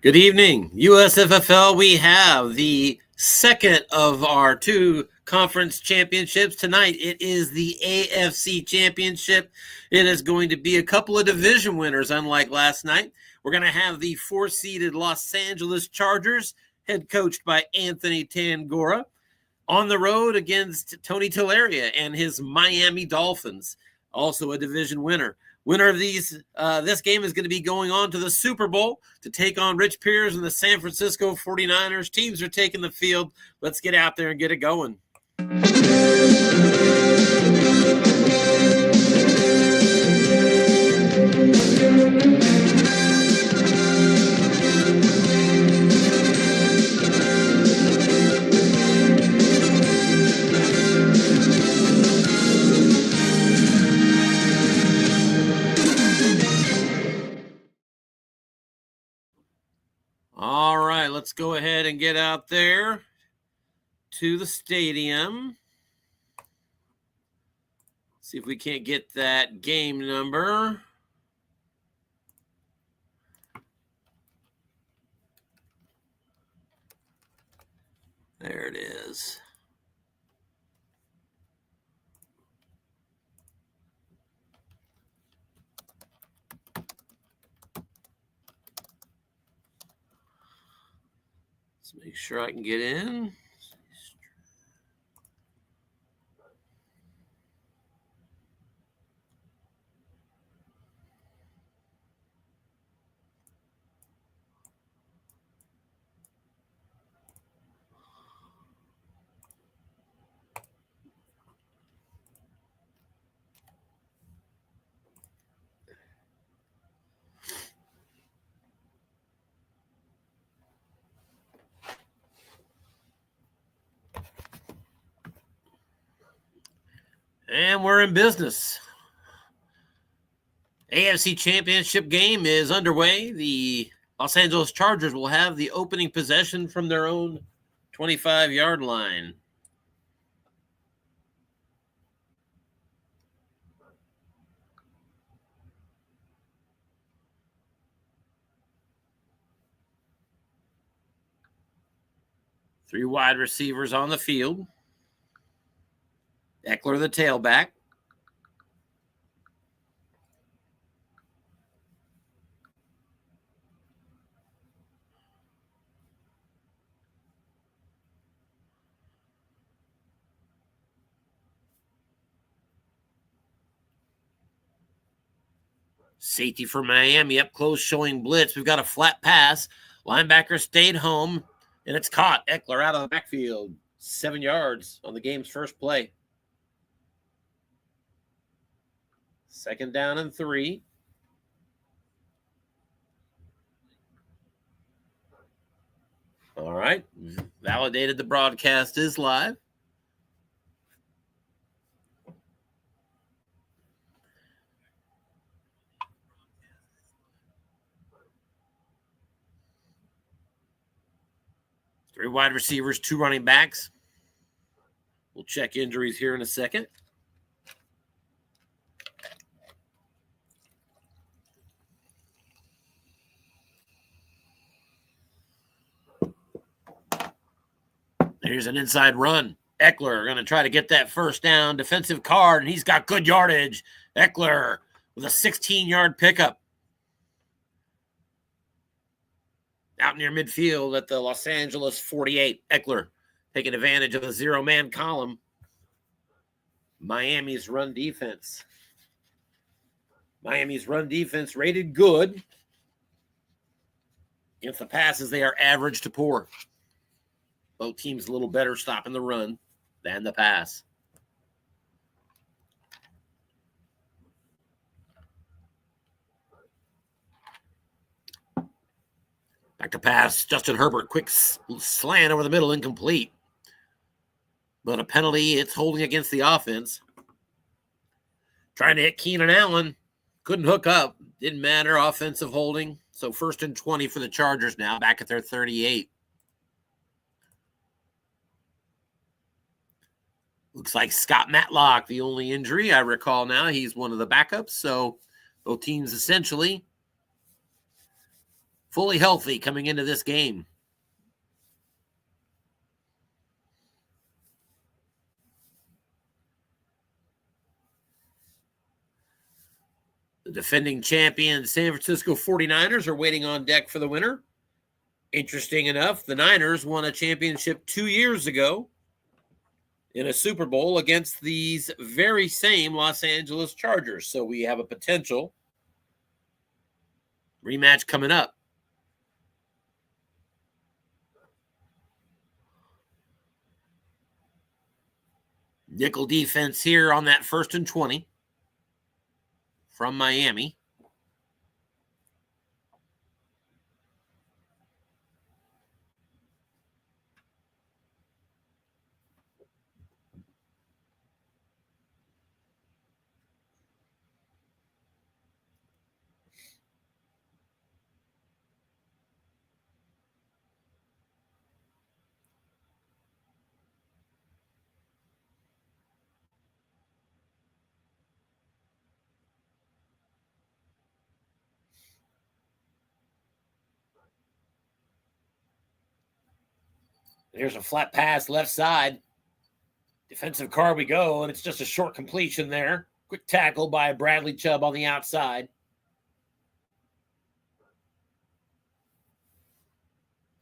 Good evening. USFFL, we have the second of our two conference championships. Tonight, it is the AFC championship. It is going to be a couple of division winners, unlike last night. We're going to have the four-seeded Los Angeles Chargers, head coached by Anthony Tangora, on the road against Tony Tilleria and his Miami Dolphins, also a division winner. Winner of this game is going to be going on to the Super Bowl to take on Rich Pierce and the San Francisco 49ers. Teams are taking the field. Let's get out there and get it going. All right, let's go ahead and get out there to the stadium. See if we can't get that game number. There it is. Let's make sure I can get in. And we're in business. AFC Championship game is underway. The Los Angeles Chargers will have the opening possession from their own 25-yard line. Three wide receivers on the field. Eckler, the tailback. Safety for Miami up close showing blitz. We've got a flat pass. Linebacker stayed home, and it's caught. Eckler out of the backfield. 7 yards on the game's first play. Second down and 3. All right. Validated the broadcast is live. Three wide receivers, 2 running backs. We'll check injuries here in a second. Here's an inside run. Eckler going to try to get that first down. Defensive card, and he's got good yardage. Eckler with a 16-yard pickup. Out near midfield at the Los Angeles 48. Eckler taking advantage of the zero-man column. Miami's run defense. Miami's run defense rated good. Against the passes, they are average to poor. Both teams a little better stopping the run than the pass. Back to pass. Justin Herbert, quick slant over the middle, incomplete. But a penalty, it's holding against the offense. Trying to hit Keenan Allen. Couldn't hook up. Didn't matter. Offensive holding. So 1st and 20 for the Chargers now, back at their 38. Looks like Scott Matlock, the only injury I recall now. He's one of the backups. So both teams essentially fully healthy coming into this game. The defending champion San Francisco 49ers are waiting on deck for the winner. Interesting enough, the Niners won a championship 2 years ago in a Super Bowl against these very same Los Angeles Chargers. So we have a potential rematch coming up. Nickel defense here on that 1st and 20 from Miami. Here's a flat pass left side. Defensive card we go, and it's just a short completion there. Quick tackle by Bradley Chubb on the outside.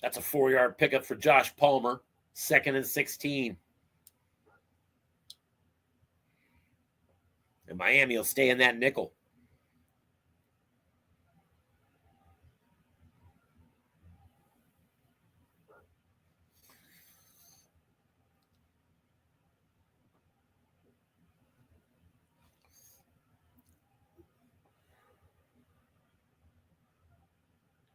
That's a 4-yard pickup for Josh Palmer. 2nd and 16. And Miami will stay in that nickel.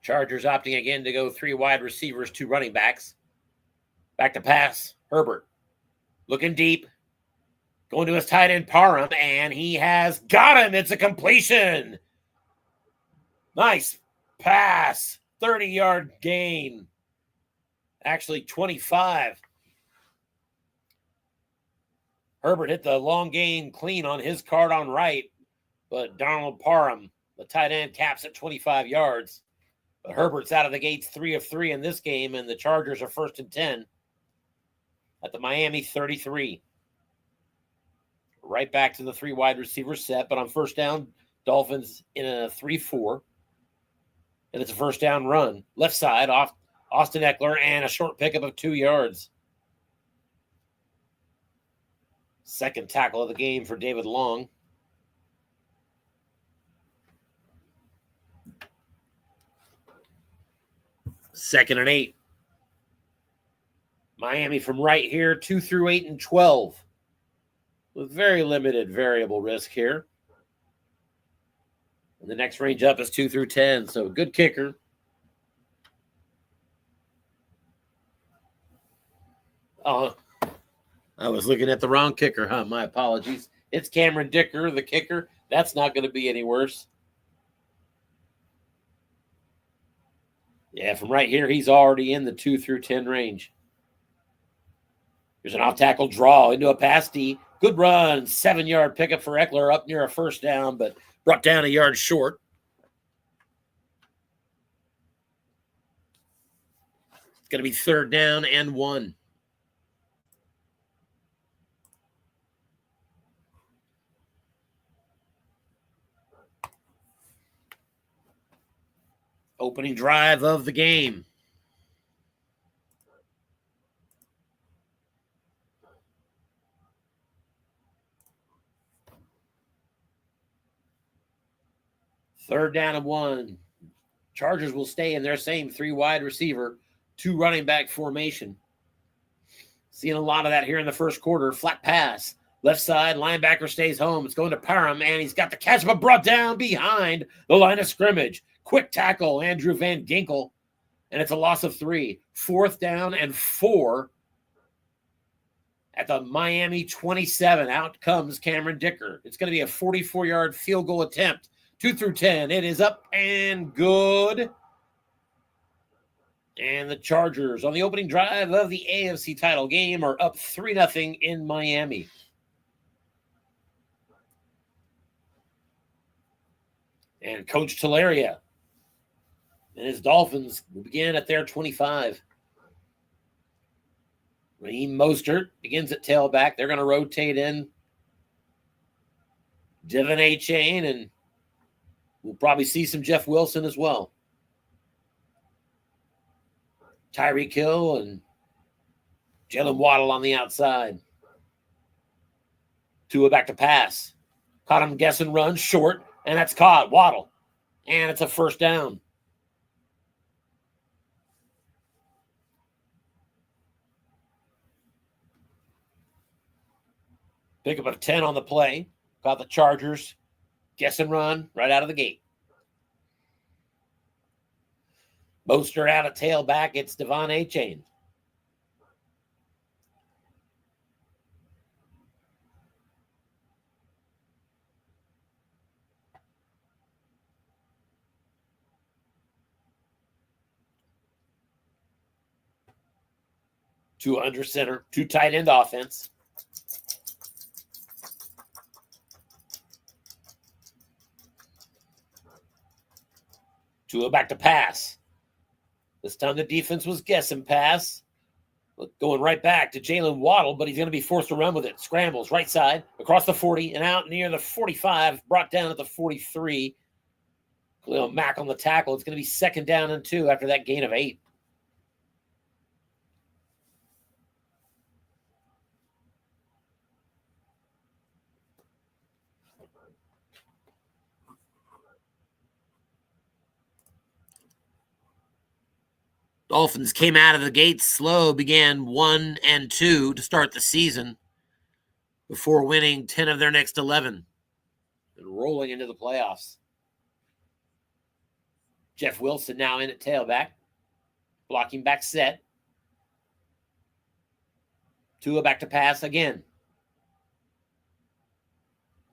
Chargers opting again to go 3 wide receivers, 2 running backs. Back to pass. Herbert looking deep. Going to his tight end, Parham, and he has got him. It's a completion. Nice pass. 30-yard gain. Actually, 25. Herbert hit the long gain clean on his card on right, but Donald Parham, the tight end, caps at 25 yards. But Herbert's out of the gates 3 of 3 in this game, and the Chargers are 1st and 10 at the Miami 33. Right back to the 3 wide receiver set, but on 1st down, Dolphins in a 3-4. And it's a 1st down run. Left side off Austin Eckler and a short pickup of 2 yards. 2nd tackle of the game for David Long. Second and 8. Miami from right here, 2 through 8 and 12. With very limited variable risk here. And the next range up is 2 through 10. So good kicker. Oh, I was looking at the wrong kicker, huh? My apologies. It's Cameron Dicker, the kicker. That's not going to be any worse. Yeah, from right here, he's already in the 2 through 10 range. Here's an off-tackle draw into a pass D. Good run. 7-yard pickup for Eckler up near a 1st down, but brought down a yard short. It's going to be 3rd down and 1. Opening drive of the game. Third down and 1. Chargers will stay in their same 3 wide receiver, 2 running back formation. Seeing a lot of that here in the 1st quarter. Flat pass. Left side, linebacker stays home. It's going to Parham, and he's got the catch, but brought down behind the line of scrimmage. Quick tackle, Andrew Van Ginkel, and it's a loss of 3. 4th down and 4 at the Miami 27. Out comes Cameron Dicker. It's going to be a 44-yard field goal attempt. 2 through 10. It is up and good. And the Chargers on the opening drive of the AFC title game are up 3-0 in Miami. And Coach Talaria And his Dolphins will begin at their 25. Raheem Mostert begins at tailback. They're going to rotate in Devin A-Chain, and we'll probably see some Jeff Wilson as well. Tyreek Hill and Jalen Waddle on the outside. Tua back to pass. Caught him guessing run short, and that's caught. Waddle. And it's a first down. Pick up a 10 on the play. Got the Chargers. Guess and run right out of the gate. Mostert out of tailback. It's Devon A-Chain. Two under center. Two tight end offense. Tua back to pass. This time the defense was guessing pass. Going right back to Jalen Waddle, but he's going to be forced to run with it. Scrambles right side, across the 40, and out near the 45, brought down at the 43. Khalil Mack on the tackle. It's going to be 2nd down and 2 after that gain of 8. Dolphins came out of the gate slow, began 1-2 to start the season before winning 10 of their next 11 and rolling into the playoffs. Jeff Wilson now in at tailback, blocking back set. Tua back to pass again.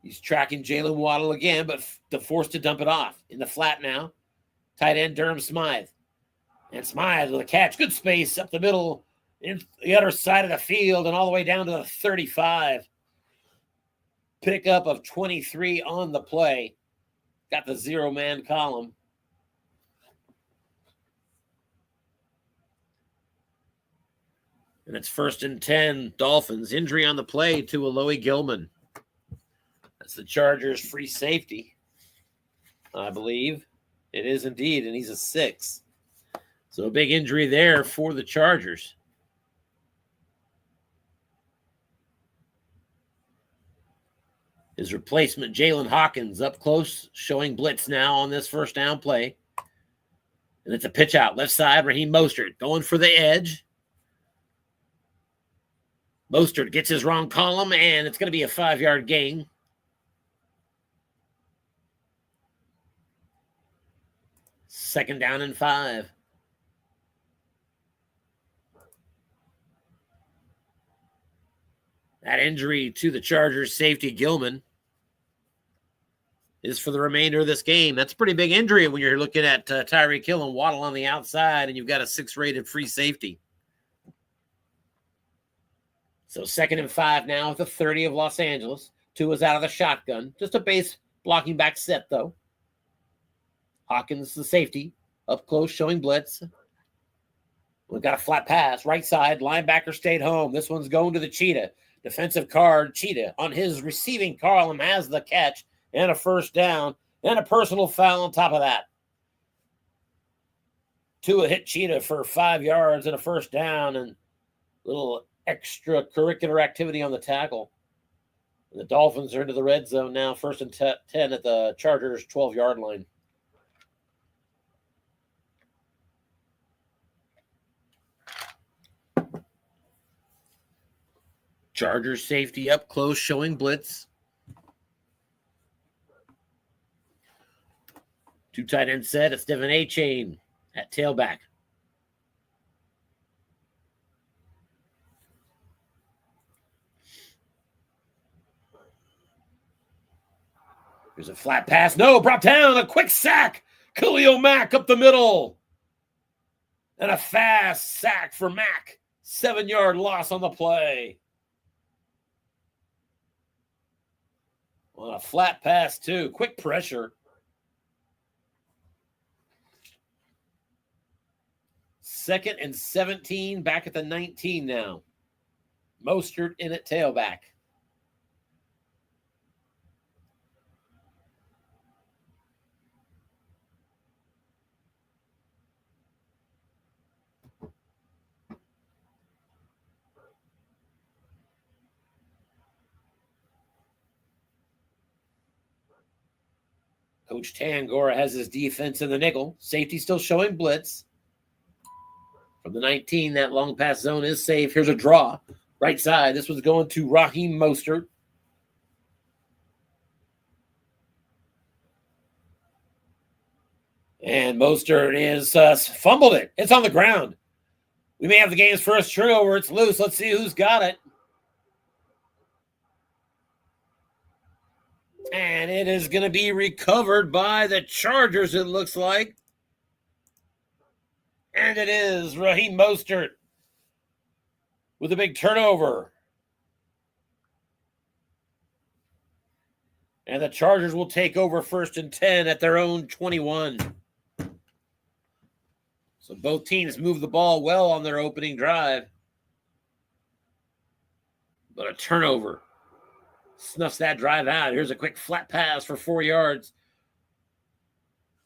He's tracking Jalen Waddle again, but forced to dump it off. In the flat now, tight end Durham Smythe. And Smythe with a catch. Good space up the middle, in the other side of the field, and all the way down to the 35. Pickup of 23 on the play. Got the 0-man column. And it's 1st and 10, Dolphins. Injury on the play to Alohi Gilman. That's the Chargers' free safety, I believe. It is indeed, and he's a 6. So a big injury there for the Chargers. His replacement, Jalen Hawkins, up close, showing blitz now on this 1st down play. And it's a pitch out. Left side, Raheem Mostert going for the edge. Mostert gets his wrong column, and it's going to be a 5-yard gain. Second down and 5. That injury to the Chargers safety, Gilman, is for the remainder of this game. That's a pretty big injury when you're looking at Tyreek Hill and Waddle on the outside, and you've got a 6-rated free safety. So 2nd and 5 now at the 30 of Los Angeles. Tua's out of the shotgun. Just a base blocking back set, though. Hawkins, the safety, up close, showing blitz. We've got a flat pass, right side. Linebacker stayed home. This one's going to the Cheetah. Defensive card, Cheetah, on his receiving column, has the catch and a 1st down, and a personal foul on top of that. Tua hit Cheetah for 5 yards and a 1st down, and a little extracurricular activity on the tackle. And the Dolphins are into the red zone now, 1st and 10 at the Chargers' 12-yard line. Chargers safety up close, showing blitz. 2 tight end set. It's Devin A-Chain at tailback. There's a flat pass. No, brought down. A quick sack. Khalil Mack up the middle. And a fast sack for Mack. 7-yard loss on the play. On a flat pass, too. Quick pressure. 2nd and 17, back at the 19 now. Mostert in at tailback. Coach Tangora has his defense in the nickel. Safety still showing blitz. From the 19, that long pass zone is safe. Here's a draw. Right side. This was going to Raheem Mostert. And Mostert is fumbled it. It's on the ground. We may have the game's first turnover. It's loose. Let's see who's got it. And it is going to be recovered by the Chargers, it looks like. And it is Raheem Mostert with a big turnover. And the Chargers will take over 1st and 10 at their own 21. So both teams move the ball well on their opening drive. But a turnover snuffs that drive out. Here's a quick flat pass for 4 yards.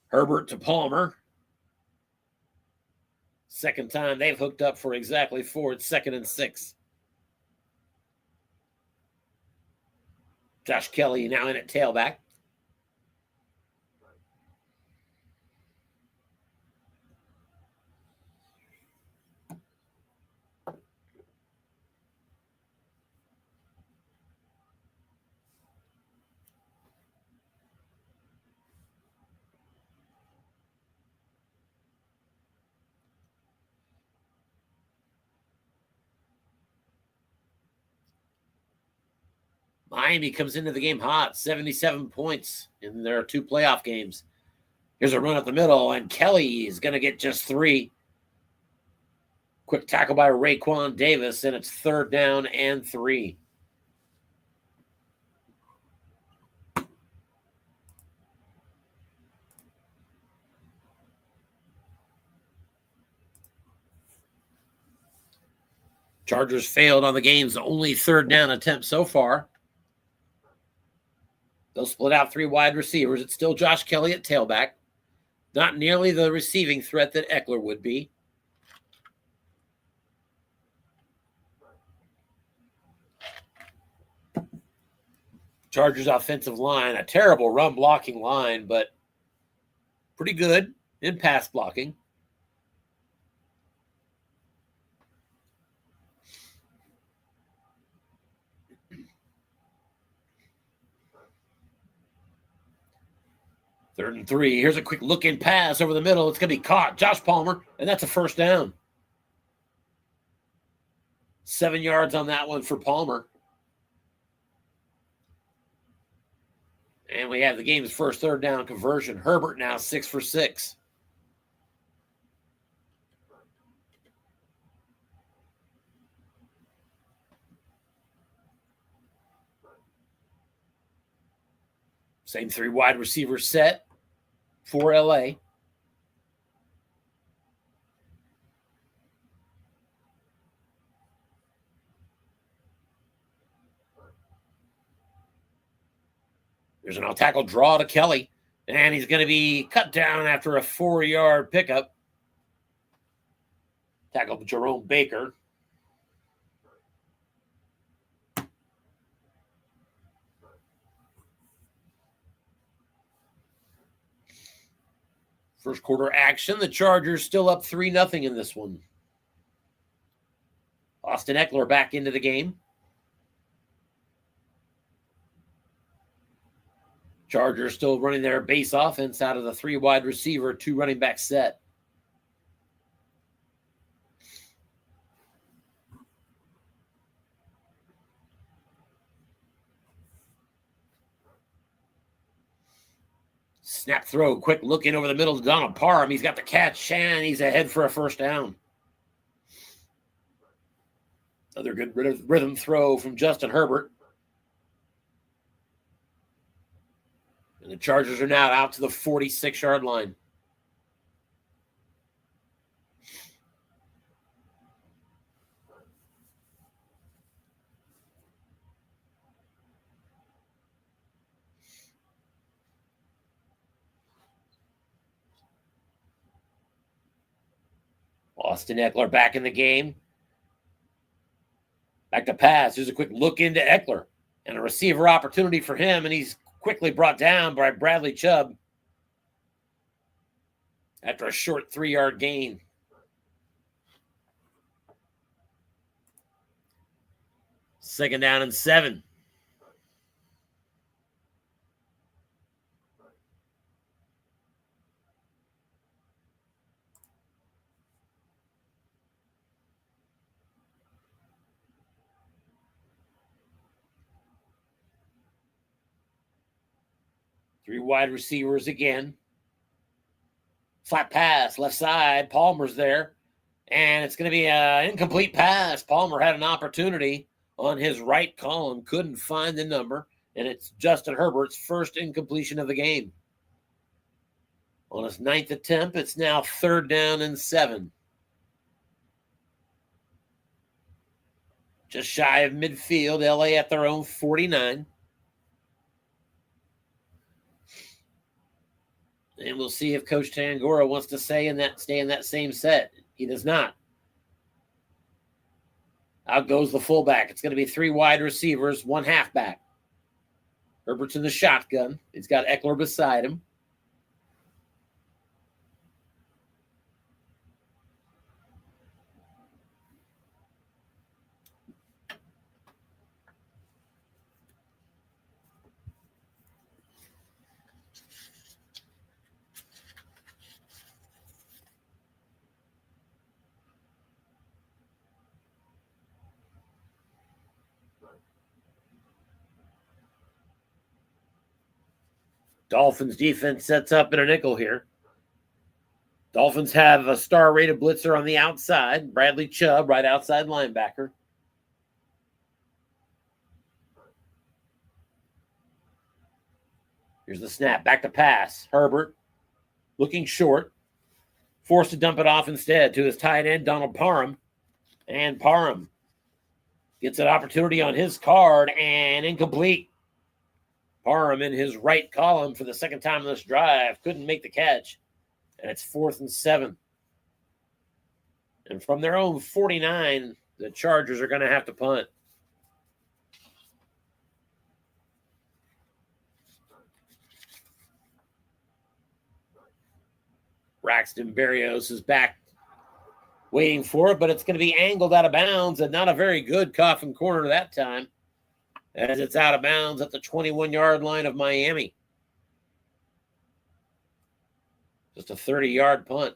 Herbert to Palmer. Second time they've hooked up for exactly 4. It's 2nd and 6. Josh Kelly now in at tailback. Miami comes into the game hot, 77 points in their 2 playoff games. Here's a run up the middle, and Kelly is going to get just 3. Quick tackle by Raekwon Davis, and it's 3rd down and 3. Chargers failed on the game's only 3rd down attempt so far. They'll split out 3 wide receivers. It's still Josh Kelly at tailback. Not nearly the receiving threat that Eckler would be. Chargers offensive line, a terrible run blocking line, but pretty good in pass blocking. Third and 3. Here's a quick look-in pass over the middle. It's going to be caught. Josh Palmer, and that's a 1st down. 7 yards on that one for Palmer. And we have the game's first 3rd down conversion. Herbert now 6 for 6. Same 3 wide receiver set for LA. There's an out-tackle draw to Kelly, and he's going to be cut down after a 4-yard pickup. Tackle Jerome Baker. First quarter action. The Chargers still up 3-0 in this one. Austin Eckler back into the game. Chargers still running their base offense out of the 3 wide receiver, 2 running back set. Snap throw, quick look in over the middle to Donald Parham. He's got the catch, and he's ahead for a 1st down. Another good rhythm throw from Justin Herbert. And the Chargers are now out to the 46-yard line. Austin Eckler back in the game. Back to pass. Here's a quick look into Eckler. And a receiver opportunity for him, and he's quickly brought down by Bradley Chubb after a short 3-yard gain. Second down and 7. Three wide receivers again. Flat pass, left side. Palmer's there. And it's going to be an incomplete pass. Palmer had an opportunity on his right column, couldn't find the number, and it's Justin Herbert's first incompletion of the game. On his 9th attempt, it's now 3rd down and 7. Just shy of midfield, LA at their own 49. And we'll see if Coach Tangora wants to stay in that same set. He does not. Out goes the fullback. It's going to be 3 wide receivers, 1 halfback. Herbert's in the shotgun. He's got Eckler beside him. Dolphins defense sets up in a nickel here. Dolphins have a star-rated blitzer on the outside. Bradley Chubb, right outside linebacker. Here's the snap. Back to pass. Herbert looking short. Forced to dump it off instead to his tight end, Donald Parham. And Parham gets an opportunity on his card and incomplete. Parham in his right column for the second time in this drive. Couldn't make the catch. And it's 4th and 7. And from their own 49, the Chargers are going to have to punt. Braxton Berrios is back waiting for it, but it's going to be angled out of bounds, and not a very good coffin corner that time, as it's out of bounds at the 21-yard line of Miami. Just a 30-yard punt.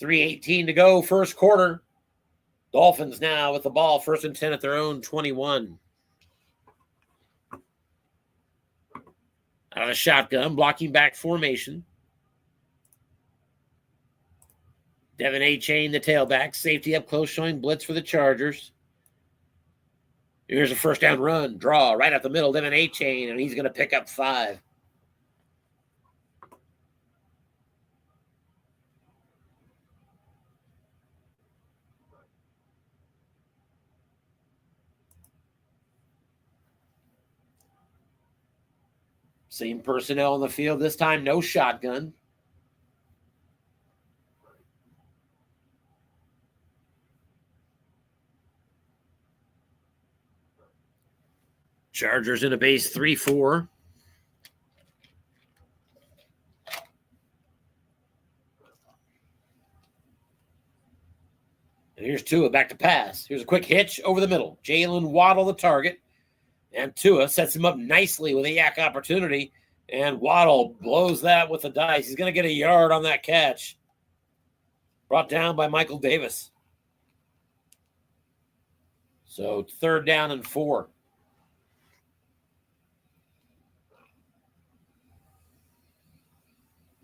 3:18 to go, first quarter. Dolphins now with the ball, 1st and 10 at their own 21. Out of the shotgun, blocking back formation. Devin A-Chain, the tailback. Safety up close, showing blitz for the Chargers. Here's a first down run. Draw right up the middle. Devin A-Chain, and he's going to pick up 5. Same personnel on the field. This time, no shotgun. Chargers in a base 3-4. And here's Tua back to pass. Here's a quick hitch over the middle. Jalen Waddle the target. And Tua sets him up nicely with a yak opportunity. And Waddle blows that with the dice. He's going to get a yard on that catch. Brought down by Michael Davis. So 3rd down and 4.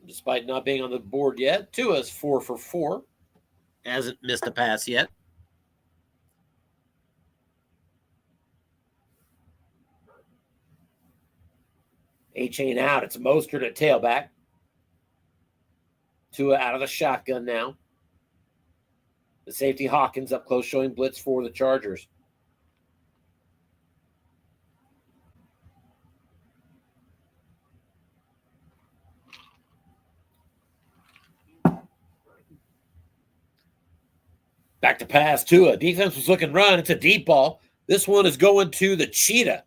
Despite not being on the board yet, Tua's 4 for 4. Hasn't missed a pass yet. A-Chain out. It's Mostert at tailback. Tua out of the shotgun now. The safety Hawkins up close, showing blitz for the Chargers. Back to pass, Tua. Defense was looking run. It's a deep ball. This one is going to the cheetah.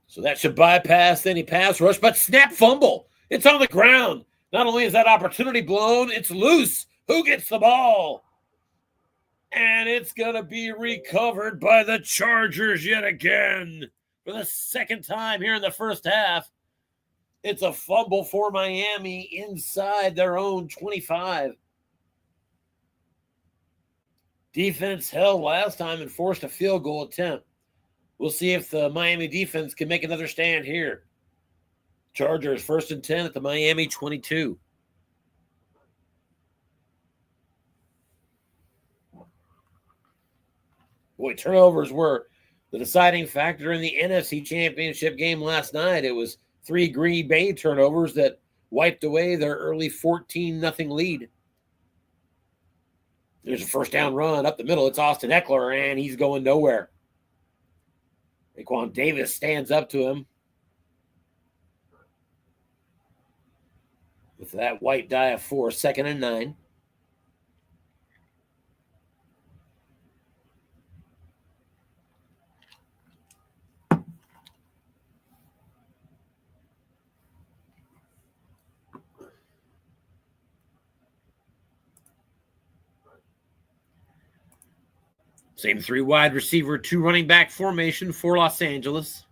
So that should bypass any pass rush, but snap fumble. It's on the ground. Not only is that opportunity blown, it's loose. Who gets the ball? And it's going to be recovered by the Chargers yet again. For the second time here in the first half. It's a fumble for Miami inside their own 25. Defense held last time and forced a field goal attempt. We'll see if the Miami defense can make another stand here. Chargers 1st and 10 at the Miami 22. Boy, turnovers were the deciding factor in the NFC Championship game last night. It was 3 Green Bay turnovers that wiped away their early 14-0 lead. There's a first down run up the middle. It's Austin Eckler, and he's going nowhere. Raekwon Davis stands up to him with that white die of 4, 2nd and 9. Same 3 wide receiver, 2 running back formation for Los Angeles.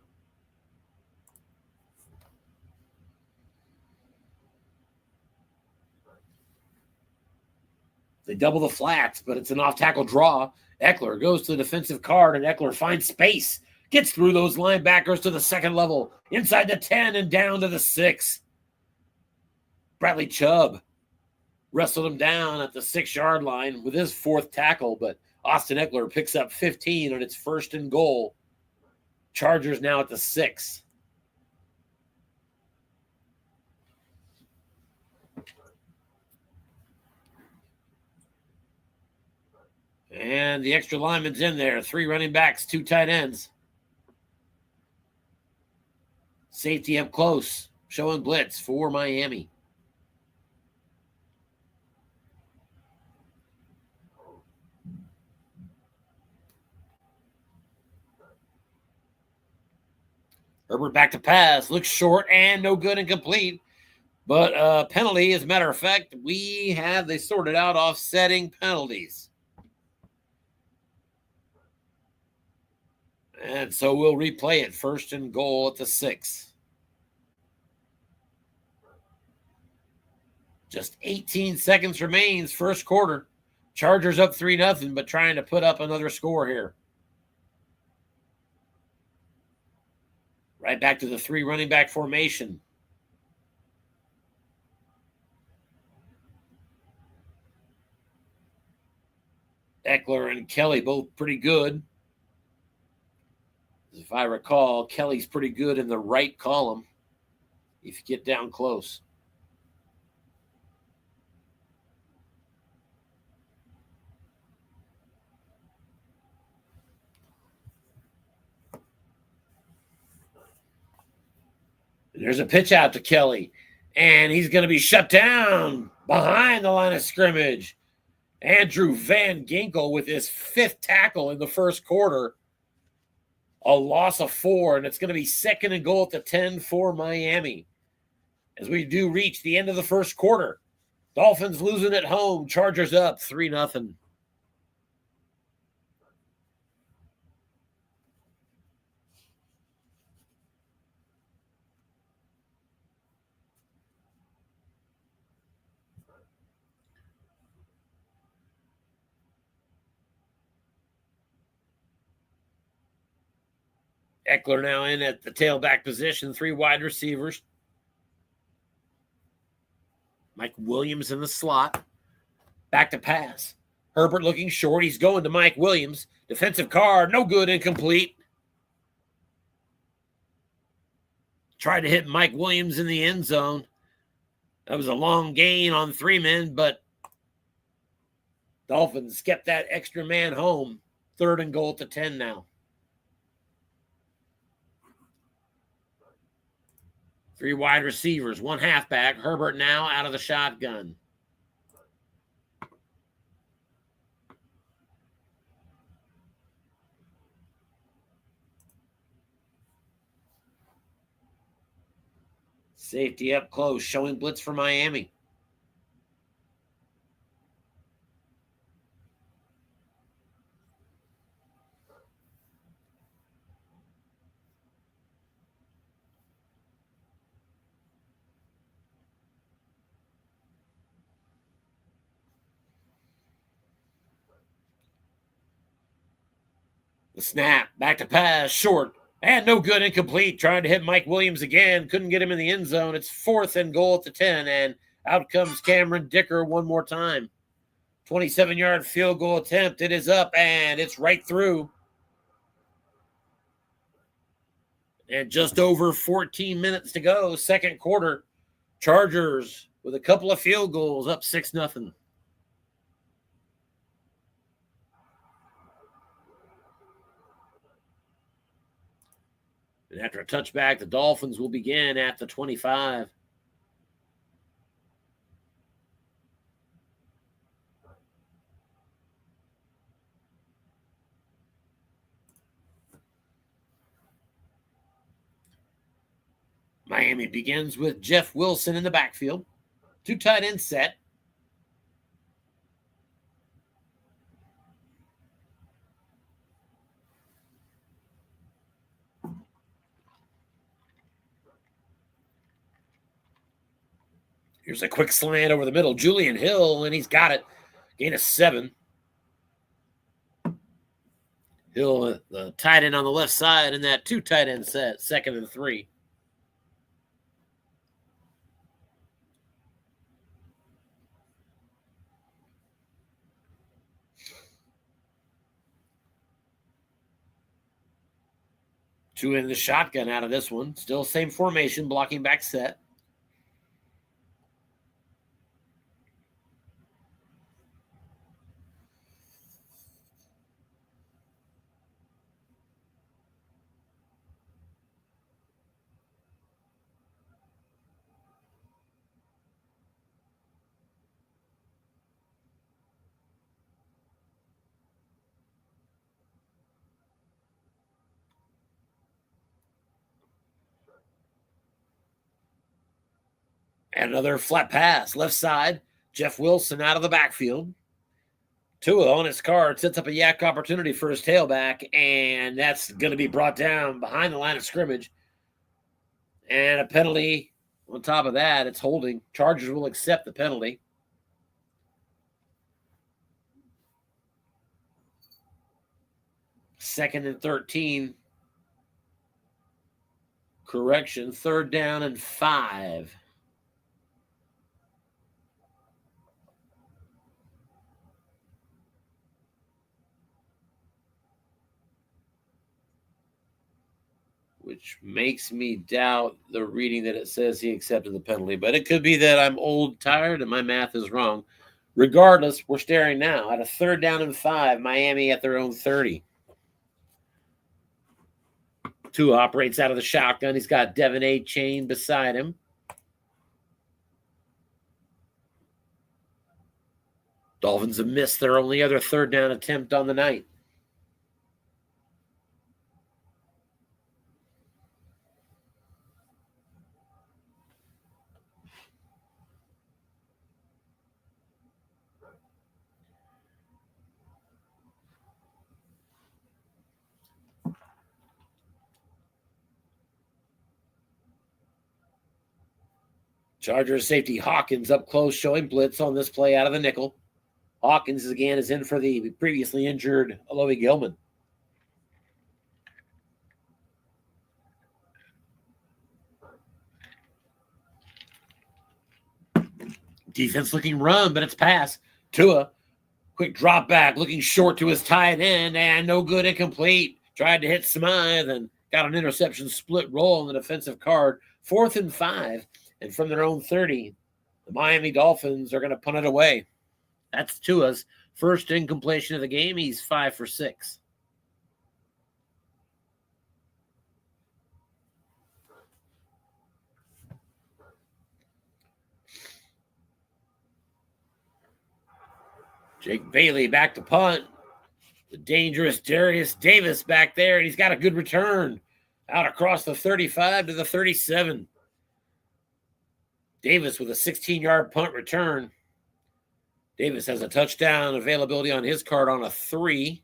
They double the flats, but it's an off-tackle draw. Eckler goes to the defensive card, and Eckler finds space. Gets through those linebackers to the second level, inside the 10 and down to the 6. Bradley Chubb wrestled him down at the 6-yard line with his 4th tackle, but Austin Eckler picks up 15 on its 1st and goal. Chargers now at the 6. And the extra lineman's in there. 3 running backs, 2 tight ends. Safety up close, showing blitz for Miami. Herbert back to pass. Looks short and no good and complete. But penalty, as a matter of fact, they sorted out offsetting penalties. And so we'll replay it. 1st and goal at the 6. Just 18 seconds remains, 1st quarter. Chargers up 3-0, but trying to put up another score here. Right back to the 3 running back formation. Eckler and Kelly both pretty good. If I recall, Kelly's pretty good in the right column if you get down close. There's a pitch out to Kelly, and he's going to be shut down behind the line of scrimmage. Andrew Van Ginkel with his 5th tackle in the 1st quarter. A loss of 4, and it's going to be 2nd and goal at the 10 for Miami. As we do reach the end of the 1st quarter, Dolphins losing at home, Chargers up 3-0. Eckler now in at the tailback position, 3 wide receivers. Mike Williams in the slot. Back to pass. Herbert looking short. He's going to Mike Williams. Defensive card, no good, incomplete. Tried to hit Mike Williams in the end zone. That was a long gain on 3 men, but Dolphins kept that extra man home. 3rd and goal at the 10 now. 3 wide receivers, 1 halfback. Herbert now out of the shotgun. Safety up close, showing blitz for Miami. The snap, back to pass, short, and no good, incomplete. Trying to hit Mike Williams again, couldn't get him in the end zone. It's 4th and goal at the 10, and out comes Cameron Dicker one more time. 27-yard field goal attempt. It is up, and it's right through. And just over 14 minutes to go, second quarter. Chargers with a couple of field goals, up 6-0. And after a touchback, the Dolphins will begin at the 25. Miami begins with Jeff Wilson in the backfield. 2 tight end set. Here's a quick slant over the middle. Julian Hill, and he's got it. Gain of 7. Hill, the tight end on the left side in that 2 tight end set, 2nd and 3. Two in the shotgun out of this one. Still same formation, blocking back set. And another flat pass, left side. Jeff Wilson out of the backfield. Tua on his card sets up a yak opportunity for his tailback, and that's going to be brought down behind the line of scrimmage. And a penalty on top of that. It's holding. Chargers will accept the penalty. Second and 13. Correction, 3rd down and 5. Which makes me doubt the reading that it says he accepted the penalty. But it could be that I'm old, tired, and my math is wrong. Regardless, we're staring now at a 3rd down and 5. Miami at their own 30. Tua operates out of the shotgun. He's got Devin A. Chain beside him. Dolphins have missed their only other 3rd down attempt on the night. Chargers safety Hawkins up close, showing blitz on this play out of the nickel. Hawkins again is in for the previously injured Alohi Gilman. Defense looking run, but it's pass. Tua, quick drop back, looking short to his tight end, and no good, incomplete. Tried to hit Smythe and got an interception split roll on the defensive card. 4th and 5. And from their own 30, the Miami Dolphins are going to punt it away. That's Tua's first incompletion of the game. He's 5 for 6. Jake Bailey back to punt. The dangerous Darius Davis back there, and he's got a good return out across the 35 to the 37. Davis with a 16-yard punt return. Davis has a touchdown availability on his card on a 3.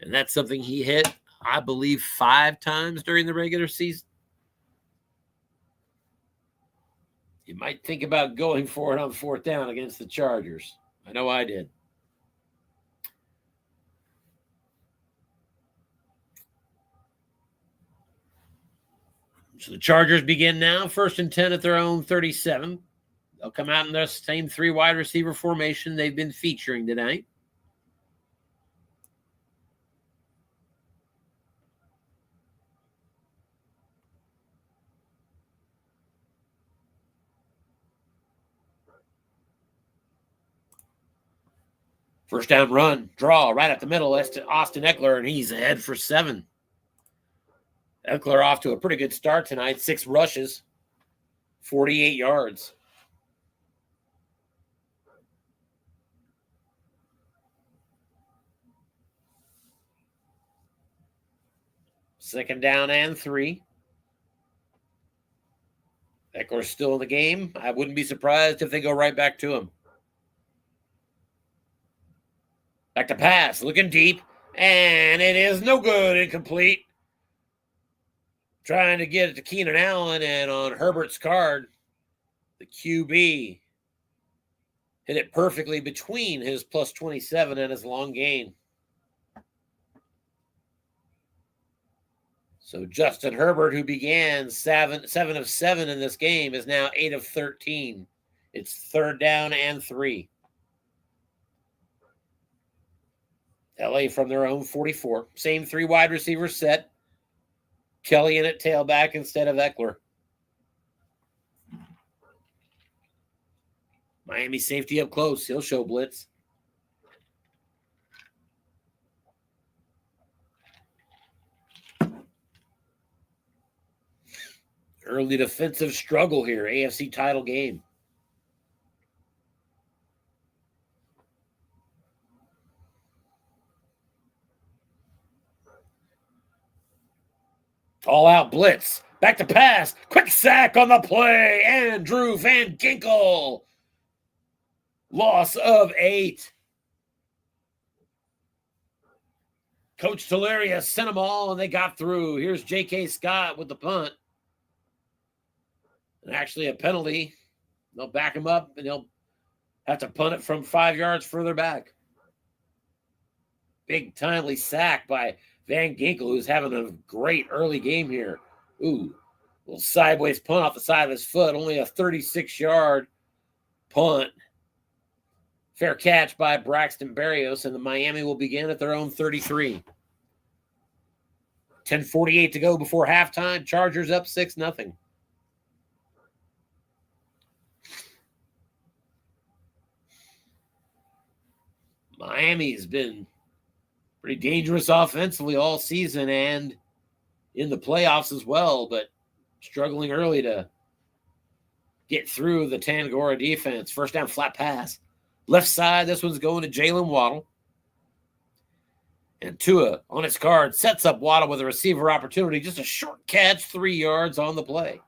And that's something he hit, I believe, 5 times during the regular season. You might think about going for it on 4th down against the Chargers. I know I did. So the Chargers begin now, 1st and 10 at their own 37. They'll come out in their same 3 wide receiver formation they've been featuring tonight. First down run, draw right up the middle. That's to Austin Eckler, and he's ahead for 7. Eckler off to a pretty good start tonight. 6 rushes, 48 yards. Second down and 3. Eckler's still in the game. I wouldn't be surprised if they go right back to him. Back to pass, looking deep, and it is no good, incomplete. Trying to get it to Keenan Allen, and on Herbert's card, the QB hit it perfectly between his plus 27 and his long gain. So Justin Herbert, who began 7 of 7 in this game, is now 8 of 13. It's 3rd down and 3. LA from their own 44. Same 3 wide receiver set. Kelly in at tailback instead of Eckler. Miami safety up close. He'll show blitz. Early defensive struggle here. AFC title game. All-out blitz. Back to pass. Quick sack on the play. Andrew Van Ginkel. Loss of 8. Coach Tularia sent them all, and they got through. Here's J.K. Scott with the punt. And actually a penalty. They'll back him up, and he'll have to punt it from 5 yards further back. Big timely sack by Van Ginkel, who's having a great early game here. Ooh, little sideways punt off the side of his foot. Only a 36-yard punt. Fair catch by Braxton Berrios, and the Miami will begin at their own 33. 10:48 to go before halftime. Chargers up 6-0. Miami's been pretty dangerous offensively all season and in the playoffs as well, but struggling early to get through the Tangora defense. First down flat pass. Left side, this one's going to Jalen Waddle. And Tua, on his card, sets up Waddle with a receiver opportunity. Just a short catch, 3 yards on the play.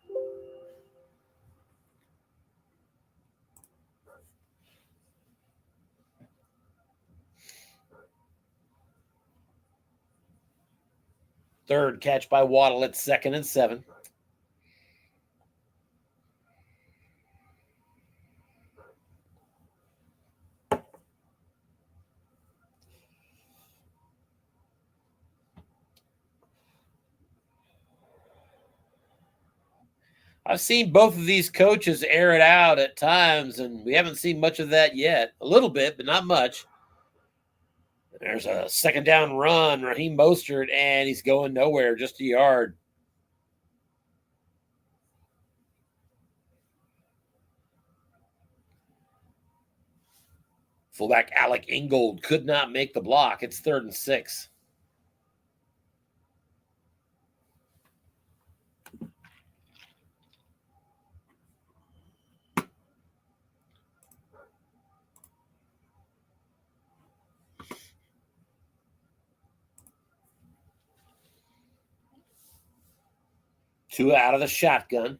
Third catch by Waddle at 2nd and 7. I've seen both of these coaches air it out at times, and we haven't seen much of that yet. A little bit, but not much. There's a second down run, Raheem Mostert, and he's going nowhere, just a yard. Fullback Alec Ingold could not make the block. It's 3rd and 6. Tua out of the shotgun.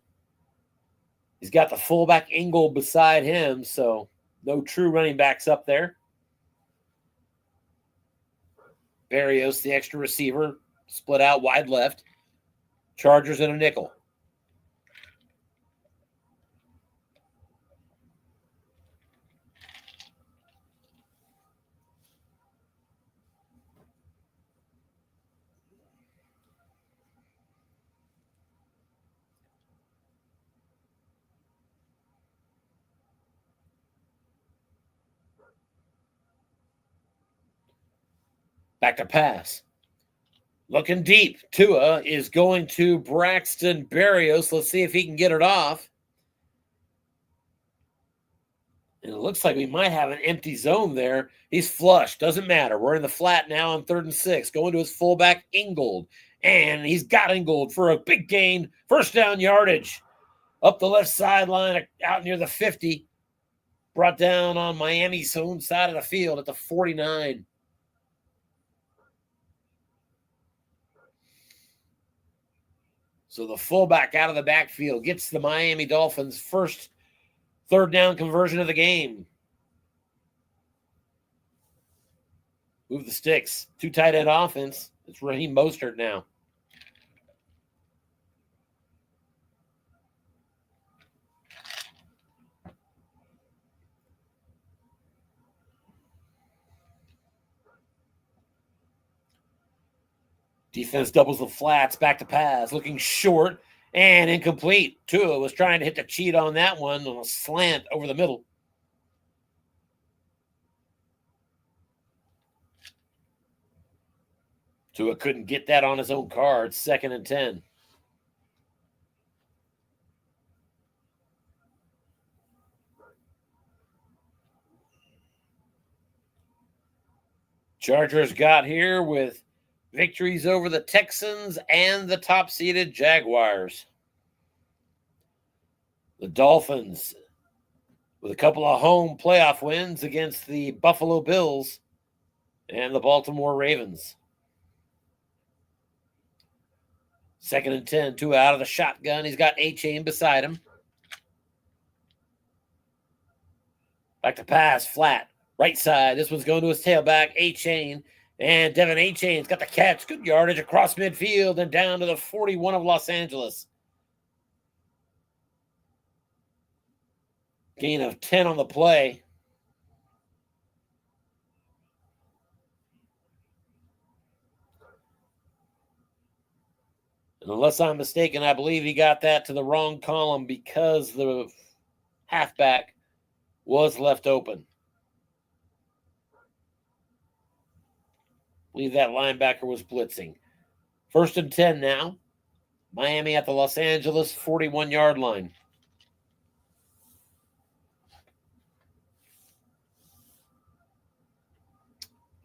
He's got the fullback Ingold beside him, so no true running backs up there. Berrios, the extra receiver, split out wide left. Chargers in a nickel. Back to pass. Looking deep. Tua is going to Braxton Berrios. Let's see if he can get it off. And it looks like we might have an empty zone there. He's flush. Doesn't matter. We're in the flat now on 3rd and 6. Going to his fullback, Ingold. And he's got Ingold for a big gain. First down yardage. Up the left sideline, out near the 50. Brought down on Miami's own side of the field at the 49. So the fullback out of the backfield gets the Miami Dolphins' first 3rd down conversion of the game. Move the sticks. 2 tight end offense. It's Raheem Mostert now. Defense doubles the flats, back to pass, looking short and incomplete. Tua was trying to hit the cheat on that one on a slant over the middle. Tua couldn't get that on his own card. 2nd and 10. Chargers got here with victories over the Texans and the top-seeded Jaguars. The Dolphins with a couple of home playoff wins against the Buffalo Bills and the Baltimore Ravens. 2nd and 10, Tua out of the shotgun. He's got A-Chain beside him. Back to pass, flat, right side. This one's going to his tailback, A-Chain. And Devin A-Chain's got the catch. Good yardage across midfield and down to the 41 of Los Angeles. Gain of 10 on the play. And unless I'm mistaken, I believe he got that to the wrong column because the halfback was left open. I believe that linebacker was blitzing. 1st and 10 now. Miami at the Los Angeles 41-yard line.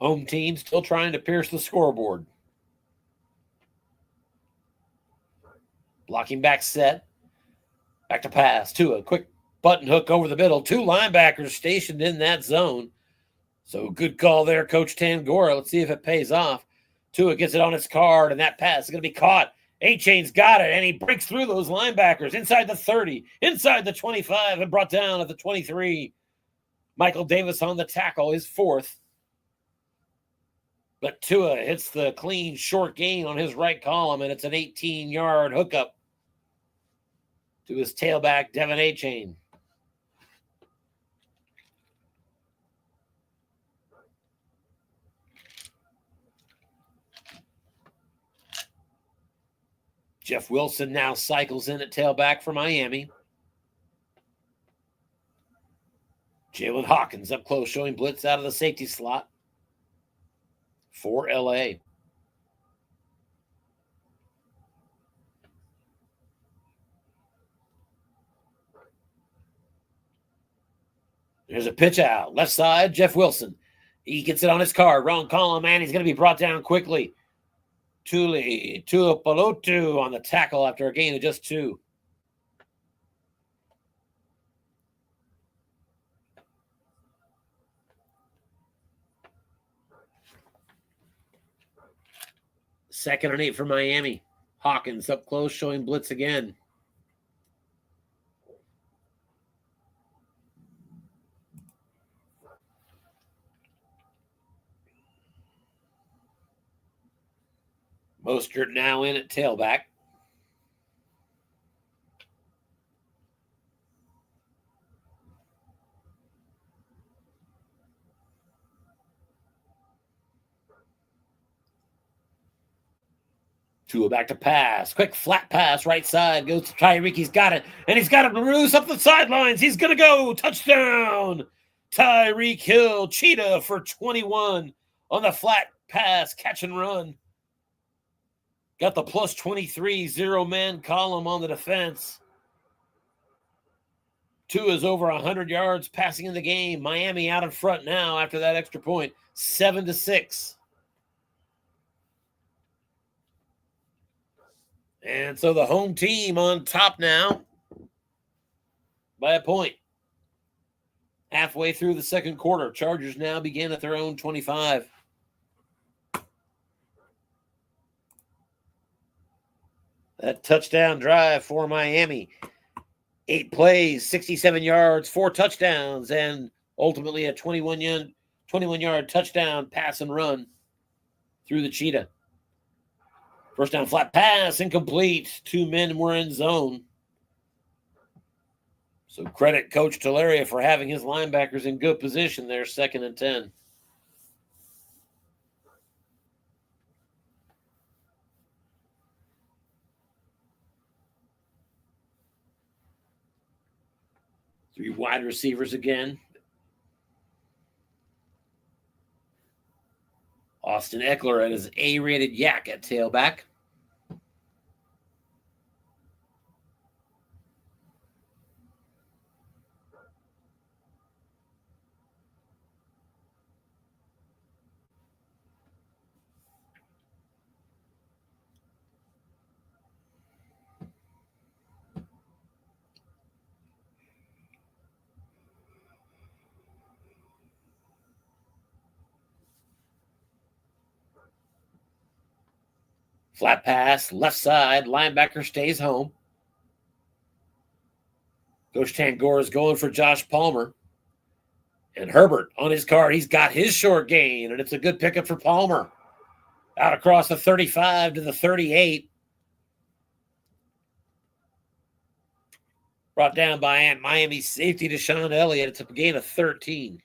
Home team still trying to pierce the scoreboard. Blocking back set. Back to pass. Tua, quick button hook over the middle. 2 linebackers stationed in that zone. So good call there, Coach Tangora. Let's see if it pays off. Tua gets it on his card, and that pass is going to be caught. A-Chain's got it, and he breaks through those linebackers inside the 30, inside the 25, and brought down at the 23. Michael Davis on the tackle, his 4th. But Tua hits the clean short gain on his right column, and it's an 18-yard hookup to his tailback, Devin A-Chain. Jeff Wilson now cycles in at tailback for Miami. Jalen Hawkins up close, showing blitz out of the safety slot for LA. There's a pitch out. Left side, Jeff Wilson. He gets it on his card. Wrong column, and he's going to be brought down quickly. Tuipulotu on the tackle after a gain of just 2. Second and 8 for Miami. Hawkins up close, showing blitz again. Mostert now in at tailback. Tua back to pass. Quick flat pass right side. Goes to Tyreek. He's got it. And he's got it loose up the sidelines. He's going to go. Touchdown. Tyreek Hill. Cheetah for 21 on the flat pass. Catch and run. Got the plus 23 zero-man column on the defense. Tua is over 100 yards passing in the game. Miami out in front now after that extra point. 7-6. And so the home team on top now by a point. Halfway through the second quarter, Chargers now begin at their own 25. That touchdown drive for Miami. 8 plays, 67 yards, 4 touchdowns, and ultimately a 21-yard touchdown pass and run through the Cheetah. First down flat pass, incomplete. 2 men were in zone. So credit Coach Talaria for having his linebackers in good position there, 2nd and 10. Three wide receivers again. Austin Eckler at his A-rated yak at tailback. Flat pass, left side, linebacker stays home. Coach Tangora is going for Josh Palmer. And Herbert on his card, he's got his short gain, and it's a good pickup for Palmer. Out across the 35 to the 38. Brought down by Miami safety Deshaun Elliott. It's a gain of 13.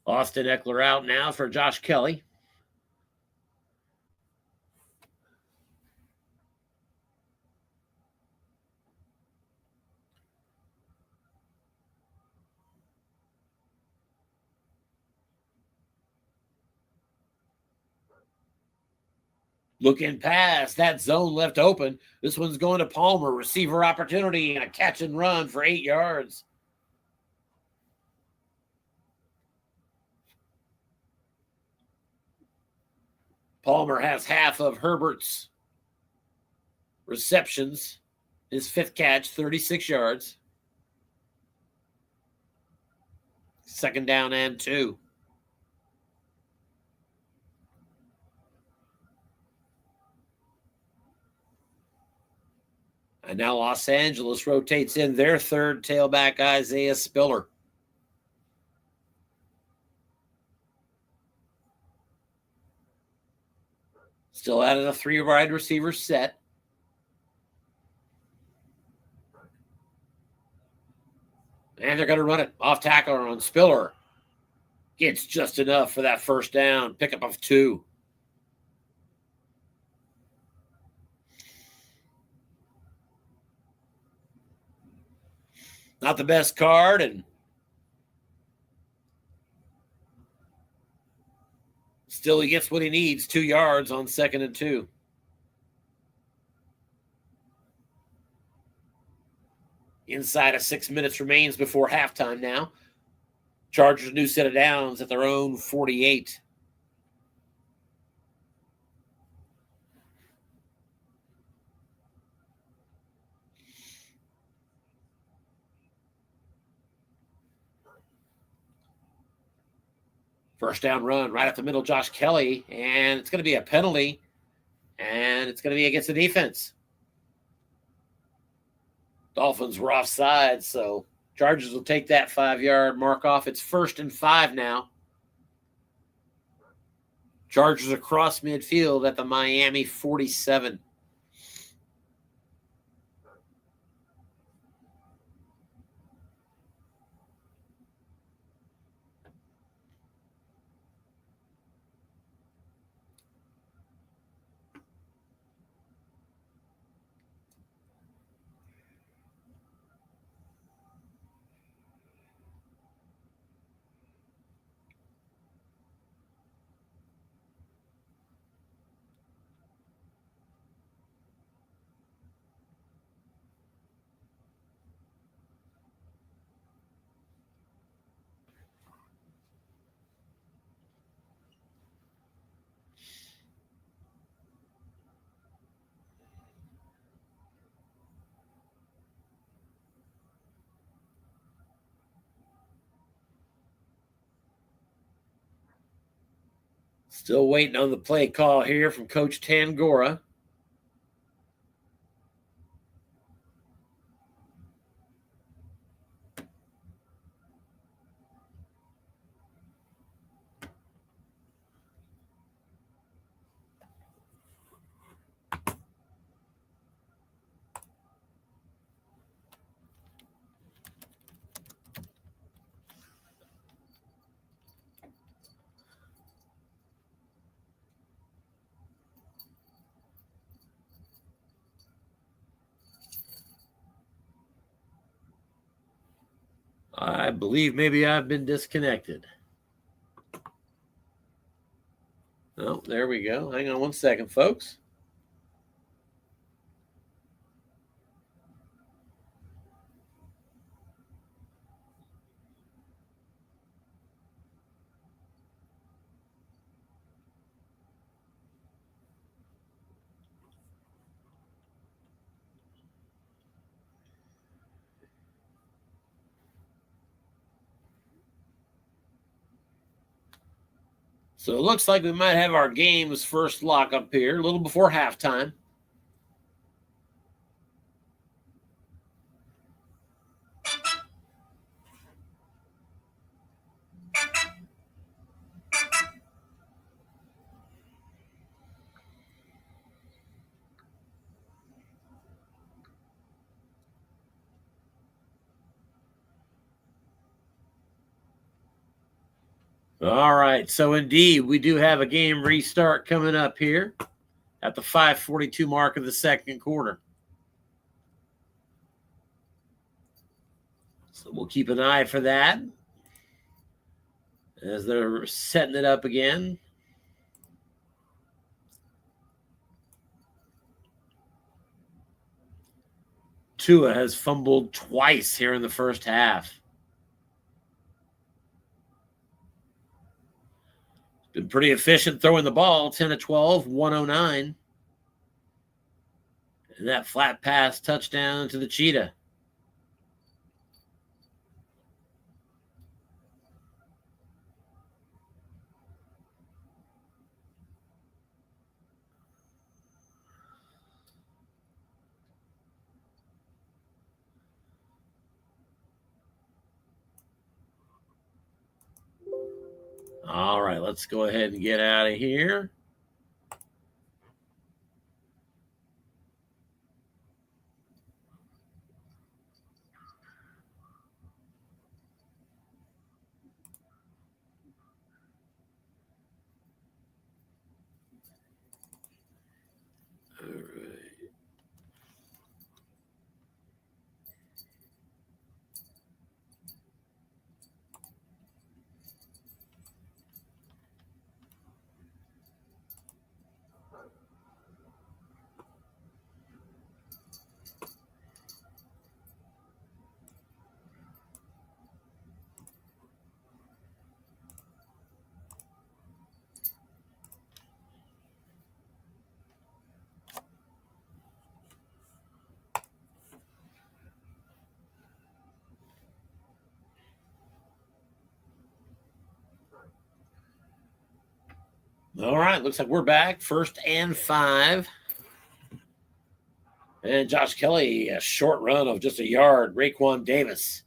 Austin Eckler out now for Josh Kelly. Looking past that zone left open. This one's going to Palmer. Receiver opportunity and a catch and run for 8 yards. Palmer has half of Herbert's receptions. His 5th catch, 36 yards. 2nd down and 2. And now Los Angeles rotates in their 3rd tailback, Isaiah Spiller. Still out of the 3 wide receiver set. And they're going to run it off tackle on Spiller. Gets just enough for that first down. Pickup of 2. Not the best card, and still he gets what he needs, 2 yards on 2nd and 2. Inside of 6 minutes remains before halftime now. Chargers new set of downs at their own 48. First down run right up the middle, Josh Kelly, and it's going to be a penalty And it's going to be against the defense. Dolphins were offside, so Chargers will take that 5-yard mark off. It's 1st and 5 now. Chargers across midfield at the Miami 47. Still waiting on the play call here from Coach Tangora. I believe maybe I've been disconnected. Oh, there we go. Hang on one second, folks. So it looks like we might have our game's first lock up here, a little before halftime. All right, so indeed, we do have a game restart coming up here at the 5:42 mark of the second quarter. So we'll keep an eye for that as they're setting it up again. Tua has fumbled twice here in the first half. Been pretty efficient throwing the ball, 10 of 12, 109. And that flat pass touchdown to the Cheetah. All right, let's go ahead and get out of here. All right. All right, looks like we're back. 1st and 5. And Josh Kelly, a short run of just a yard. Raekwon Davis,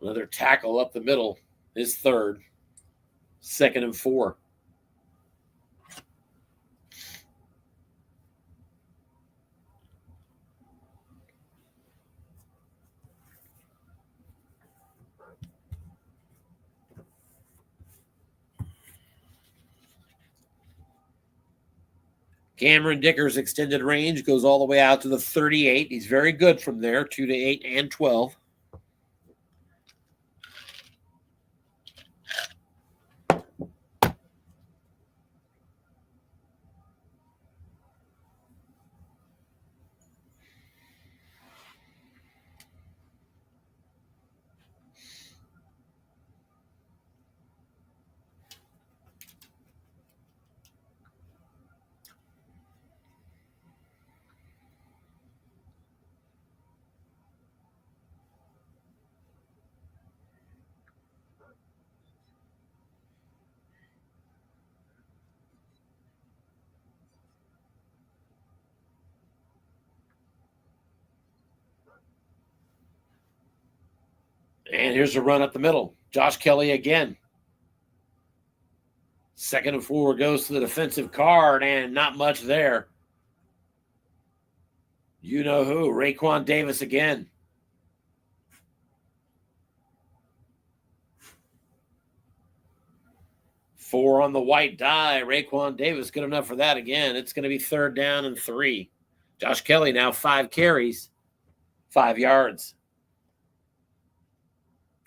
another tackle up the middle, his third. 2nd and 4. Cameron Dicker's extended range goes all the way out to the 38. He's very good from there, 2 to 8 and 12. And here's a run up the middle. Josh Kelly again. 2nd and 4 goes to the defensive card, and not much there. You know who? Raekwon Davis again. Four on the white die. Raekwon Davis, good enough for that again. It's going to be 3rd down and 3. Josh Kelly now 5 carries, 5 yards.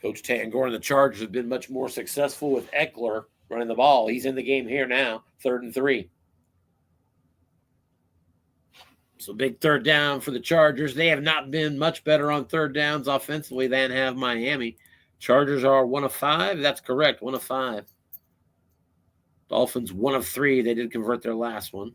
Coach Tangor and the Chargers have been much more successful with Eckler running the ball. He's in the game here now, 3rd and 3. So big 3rd down for the Chargers. They have not been much better on 3rd downs offensively than have Miami. Chargers are 1 of 5. That's correct, 1 of 5. Dolphins 1 of 3. They did convert their last one.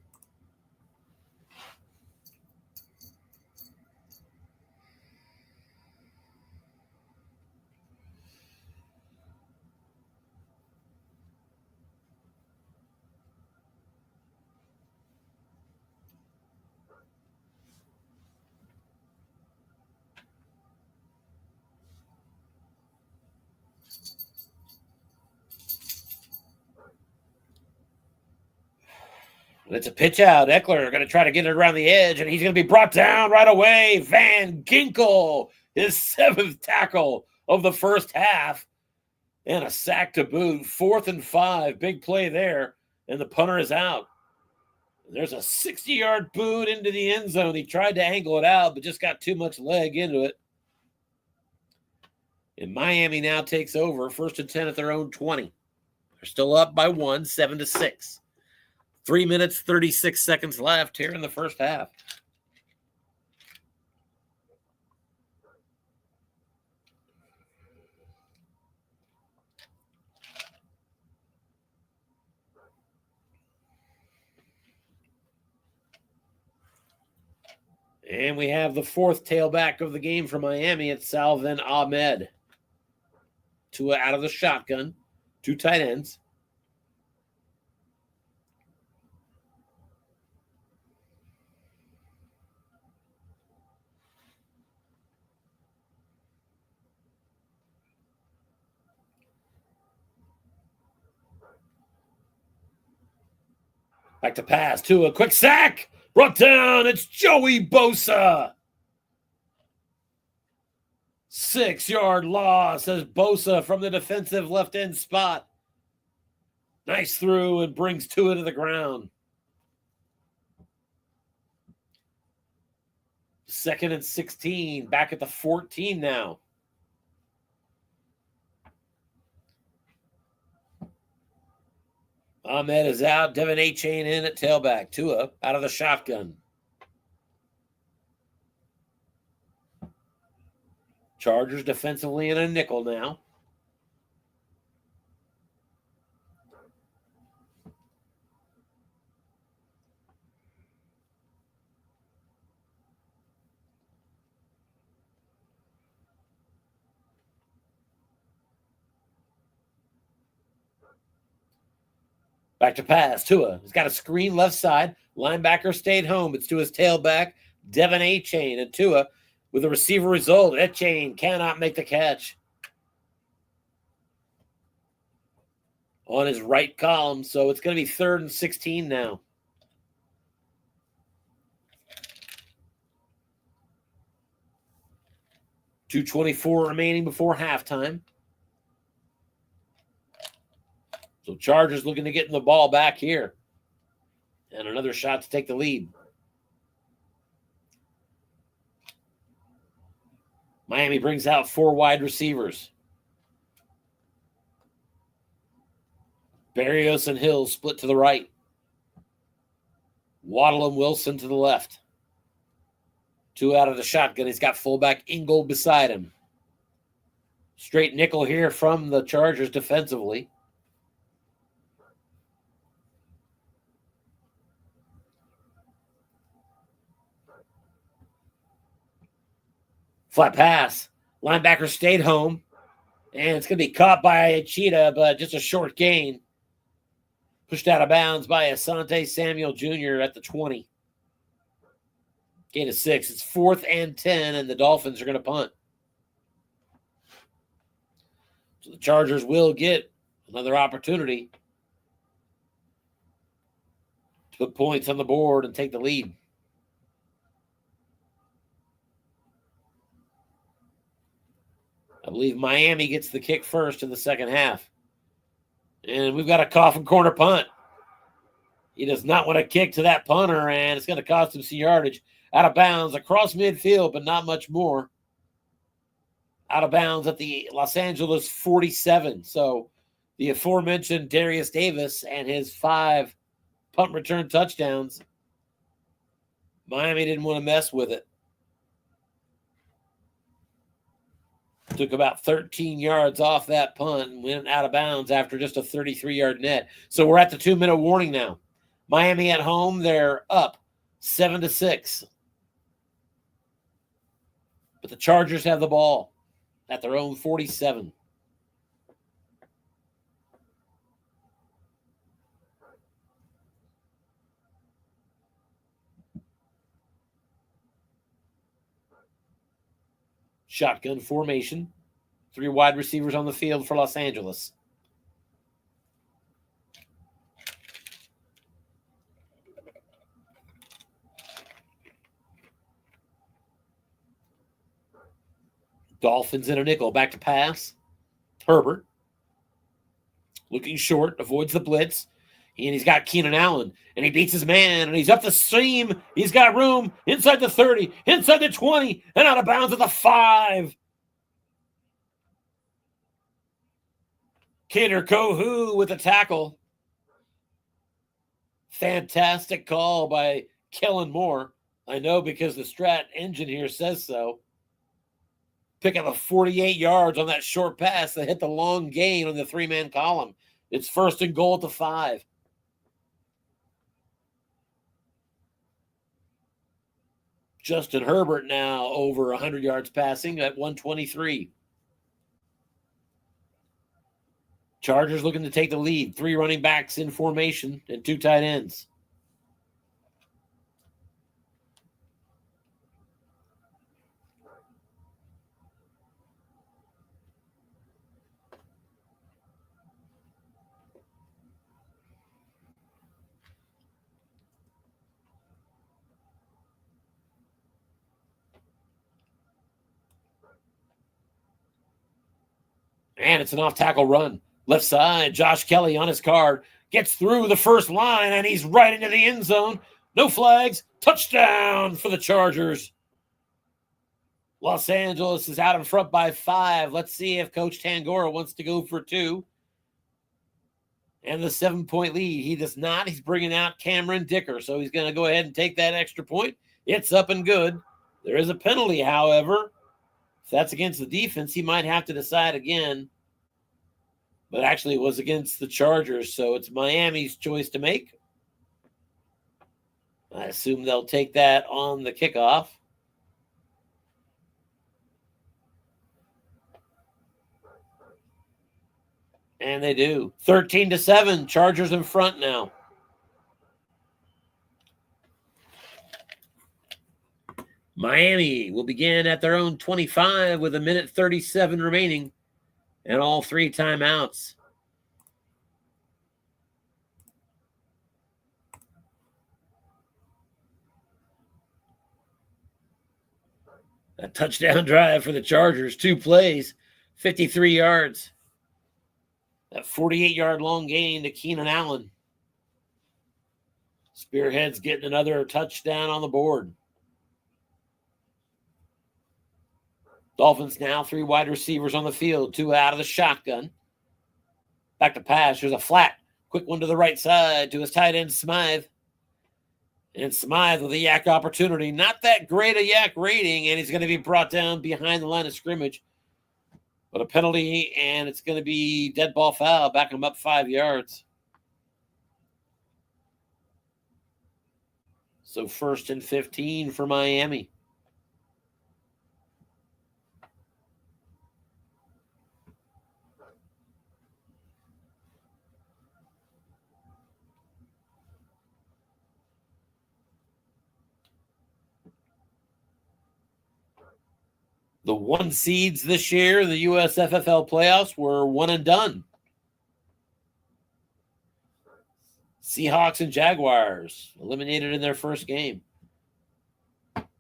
It's a pitch out. Eckler going to try to get it around the edge, and he's going to be brought down right away. Van Ginkel, his 7th tackle of the first half, and a sack to boot. 4th and 5. Big play there, and the punter is out. There's a 60-yard boot into the end zone. He tried to angle it out, but just got too much leg into it. And Miami now takes over. 1st and 10 at their own 20. They're still up by 1, 7 to 6. 3 minutes, 36 seconds left here in the first half. And we have the 4th tailback of the game for Miami. It's Salvin Ahmed. 2 out of the shotgun. 2 tight ends. Back to pass. To a quick sack. Brought down. It's Joey Bosa. 6-yard loss as Bosa from the defensive left end spot. Nice through and brings Tua to the ground. 2nd and 16. Back at the 14 now. Ahmed is out. Devin A-Chain in at tailback. Tua out of the shotgun. Chargers defensively in a nickel now. Back to pass. Tua. He's got a screen left side. Linebacker stayed home. It's Tua's tailback, Devin Achane. And Tua, with a receiver result, Achane cannot make the catch on his right column. So it's going to be 3rd and 16 now. .224 remaining before halftime. So Chargers looking to get the ball back here. And another shot to take the lead. Miami brings out 4 wide receivers. Berrios and Hill split to the right. Waddle and Wilson to the left. 2 out of the shotgun. He's got fullback Ingold beside him. Straight nickel here from the Chargers defensively. Flat pass. Linebacker stayed home. And it's going to be caught by Cheetah, but just a short gain. Pushed out of bounds by Asante Samuel Jr. at the 20. Gain of 6. It's 4th and 10, and the Dolphins are going to punt. So the Chargers will get another opportunity to put points on the board and take the lead. I believe Miami gets the kick first in the second half. And we've got a coffin corner punt. He does not want to kick to that punter, and it's going to cost him some yardage. Out of bounds across midfield, but not much more. Out of bounds at the Los Angeles 47. So the aforementioned Darius Davis and his 5 punt return touchdowns. Miami didn't want to mess with it. Took about 13 yards off that punt and went out of bounds after just a 33-yard net. So we're at the 2-minute warning now. Miami at home, they're up 7-6. But the Chargers have the ball at their own 47. Shotgun formation. 3 wide receivers on the field for Los Angeles. Dolphins in a nickel. Back to pass. Herbert. Looking short. Avoids the blitz. And he's got Keenan Allen. And he beats his man. And he's up the seam. He's got room. Inside the 30. Inside the 20. And out of bounds at the 5. Kader Kohu with a tackle. Fantastic call by Kellen Moore. I know because the Strat engine here says so. Pick up a 48 yards on that short pass that hit the long gain on the 3-man column. It's 1st and goal at the 5. Justin Herbert now over 100 yards passing at 123. Chargers looking to take the lead. 3 running backs in formation and 2 tight ends. And it's an off-tackle run. Left side, Josh Kelly on his card. Gets through the first line, and he's right into the end zone. No flags. Touchdown for the Chargers. Los Angeles is out in front by 5. Let's see if Coach Tangora wants to go for 2. And the 7-point lead. He does not. He's bringing out Cameron Dicker, so he's going to go ahead and take that extra point. It's up and good. There is a penalty, however. If that's against the defense, he might have to decide again. But actually, it was against the Chargers, so it's Miami's choice to make. I assume they'll take that on the kickoff. And they do. 13-7. Chargers in front now. Miami will begin at their own 25 with 1:37 remaining and all 3 timeouts. A touchdown drive for the Chargers. 2 plays, 53 yards. That 48-yard long gain to Keenan Allen. Spearhead's getting another touchdown on the board. Dolphins now 3 wide receivers on the field, 2 out of the shotgun. Back to pass. There's a flat. Quick one to the right side to his tight end, Smythe. And Smythe with a yak opportunity. Not that great a yak rating, and he's going to be brought down behind the line of scrimmage. But a penalty, and it's going to be dead ball foul, backing him up 5 yards. So 1st and 15 for Miami. The 1 seeds this year in the USFFL playoffs were one and done. Seahawks and Jaguars eliminated in their first game.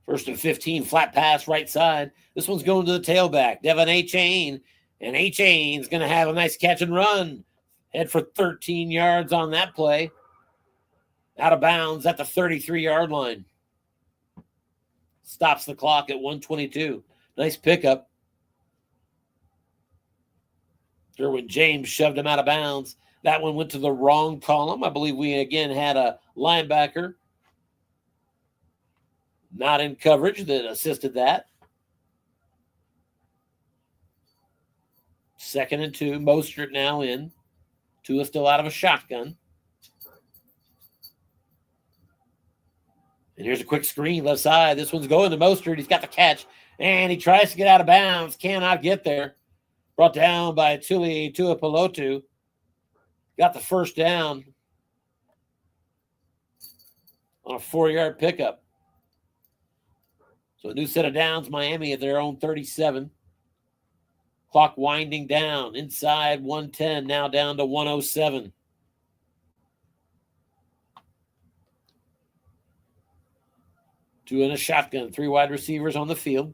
1st and 15, flat pass right side. This one's going to the tailback, Devin Achane. And Achane's going to have a nice catch and run. Head for 13 yards on that play. Out of bounds at the 33-yard line. Stops the clock at 1:22. Nice pickup. Derwin James shoved him out of bounds. That one went to the wrong column. I believe we again had a linebacker not in coverage that assisted that. 2nd and 2. Mostert now in. Tua still out of a shotgun. And here's a quick screen left side. This one's going to Mostert. He's got the catch. And he tries to get out of bounds. Cannot get there. Brought down by Tuli Tuipulotu. Got the first down on a 4-yard pickup. So a new set of downs. Miami at their own 37. Clock winding down. Inside 110. Now down to 107. Two in a shotgun. 3 wide receivers on the field.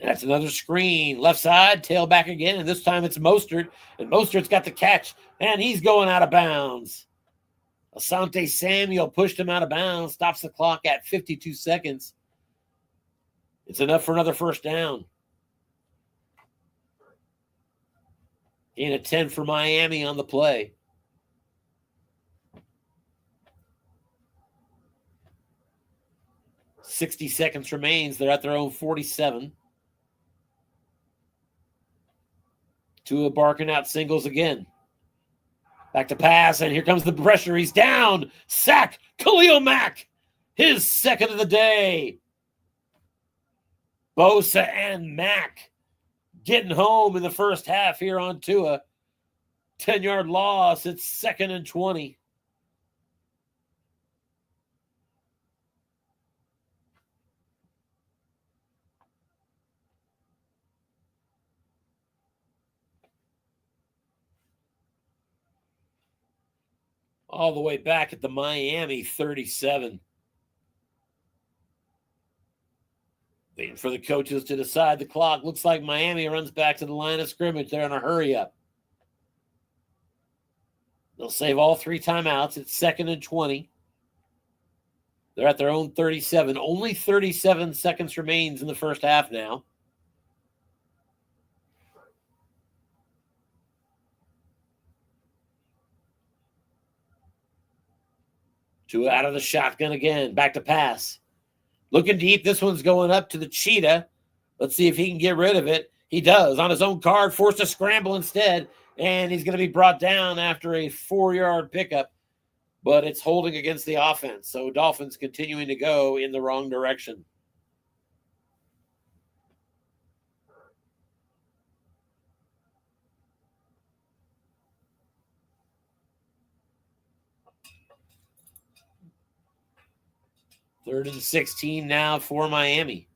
That's another screen. Left side, tailback again, and this time it's Mostert. And Mostert's got the catch, and he's going out of bounds. Asante Samuel pushed him out of bounds, stops the clock at 52 seconds. It's enough for another first down. Gain of 10 for Miami on the play. .60 seconds remains. They're at their own 47. Tua barking out singles again. Back to pass, and here comes the pressure. He's down. Sack. Khalil Mack. His second of the day. Bosa and Mack getting home in the first half here on Tua. 10-yard loss. It's 2nd and 20. All the way back at the Miami 37. Waiting for the coaches to decide the clock. Looks like Miami runs back to the line of scrimmage. They're in a hurry up. They'll save all 3 timeouts. It's 2nd and 20. They're at their own 37. Only 37 seconds remains in the first half now. Tua out of the shotgun again. Back to pass. Looking deep. This one's going up to the cheetah. Let's see if he can get rid of it. He does. On his own card, forced to scramble instead, and he's going to be brought down after a 4-yard pickup, but it's holding against the offense. So Dolphins continuing to go in the wrong direction. Third and 16 now for Miami.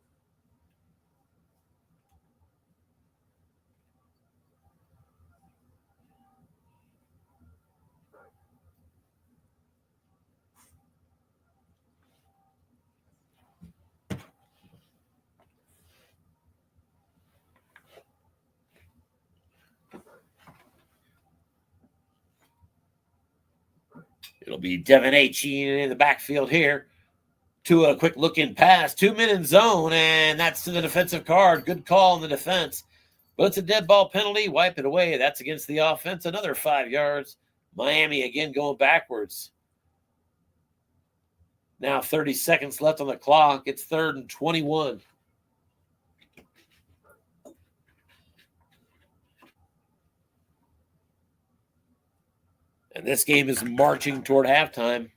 It'll be Devin Achane in the backfield here. To a quick look-in pass. 2-men in zone, and that's to the defensive card. Good call on the defense. But it's a dead ball penalty. Wipe it away. That's against the offense. Another 5 yards. Miami again going backwards. Now 30 seconds left on the clock. It's 3rd and 21. And this game is marching toward halftime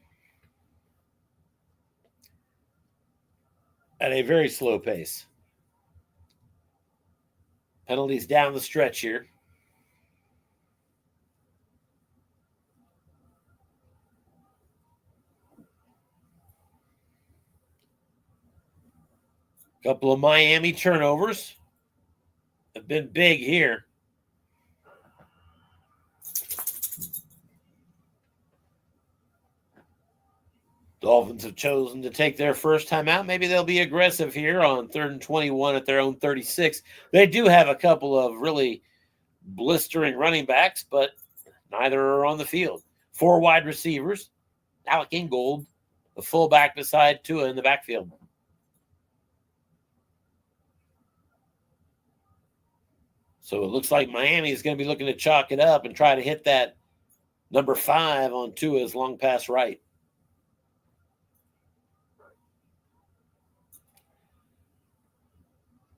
at a very slow pace. Penalties down the stretch here. Couple of Miami turnovers have been big here. Dolphins have chosen to take their first time out. Maybe they'll be aggressive here on 3rd and 21 at their own 36. They do have a couple of really blistering running backs, but neither are on the field. 4 wide receivers. Alec Ingold, the fullback beside Tua in the backfield. So it looks like Miami is going to be looking to chalk it up and try to hit that number 5 on Tua's long pass right.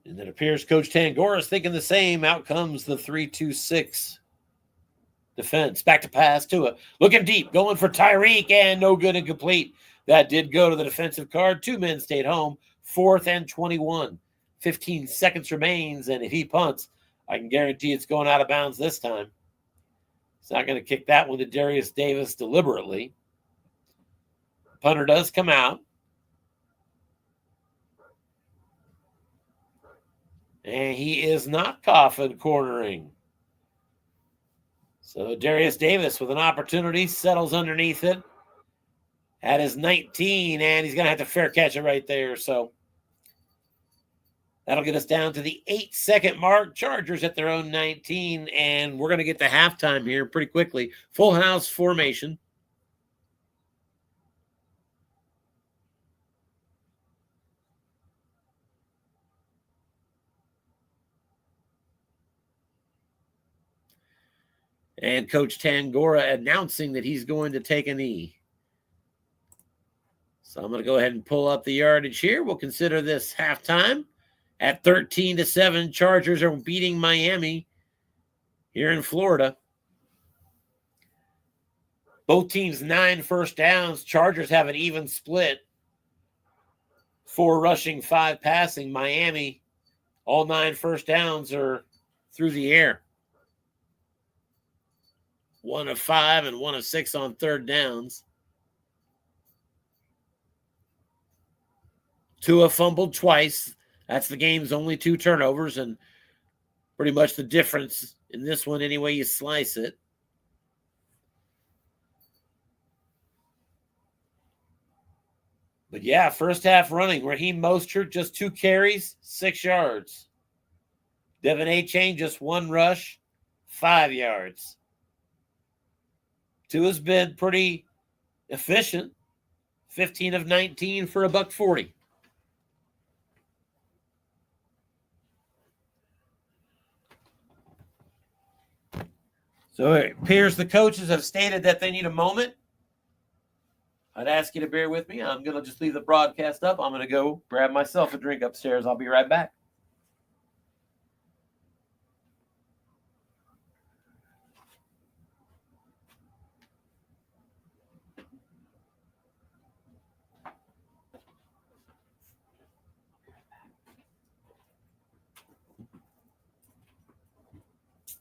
And it appears Coach Tangora is thinking the same. Out comes the 3-2-6 defense. Back to pass, Tua. Looking deep, going for Tyreek, and no good and complete. That did go to the defensive card. 2 men stayed home. 4th and 21. 15 seconds remains, and if he punts, I can guarantee it's going out of bounds this time. He's not going to kick that one to Darius Davis deliberately. Punter does come out. And he is not coffin cornering. So Darius Davis with an opportunity settles underneath it at his 19, and he's going to have to fair catch it right there. So that'll get us down to the 8-second mark. Chargers at their own 19, and we're going to get to halftime here pretty quickly. Full house formation. And Coach Tangora announcing that he's going to take a knee. So I'm going to go ahead and pull up the yardage here. We'll consider this halftime. At 13-7, Chargers are beating Miami here in Florida. Both teams 9 first downs. Chargers have an even split. 4 rushing, 5 passing. Miami, all 9 first downs are through the air. 1 of 5 and 1 of 6 on 3rd downs. Tua fumbled twice. That's the game's only 2 turnovers, and pretty much the difference in this one any way you slice it. But yeah, first half running. Raheem Mostert, just 2 carries, 6 yards. Devin Achane, just 1 rush, 5 yards. Tua's been pretty efficient. 15 of 19 for $140. So it appears the coaches have stated that they need a moment. I'd ask you to bear with me. I'm going to just leave the broadcast up. I'm going to go grab myself a drink upstairs. I'll be right back.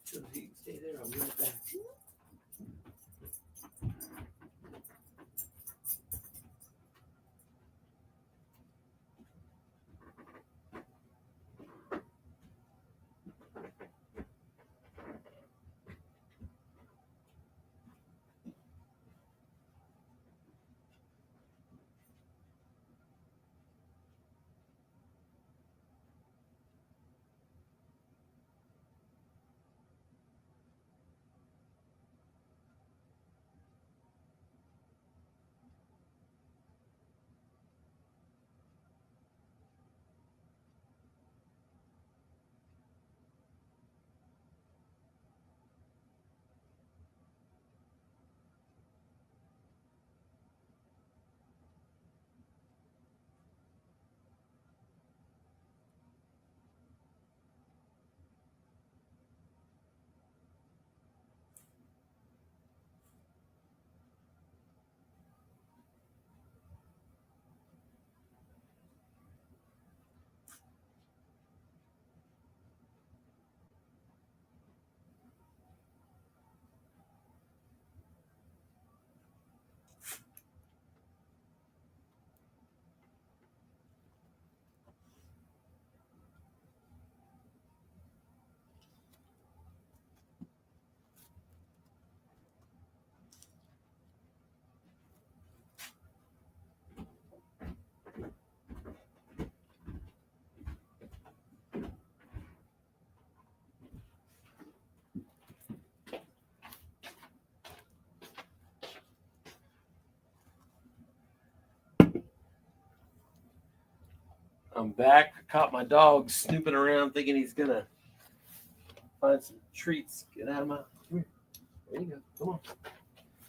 So you can stay there. I'll be right back. I'm back. I caught my dog snooping around thinking he's going to find some treats. Get out of my... Come here. There you go. Come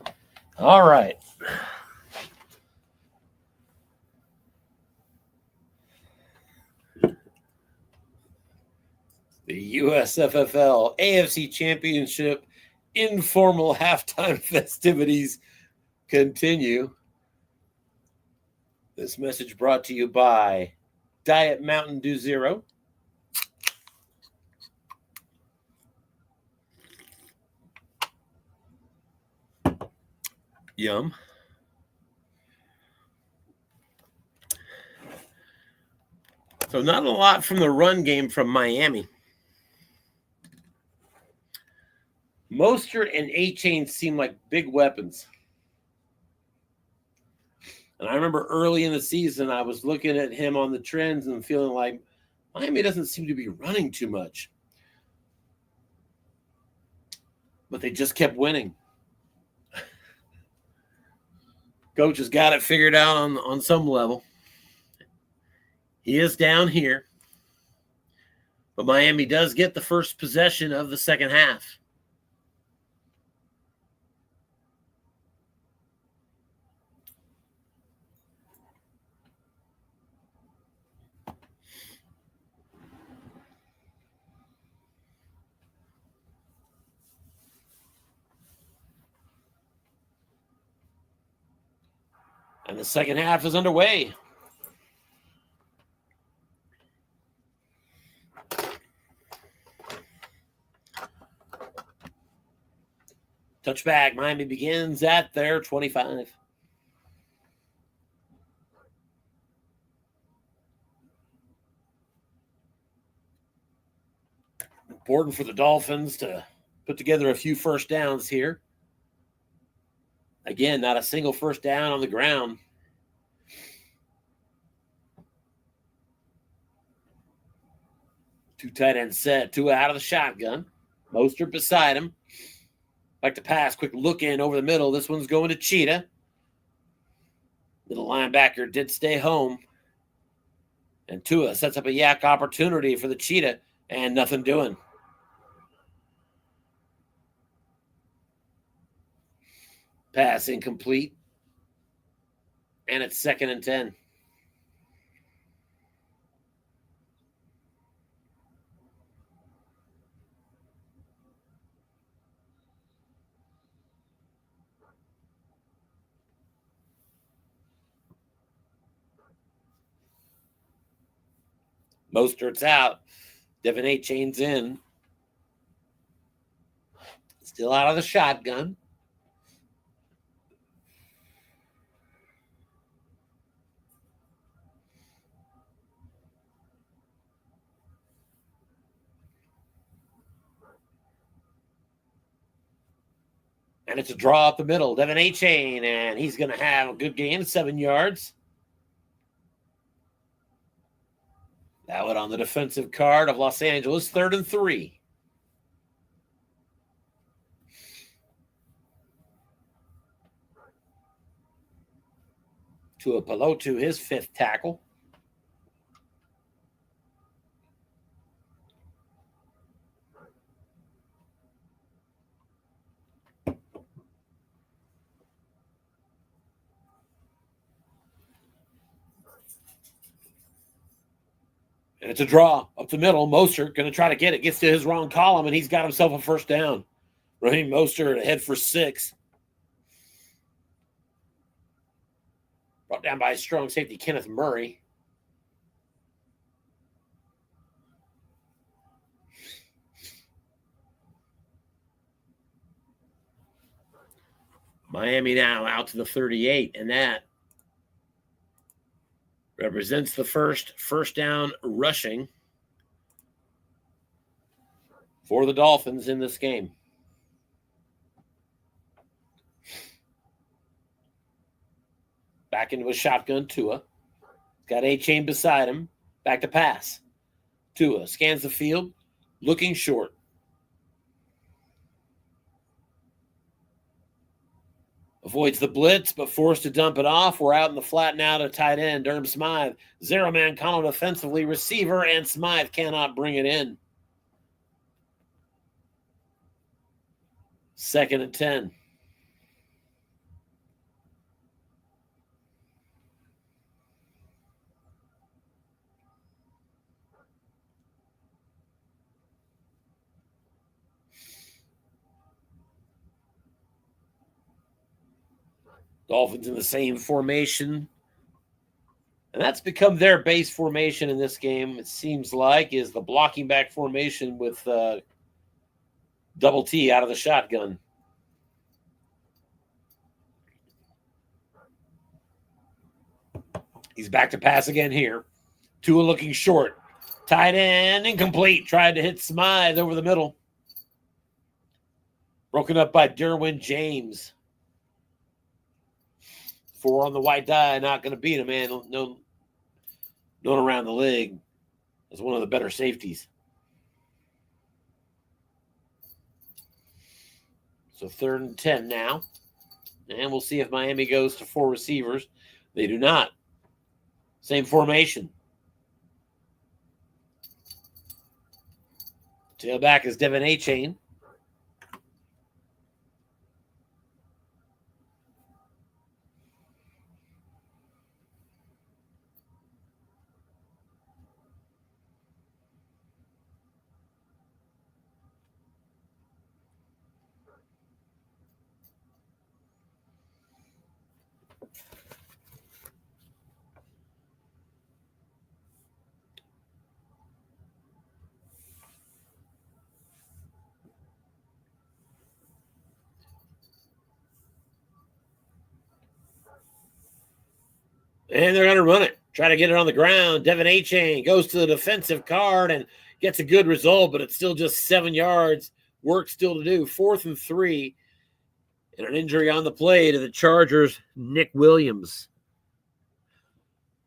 on. All right. The USFFL AFC Championship informal halftime festivities continue. This message brought to you by Diet Mountain Dew Zero. Yum. So not a lot from the run game from Miami. Mostert and A-Chain seem like big weapons. And I remember early in the season, I was looking at him on the trends and feeling like Miami doesn't seem to be running too much. But they just kept winning. Coach has got it figured out on some level. He is down here. But Miami does get the first possession of the second half. And the second half is underway. Touchback. Miami begins at their 25. Important for the Dolphins to put together a few first downs here. Again, not a single first down on the ground. Two tight ends set, two out of the shotgun. Mostert beside him. Like to pass, quick look in over the middle. This one's going to Cheetah. Little linebacker did stay home. And Tua sets up a yak opportunity for the Cheetah, and nothing doing. Pass incomplete. And it's 2nd and 10. Mostert's out. Devin A-Chain's in. Still out of the shotgun. And it's a draw up the middle. Devin Achane, and he's going to have a good game, 7 yards. That one on the defensive card of Los Angeles, 3rd and 3. Tua Pelotu, his 5th tackle. And it's a draw up the middle. Mostert going to try to get it. Gets to his wrong column, and he's got himself a first down. Raheem Mostert ahead for 6. Brought down by strong safety Kenneth Murray. Miami now out to the 38, and that represents the first down rushing for the Dolphins in this game. Back into a shotgun, Tua. Got Achane beside him. Back to pass. Tua scans the field, looking short. Avoids the blitz, but forced to dump it off. We're out in the flat now to tight end, Durham Smythe. Zero-man Colin offensively, receiver, and Smythe cannot bring it in. 2nd and 10. Dolphins in the same formation. And that's become their base formation in this game, it seems like, is the blocking back formation with double T out of the shotgun. He's back to pass again here. Tua looking short. Tight end, incomplete. Tried to hit Smythe over the middle. Broken up by Derwin James. 4 on the white die, not going to beat him, man. Known around the league as one of the better safeties. So 3rd and 10 now. And we'll see if Miami goes to 4 receivers. They do not. Same formation. Tailback is Devin Achane. And they're going to run it. Try to get it on the ground. Devin Achane goes to the defensive card and gets a good result, but it's still just 7 yards. Work still to do. 4th and 3. And an injury on the play to the Chargers, Nick Williams.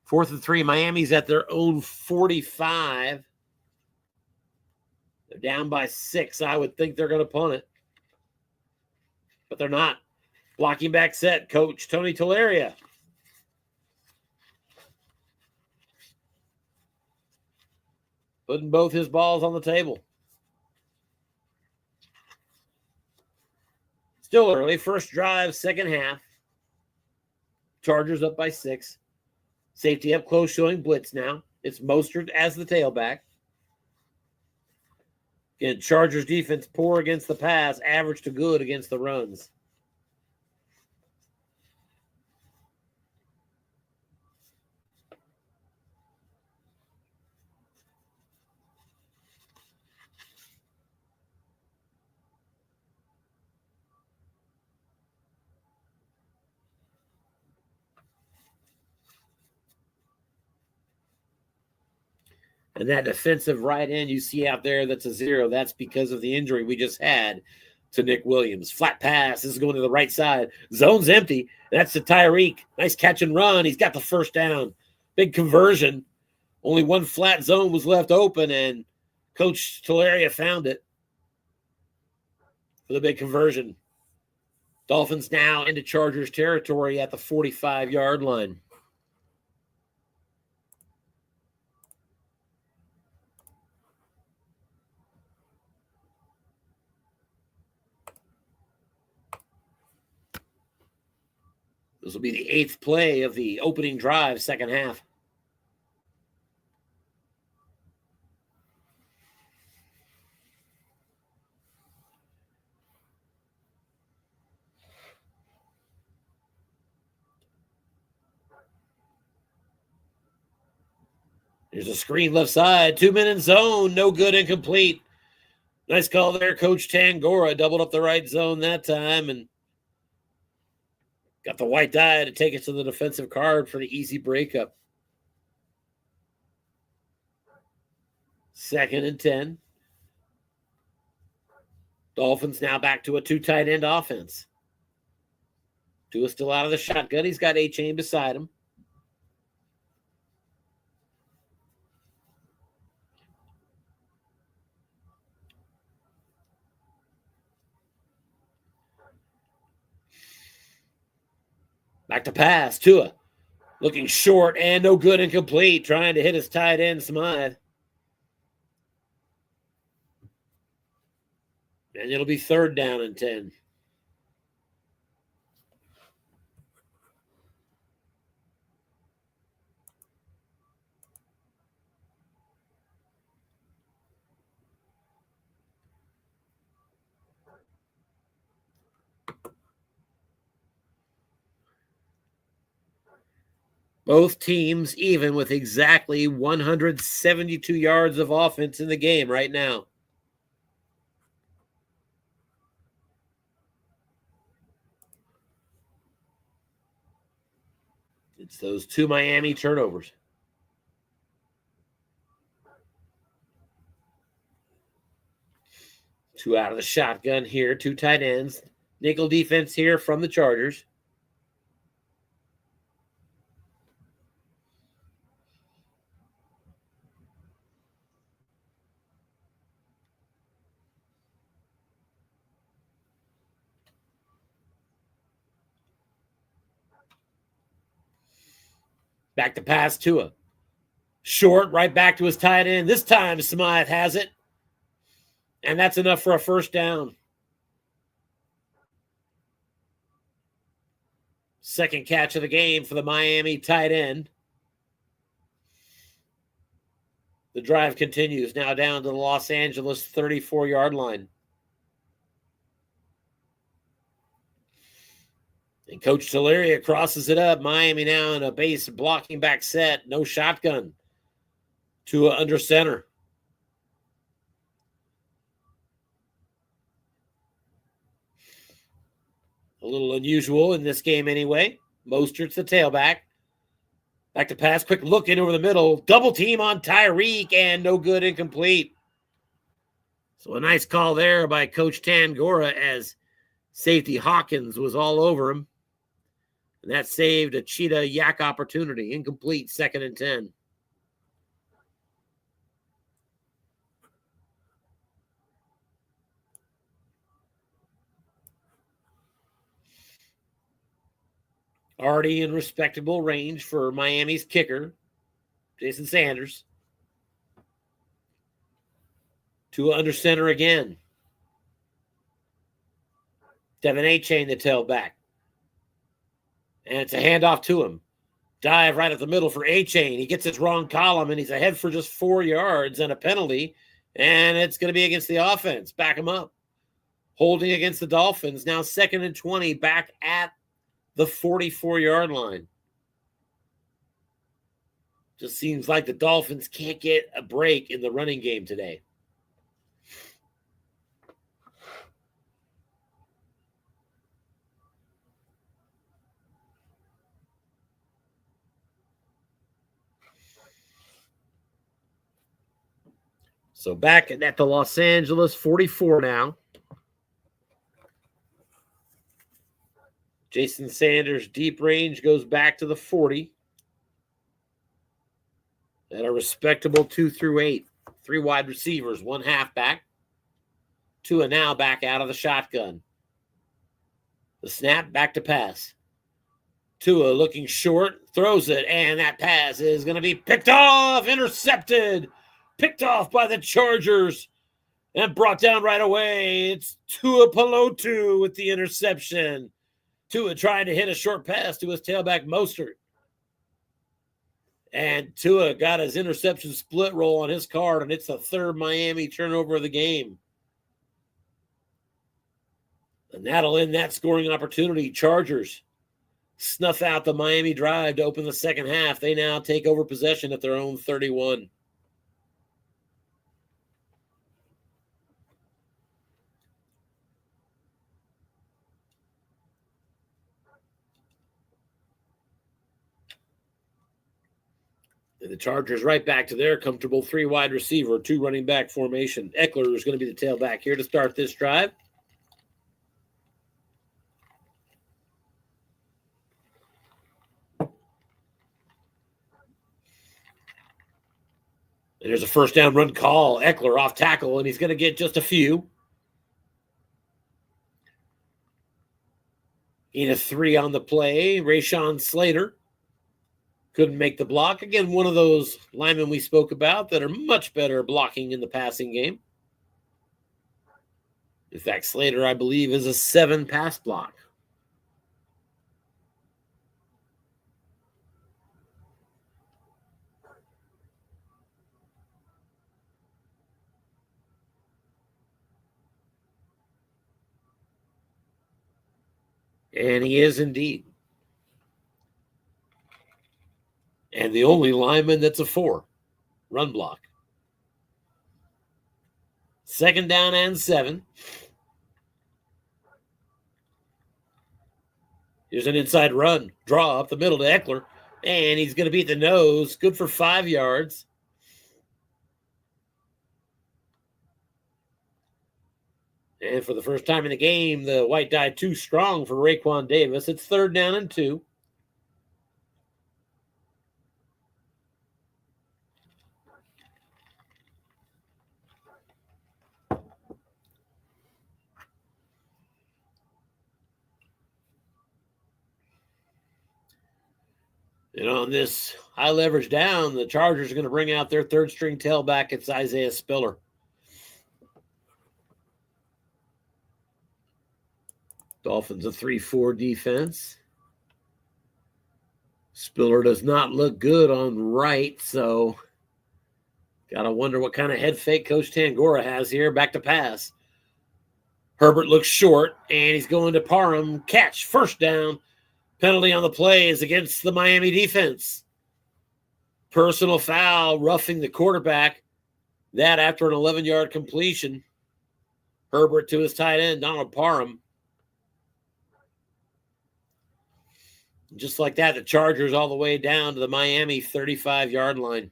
4th and 3. Miami's at their own 45. They're down by 6. I would think they're going to punt it. But they're not. Blocking back set, Coach Tony Tolaria. Putting both his balls on the table. Still early. First drive, second half. Chargers up by 6. Safety up close, showing blitz now. It's Mostert as the tailback. Again, Chargers defense poor against the pass, average to good against the runs. And that defensive right end you see out there, that's a 0. That's because of the injury we just had to Nick Williams. Flat pass. This is going to the right side. Zone's empty. That's to Tyreek. Nice catch and run. He's got the first down. Big conversion. Only one flat zone was left open, and Coach Tularia found it for the big conversion. Dolphins now into Chargers territory at the 45-yard line. This will be the 8th play of the opening drive, second half. There's a screen left side, 2-minute zone, no good, incomplete. Nice call there, Coach Tangora. Doubled up the right zone that time and got the white die to take it to the defensive card for the easy breakup. 2nd and 10. Dolphins now back to a 2 tight end offense. Tua still out of the shotgun. He's got A-Chain beside him. Back to pass. Tua looking short and no good, incomplete. Trying to hit his tight end, Smythe. And it'll be 3rd down and 10. Both teams even with exactly 172 yards of offense in the game right now. It's those 2 Miami turnovers. Two out of the shotgun here, 2 tight ends. Nickel defense here from the Chargers. Back to pass, Tua. Short, right back to his tight end. This time, Smythe has it. And that's enough for a 1st down. 2nd catch of the game for the Miami tight end. The drive continues now down to the Los Angeles 34-yard line. And Coach Tularia crosses it up. Miami now in a base blocking back set. No shotgun. Tua under center. A little unusual in this game anyway. Mostert's the tailback. Back to pass. Quick look in over the middle. Double team on Tyreek and no good, incomplete. So a nice call there by Coach Tangora as safety Hawkins was all over him. And that saved a cheetah yak opportunity. Incomplete, 2nd and 10. Already in respectable range for Miami's kicker, Jason Sanders. Tua under center again. Devin A-Chain the tailback. And it's a handoff to him. Dive right up the middle for A-Chain. He gets his wrong column, and he's ahead for just 4 yards and a penalty. And it's going to be against the offense. Back him up. Holding against the Dolphins. Now 2nd and 20, back at the 44-yard line. Just seems like the Dolphins can't get a break in the running game today. So back at the Los Angeles 44 now. Jason Sanders' deep range goes back to the 40. At a respectable 2 through 8. 3 wide receivers, 1 halfback. Tua now back out of the shotgun. The snap, back to pass. Tua looking short, throws it, and that pass is going to be picked off, intercepted, picked off by the Chargers, and brought down right away. It's Tua Pelotu with the interception. Tua trying to hit a short pass to his tailback Mostert. And Tua got his interception split roll on his card, and it's the 3rd Miami turnover of the game. And that'll end that scoring opportunity. Chargers snuff out the Miami drive to open the second half. They now take over possession at their own 31. And the Chargers right back to their comfortable 3 wide receiver, 2 running back formation. Eckler is going to be the tailback here to start this drive. And there's a first down run call. Eckler off tackle, and he's going to get just a few. In a 3 on the play, Rashawn Slater couldn't make the block. Again, one of those linemen we spoke about that are much better blocking in the passing game. In fact, Slater, I believe, is a 7 pass block. And he is indeed. And the only lineman that's a 4 run block. 2nd down and 7. Here's an inside run. Draw up the middle to Eckler. And he's going to beat the nose. Good for 5 yards. And for the first time in the game, the white died too strong for Raekwon Davis. It's 3rd down and 2. And on this high leverage down, the Chargers are going to bring out their 3rd string tailback. It's Isaiah Spiller. Dolphins a 3-4 defense. Spiller does not look good on right, so got to wonder what kind of head fake Coach Tangora has here. Back to pass. Herbert looks short, and he's going to Parham. Catch, 1st down. Penalty on the play is against the Miami defense. Personal foul, roughing the quarterback. That after an 11-yard completion. Herbert to his tight end, Donald Parham. Just like that, the Chargers all the way down to the Miami 35-yard line.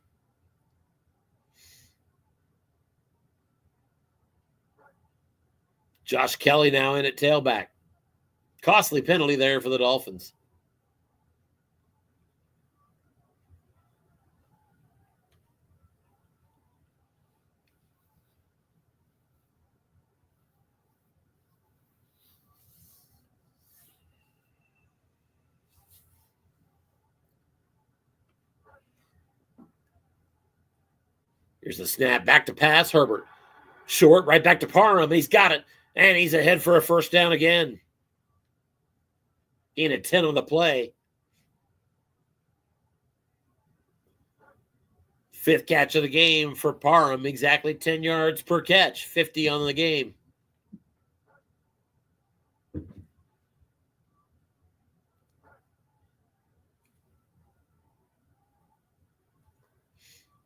Josh Kelly now in at tailback. Costly penalty there for the Dolphins. Here's the snap. Back to pass. Herbert. Short. Right back to Parham. He's got it. And he's ahead for a 1st down again. In at 10 on the play. 5th catch of the game for Parham. Exactly 10 yards per catch. 50 on the game.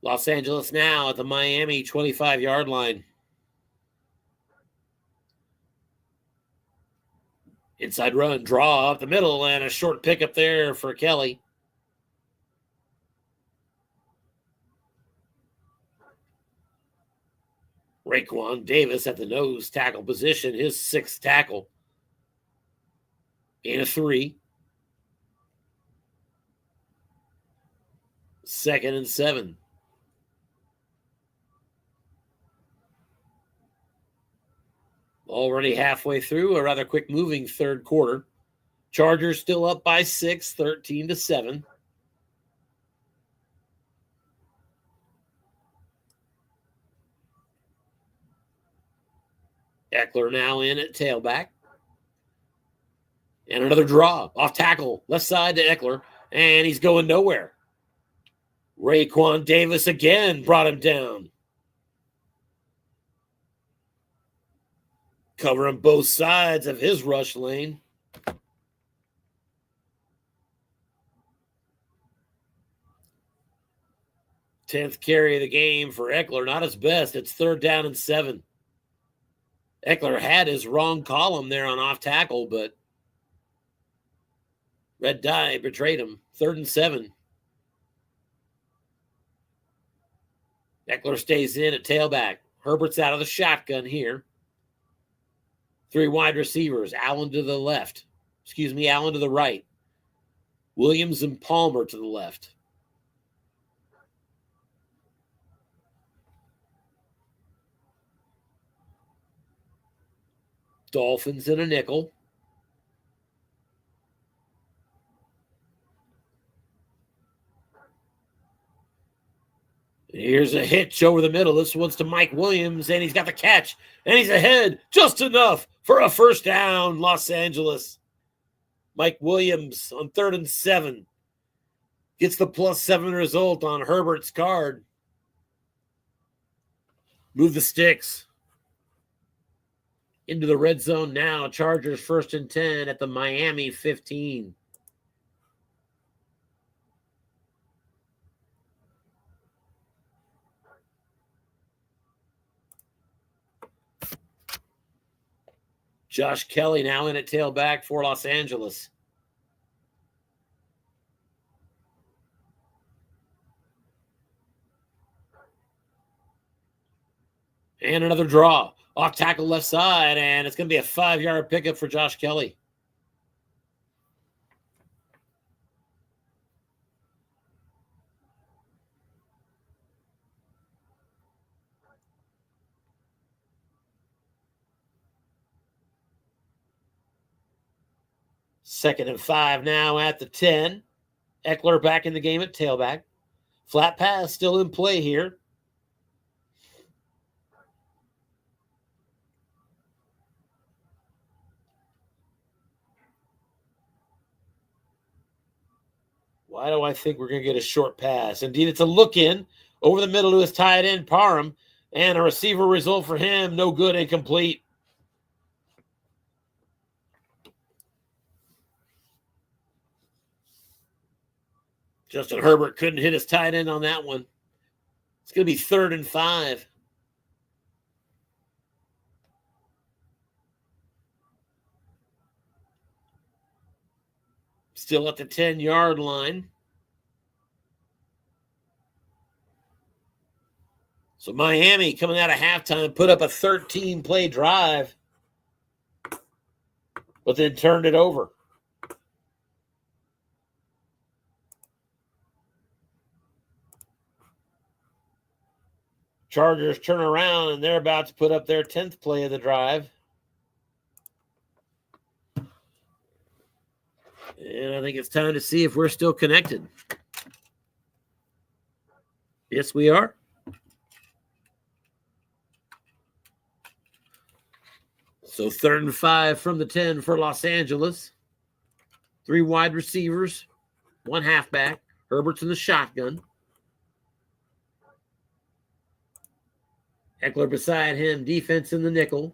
Los Angeles now at the Miami 25-yard line. Inside run, draw up the middle, and a short pickup there for Kelly. Raekwon Davis at the nose tackle position, his 6th tackle. And a 3. 2nd and 7. Already halfway through a rather quick moving third quarter. Chargers still up by 6, 13-7. Eckler now in at tailback. And another draw. Off tackle. Left side to Eckler. And he's going nowhere. Raekwon Davis again brought him down. Covering both sides of his rush lane. Tenth carry of the game for Eckler. Not his best. It's 3rd down and 7. Eckler had his wrong column there on off tackle, but red dye betrayed him. 3rd and 7. Eckler stays in at tailback. Herbert's out of the shotgun here. 3 wide receivers. Allen to the left. Allen to the right. Williams and Palmer to the left. Dolphins in a nickel. Here's a hitch over the middle. This one's to Mike Williams, and he's got the catch. And he's ahead just enough for a first down, Los Angeles. Mike Williams on 3rd and 7. Gets the +7 result on Herbert's card. Move the sticks. Into the red zone now. Chargers 1st and 10 at the Miami 15. Josh Kelly now in at tailback for Los Angeles. And another draw. Off tackle left side, and it's going to be a 5-yard pickup for Josh Kelly. Second and 5 now at the 10. Eckler back in the game at tailback. Flat pass still in play here. Why do I think we're going to get a short pass? Indeed, it's a look in over the middle to his tight end, Parham, and a receiver result for him. No good, incomplete. Justin Herbert couldn't hit his tight end on that one. It's going to be 3rd and 5. Still at the 10-yard line. So Miami, coming out of halftime, put up a 13-play drive, but then turned it over. Chargers turn around, and they're about to put up their 10th play of the drive. And I think it's time to see if we're still connected. Yes, we are. So 3rd and 5 from the 10 for Los Angeles. 3 wide receivers, 1 halfback. Herbert's in the shotgun. Eckler beside him, defense in the nickel.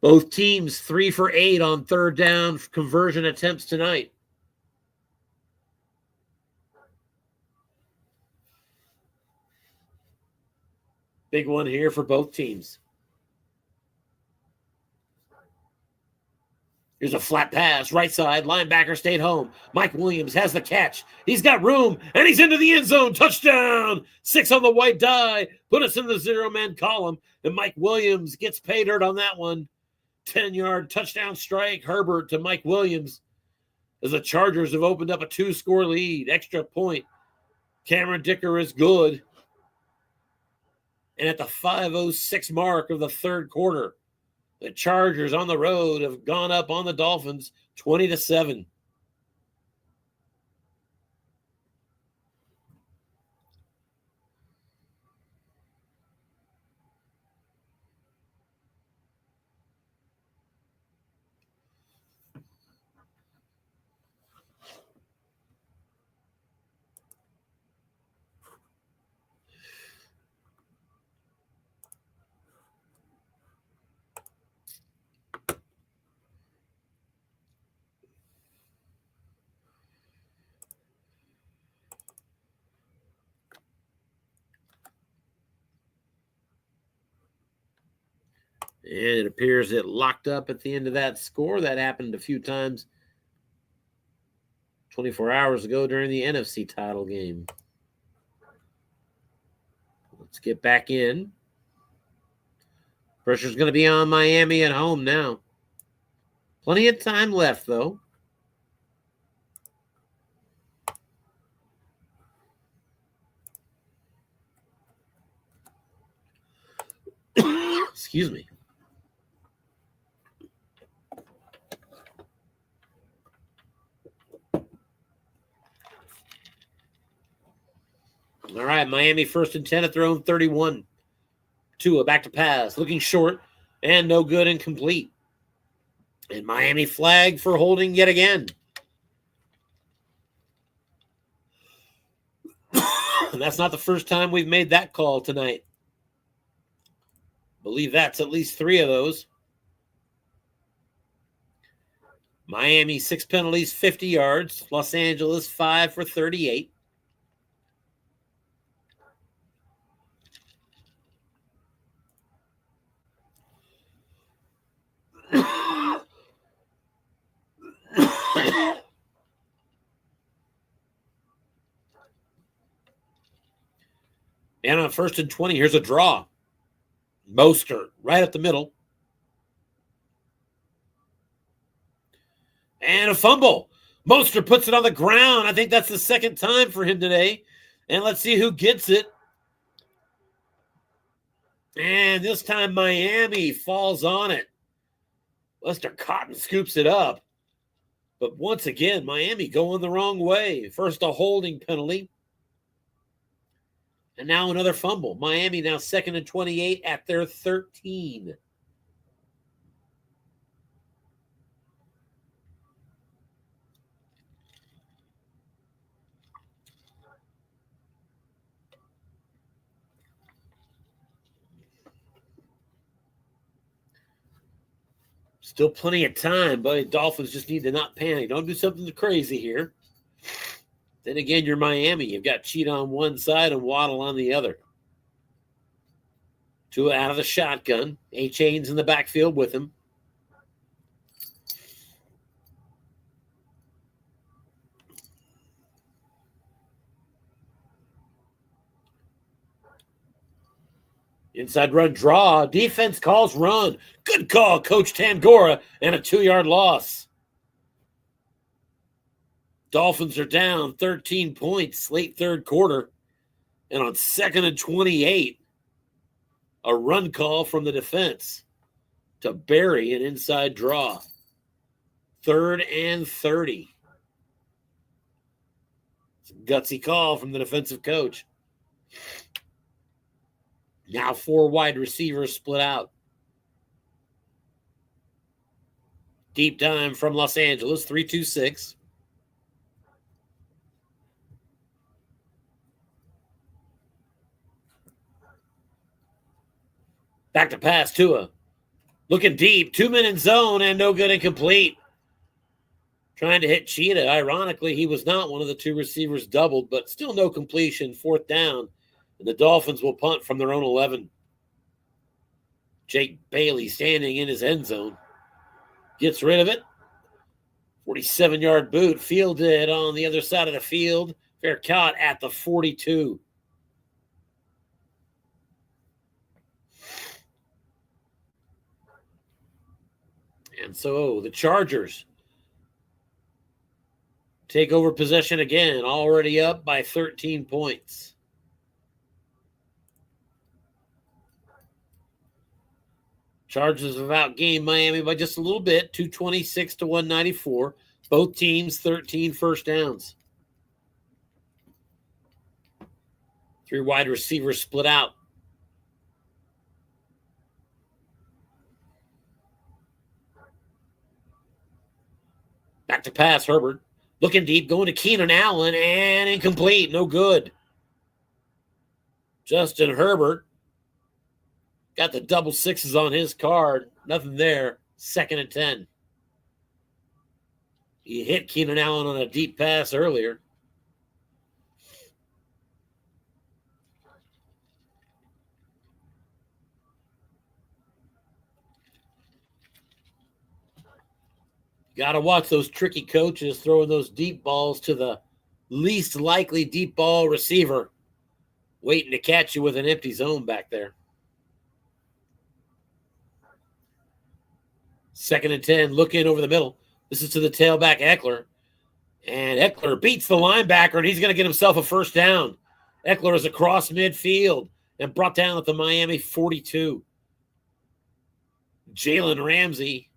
Both teams 3 for 8 on 3rd down conversion attempts tonight. Big one here for both teams. Here's a flat pass, right side. Linebacker stayed home. Mike Williams has the catch. He's got room, and he's into the end zone. Touchdown! 6 on the white die. Put us in the 0-man column, and Mike Williams gets pay dirt on that one. 10-yard touchdown strike. Herbert to Mike Williams as the Chargers have opened up a 2-score lead. Extra point. Cameron Dicker is good. And at the 5:06 mark of the third quarter, the Chargers on the road have gone up on the Dolphins 20-7. And it appears it locked up at the end of that score. That happened a few times 24 hours ago during the NFC title game. Let's get back in. Pressure's going to be on Miami at home now. Plenty of time left, though. Excuse me. All right, Miami 1st and 10 at their own 31. Tua back to pass, looking short and no good and complete. And Miami flagged for holding yet again. And that's not the first time we've made that call tonight. I believe that's at least 3 of those. Miami 6 penalties, 50 yards. Los Angeles 5 for 38. And on 1st and 20, here's a draw. Mostert right up the middle. And a fumble. Mostert puts it on the ground. I think that's the second time for him today. And let's see who gets it. And this time Miami falls on it. Lester Cotton scoops it up. But once again, Miami going the wrong way. First a holding penalty. And now another fumble. Miami now 2nd and 28 at their 13. Still plenty of time, but Dolphins just need to not panic. Don't do something crazy here. Then again, you're Miami. You've got Cheat on one side and Waddle on the other. Tua out of the shotgun. A-Chain's in the backfield with him. Inside run draw. Defense calls run. Good call, Coach Tangora, and a 2-yard loss. Dolphins are down 13 points late third quarter. And on 2nd and 28, a run call from the defense to bury an inside draw. 3rd and 30. It's a gutsy call from the defensive coach. Now 4 wide receivers split out. Deep dime from Los Angeles, 3-2-6. Back to pass, Tua. Looking deep, 2-man in zone, and no good and complete. Trying to hit Cheetah. Ironically, he was not. One of the 2 receivers doubled, but still no completion. 4th down, and the Dolphins will punt from their own 11. Jake Bailey standing in his end zone. Gets rid of it, 47-yard boot fielded on the other side of the field. Fair caught at the 42. And so the Chargers take over possession again, already up by 13 points. Chargers have outgained Miami by just a little bit, 226 to 194. Both teams 13 first downs. 3 wide receivers split out. Back to pass, Herbert. Looking deep, going to Keenan Allen, and incomplete. No good. Justin Herbert got the double sixes on his card. Nothing there. 2nd and 10. He hit Keenan Allen on a deep pass earlier. Got to watch those tricky coaches throwing those deep balls to the least likely deep ball receiver, waiting to catch you with an empty zone back there. 2nd and 10, look in over the middle. This is to the tailback, Eckler. And Eckler beats the linebacker, and he's going to get himself a first down. Eckler is across midfield and brought down at the Miami 42. Jalen Ramsey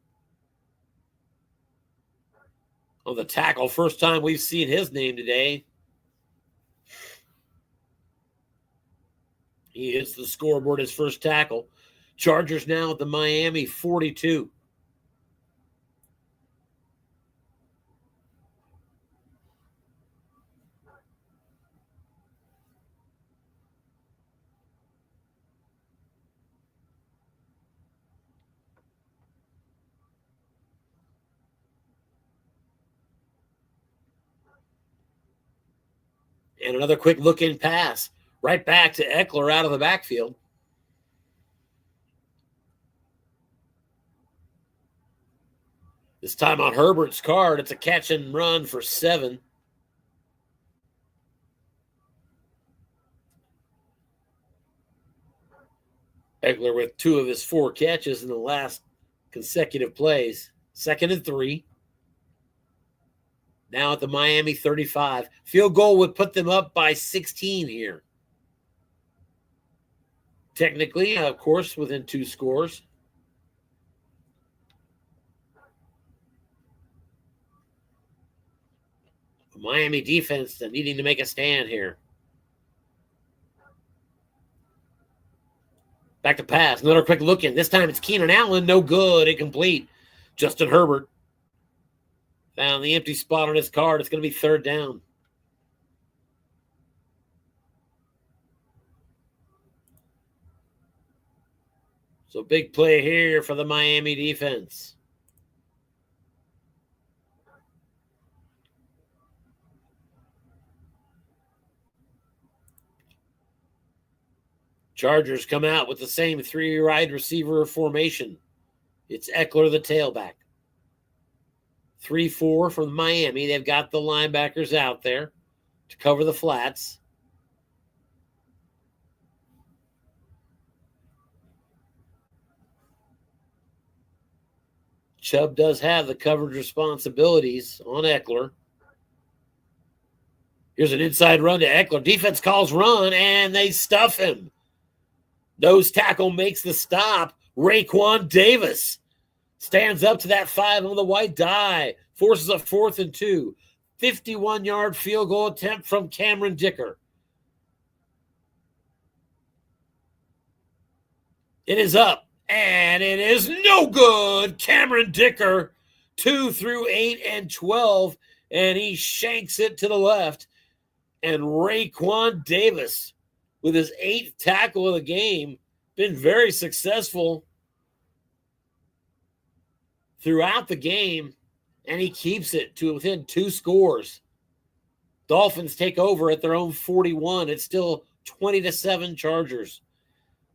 on the tackle. First time we've seen his name today. He hits the scoreboard his first tackle. Chargers now at the Miami 42. And another quick look-in pass. Right back to Eckler out of the backfield. This time on Herbert's card, it's a catch and run for 7. Eckler with 2 of his 4 catches in the last consecutive plays. 2nd and 3. Now at the Miami 35. Field goal would put them up by 16 here. Technically, of course, within 2 scores. The Miami defense needing to make a stand here. Back to pass. Another quick look in. This time it's Keenan Allen. No good. Incomplete. Justin Herbert found the empty spot on his card. It's going to be 3rd down. So big play here for the Miami defense. Chargers come out with the same 3 wide receiver formation. It's Eckler, the tailback. 3-4 from Miami. They've got the linebackers out there to cover the flats. Chubb does have the coverage responsibilities on Eckler. Here's an inside run to Eckler. Defense calls run, and they stuff him. Nose tackle makes the stop. Raekwon Davis stands up to that 5 on the white die. Forces a 4th and 2. 51-yard field goal attempt from Cameron Dicker. It is up, and it is no good. Cameron Dicker, 2 through 8 and 12, and he shanks it to the left. And Raekwon Davis, with his 8th tackle of the game, been very successful throughout the game, and he keeps it to within 2 scores. Dolphins take over at their own 41. It's still 20-7 Chargers.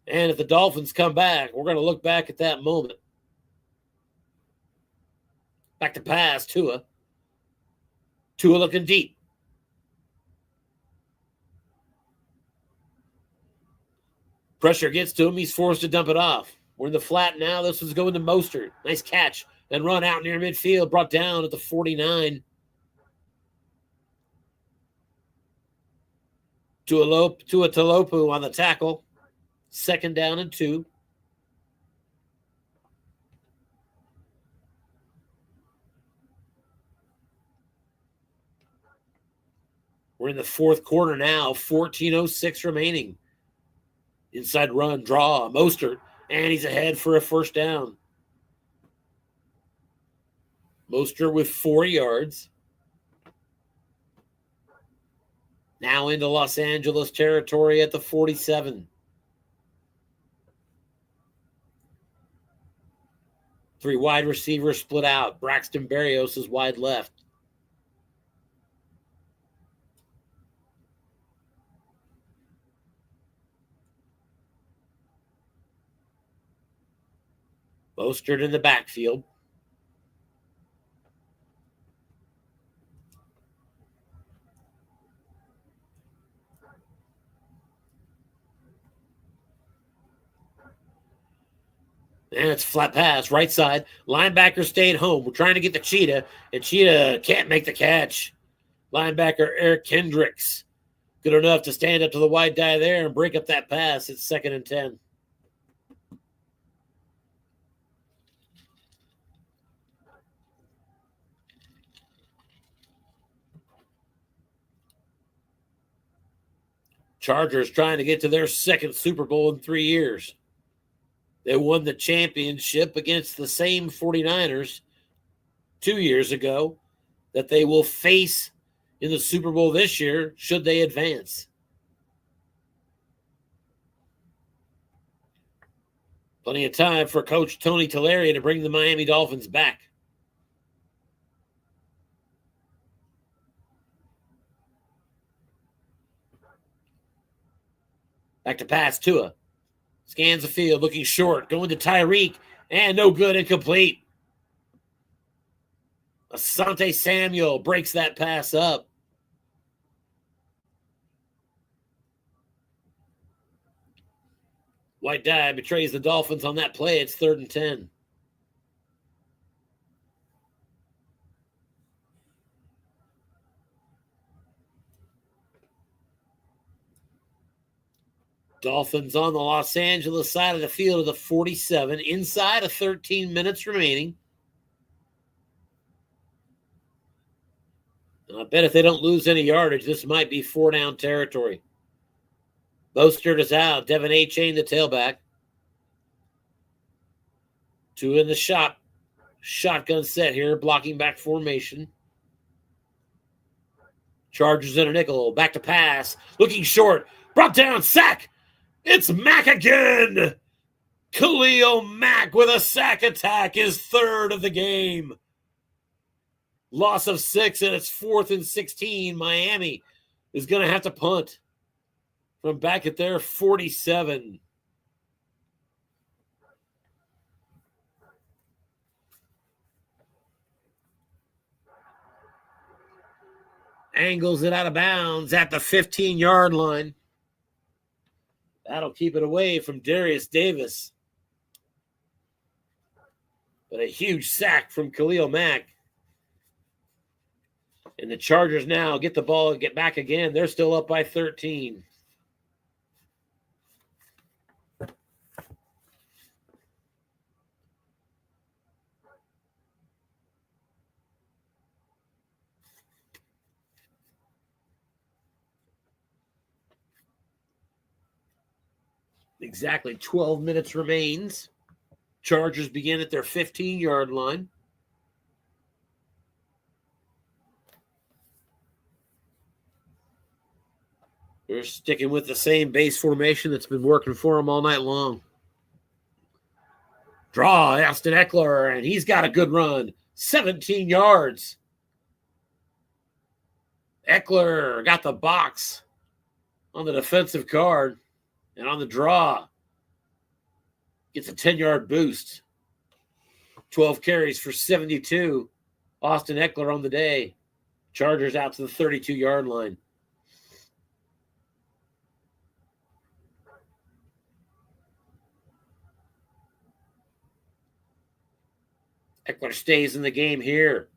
And if the Dolphins come back, we're going to look back at that moment. Back to pass, Tua. Tua looking deep. Pressure gets to him. He's forced to dump it off. We're in the flat now. This was going to Mostert. Nice catch. Then run out near midfield. Brought down at the 49. Tua Talopu on the tackle. 2nd down and 2. We're in the 4th quarter now. 14:06 remaining. Inside run, draw, Mostert, and he's ahead for a 1st down. Mostert with 4 yards. Now into Los Angeles territory at the 47. 3 wide receivers split out. Braxton Berrios is wide left. Mostert in the backfield. And it's flat pass, right side. Linebacker stayed home. We're trying to get the Cheetah, and Cheetah can't make the catch. Linebacker Eric Kendricks, good enough to stand up to the wide guy there and break up that pass. It's 2nd and 10. Chargers trying to get to their 2nd Super Bowl in 3 years. They won the championship against the same 49ers 2 years ago that they will face in the Super Bowl this year should they advance. Plenty of time for Coach Tony Tellerian to bring the Miami Dolphins back. Back to pass, Tua. Scans the field, looking short, going to Tyreek, and no good, incomplete. Asante Samuel breaks that pass up. White die betrays the Dolphins on that play. It's 3rd and 10. Dolphins on the Los Angeles side of the field of the 47, inside of 13 minutes remaining. And I bet if they don't lose any yardage, this might be 4-down territory. Mostert is out. Devin A-Chain, the tailback. 2 in the shot. Shotgun set here, blocking back formation. Chargers in a nickel. Back to pass. Looking short. Brought down. Sack. It's Mack again. Khalil Mack with a sack attack, his 3rd of the game. Loss of 6, and it's 4th and 16. Miami is going to have to punt from back at their 47. Angles it out of bounds at the 15-yard line. That'll keep it away from Darius Davis. But a huge sack from Khalil Mack. And the Chargers now get the ball and get back again. They're still up by 13. Exactly 12 minutes remains. Chargers begin at their 15-yard line. They're sticking with the same base formation that's been working for them all night long. Draw, Austin Eckler, and he's got a good run. 17 yards. Eckler got the box on the defensive card. And on the draw, gets a 10-yard boost. 12 carries for 72. Austin Eckler on the day. Chargers out to the 32-yard line. Eckler stays in the game here.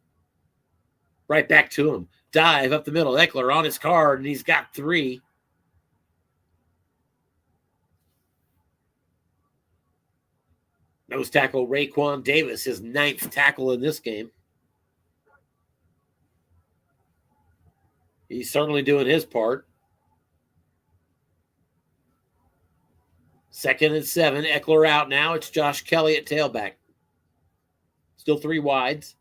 Right back to him. Dive up the middle. Eckler on his card, and he's got 3. Nose tackle Raekwon Davis, his 9th tackle in this game. He's certainly doing his part. 2nd and 7. Eckler out now. It's Josh Kelly at tailback. Still 3 wides.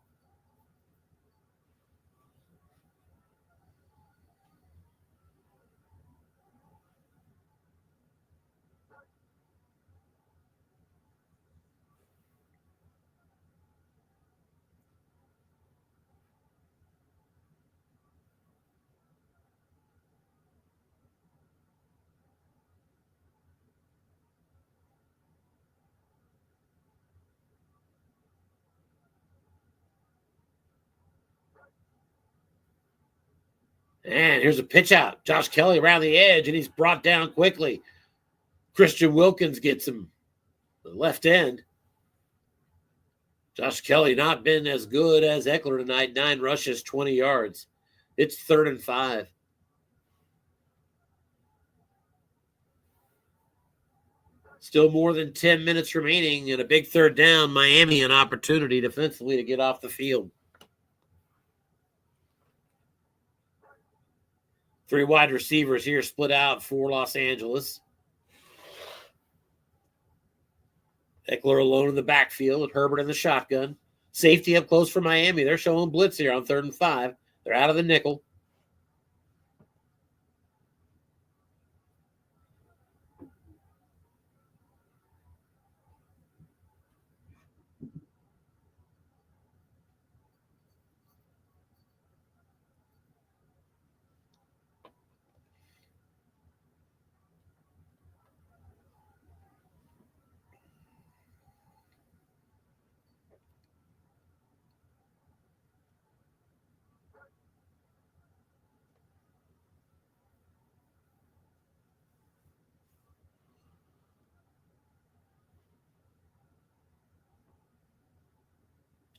And here's a pitch out. Josh Kelly around the edge, and he's brought down quickly. Christian Wilkins gets him. The left end. Josh Kelly not been as good as Eckler tonight. 9 rushes, 20 yards. It's 3rd and 5. Still more than 10 minutes remaining and a big 3rd down. Miami an opportunity defensively to get off the field. 3 wide receivers here split out for Los Angeles. Eckler alone in the backfield and Herbert in the shotgun. Safety up close for Miami. They're showing blitz here on 3rd and 5. They're out of the nickel.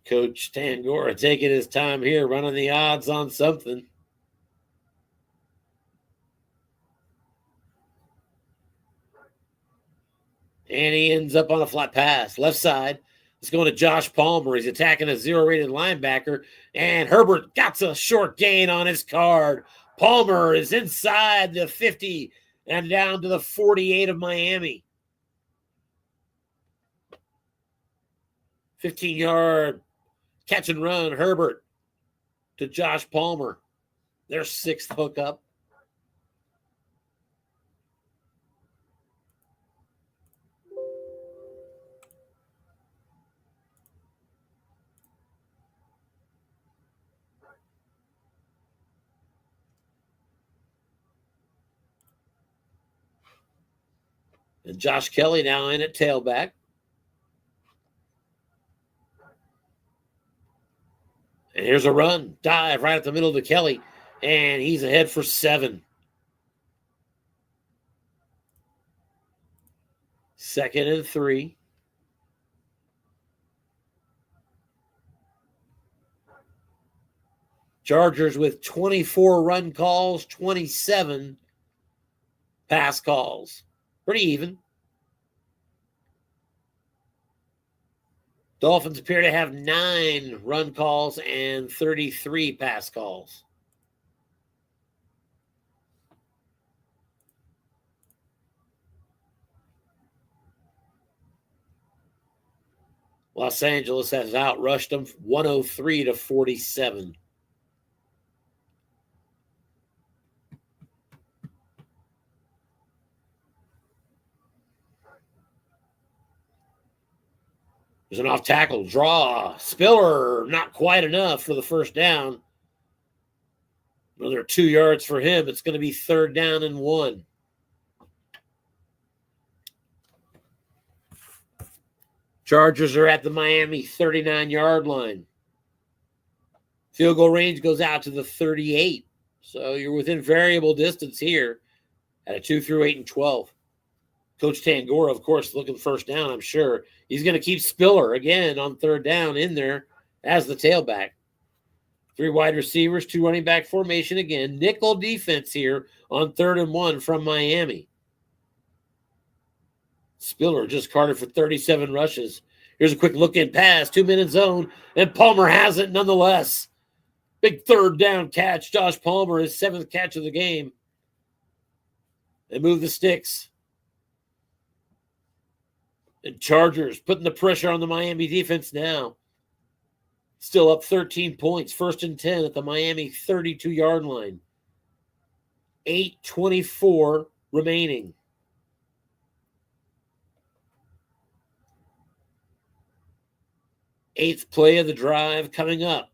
Coach Tangora taking his time here, running the odds on something. And he ends up on a flat pass. Left side. It's going to Josh Palmer. He's attacking a 0-rated linebacker. And Herbert got a short gain on his card. Palmer is inside the 50 and down to the 48 of Miami. 15-yard catch and run. Herbert to Josh Palmer. Their 6th hookup. And Josh Kelly now in at tailback. And here's a run. Dive right at the middle to Kelly. And he's ahead for 7. 2nd and 3. Chargers with 24 run calls, 27 pass calls. Pretty even. Dolphins appear to have 9 run calls and 33 pass calls. Los Angeles has outrushed them 103-47. There's an off tackle, draw, Spiller, not quite enough for the 1st down. Another 2 yards for him. It's going to be 3rd down and 1. Chargers are at the Miami 39-yard line. Field goal range goes out to the 38. So you're within variable distance here at a 2 through 8 and 12. Coach Tangora, of course, looking first down, I'm sure. He's going to keep Spiller again on third down in there as the tailback. 3 wide receivers, 2 running back formation again. Nickel defense here on 3rd and 1 from Miami. Spiller just carded for 37 rushes. Here's a quick look-in pass, 2-minute zone, and Palmer has it nonetheless. Big 3rd down catch. Josh Palmer, his 7th catch of the game. They move the sticks. And Chargers putting the pressure on the Miami defense now. Still up 13 points. 1st and 10 at the Miami 32-yard line. 8:24 remaining. Eighth play of the drive coming up.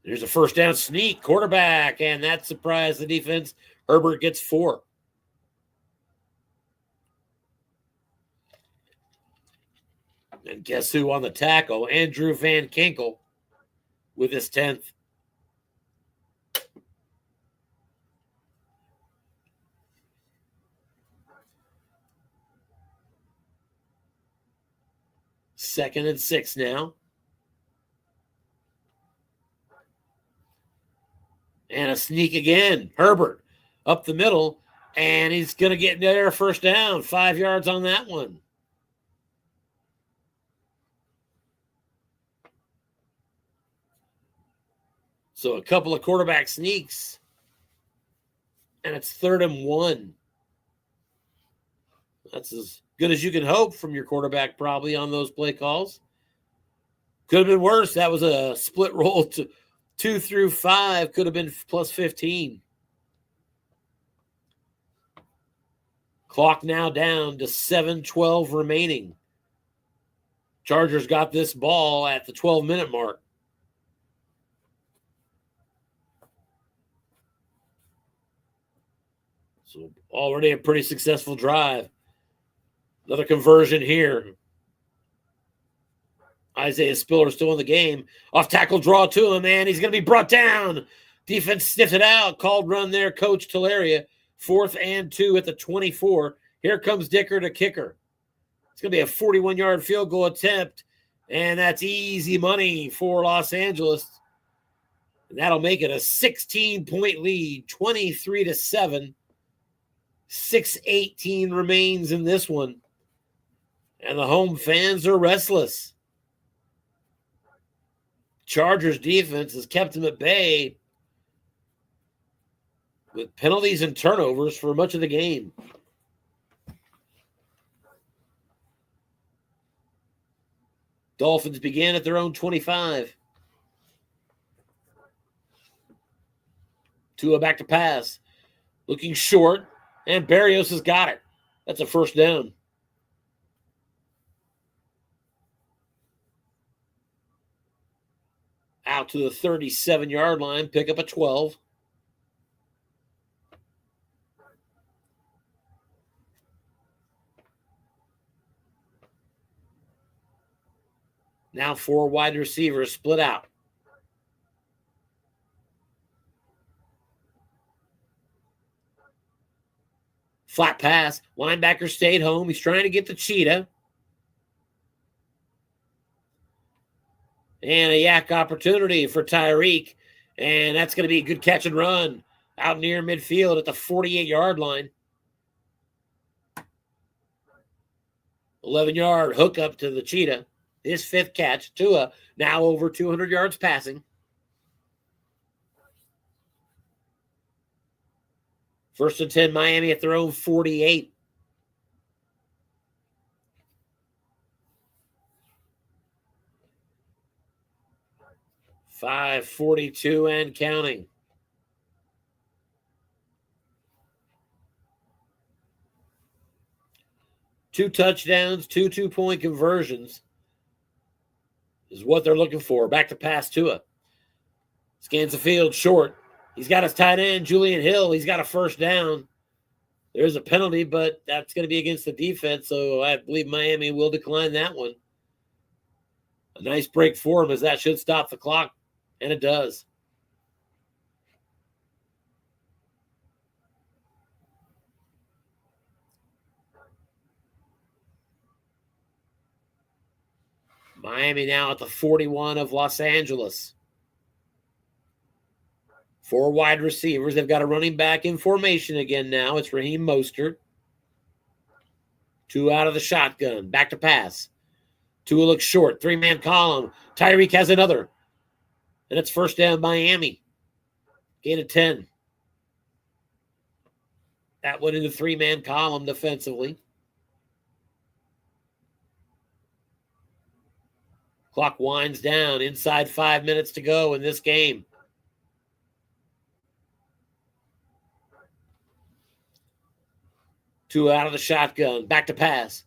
There's a first down sneak, quarterback, and that surprised the defense. Herbert gets 4. And guess who on the tackle? Andrew Van Kinkel with his 10th. Second and 6 now. And a sneak again. Herbert up the middle, and he's going to get there first down. 5 yards on that one. So a couple of quarterback sneaks, and it's 3rd and 1. That's as good as you can hope from your quarterback probably on those play calls. Could have been worse. That was a split roll to 2 through 5. Could have been plus 15. Clock now down to 7:12 remaining. Chargers got this ball at the 12-minute mark. So already a pretty successful drive. Another conversion here. Isaiah Spiller still in the game. Off tackle draw to him, and he's going to be brought down. Defense sniffed it out. Called run there, Coach Talaria. 4th and 2 at the 24. Here comes Dicker to kicker. It's going to be a 41-yard field goal attempt, and that's easy money for Los Angeles. And that'll make it a 16-point lead, 23-7. 6:18 remains in this one. And the home fans are restless. Chargers defense has kept them at bay with penalties and turnovers for much of the game. Dolphins began at their own 25. Tua back to pass. Looking short, and Berrios has got it. That's a first down. Out to the 37-yard line, pick up a 12. Now 4 wide receivers split out. Flat pass. Linebacker stayed home. He's trying to get the cheetah. And a yak opportunity for Tyreek. And that's going to be a good catch and run out near midfield at the 48-yard line. 11-yard hookup to the cheetah. His 5th catch. Tua now over 200 yards passing. First and 10, Miami at their own 48. .542 and counting. Two touchdowns, 2 2-point conversions is what they're looking for. Back to pass Tua. Scans the field short. He's got his tight end, Julian Hill. He's got a first down. There's a penalty, but that's going to be against the defense, so I believe Miami will decline that one. A nice break for him, as that should stop the clock, and it does. Miami now at the 41 of Los Angeles. 4 wide receivers. They've got a running back in formation again now. It's Raheem Mostert. 2 out of the shotgun. Back to pass. Tua looks short. 3-man column. Tyreek has another. And it's first down Miami. Gain of 10. That went in the 3-man column defensively. Clock winds down. Inside 5 minutes to go in this game. Tua out of the shotgun. Back to pass.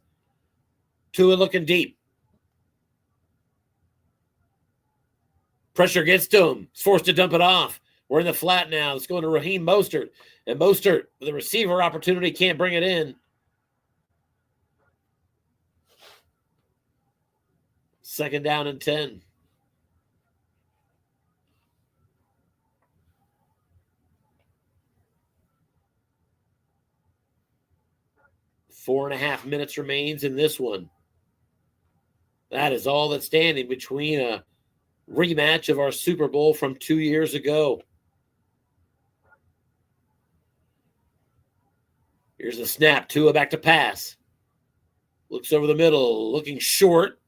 Tua looking deep. Pressure gets to him. He's forced to dump it off. We're in the flat now. It's going to Raheem Mostert. And Mostert, with a receiver opportunity, can't bring it in. Second down and 10. Four and a half minutes remains in this one. That is all that's standing between a rematch of our Super Bowl from 2 years ago. Here's the snap. Tua back to pass. Looks over the middle, looking short.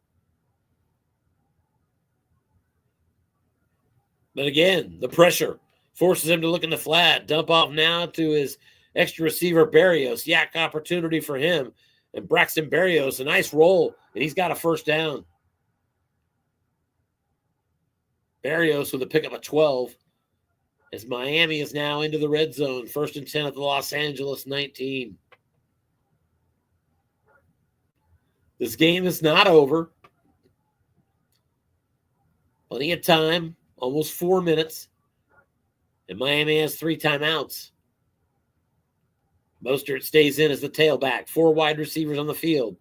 But again, the pressure forces him to look in the flat. Dump off now to his extra receiver, Berrios. Yak opportunity for him. And Braxton Berrios, a nice roll, and he's got a first down. Berrios with a pickup of 12. As Miami is now into the red zone. First and 10 at the Los Angeles 19. This game is not over. Plenty of time. Almost 4 minutes. And Miami has 3 timeouts. Mostert stays in as the tailback. 4 wide receivers on the field.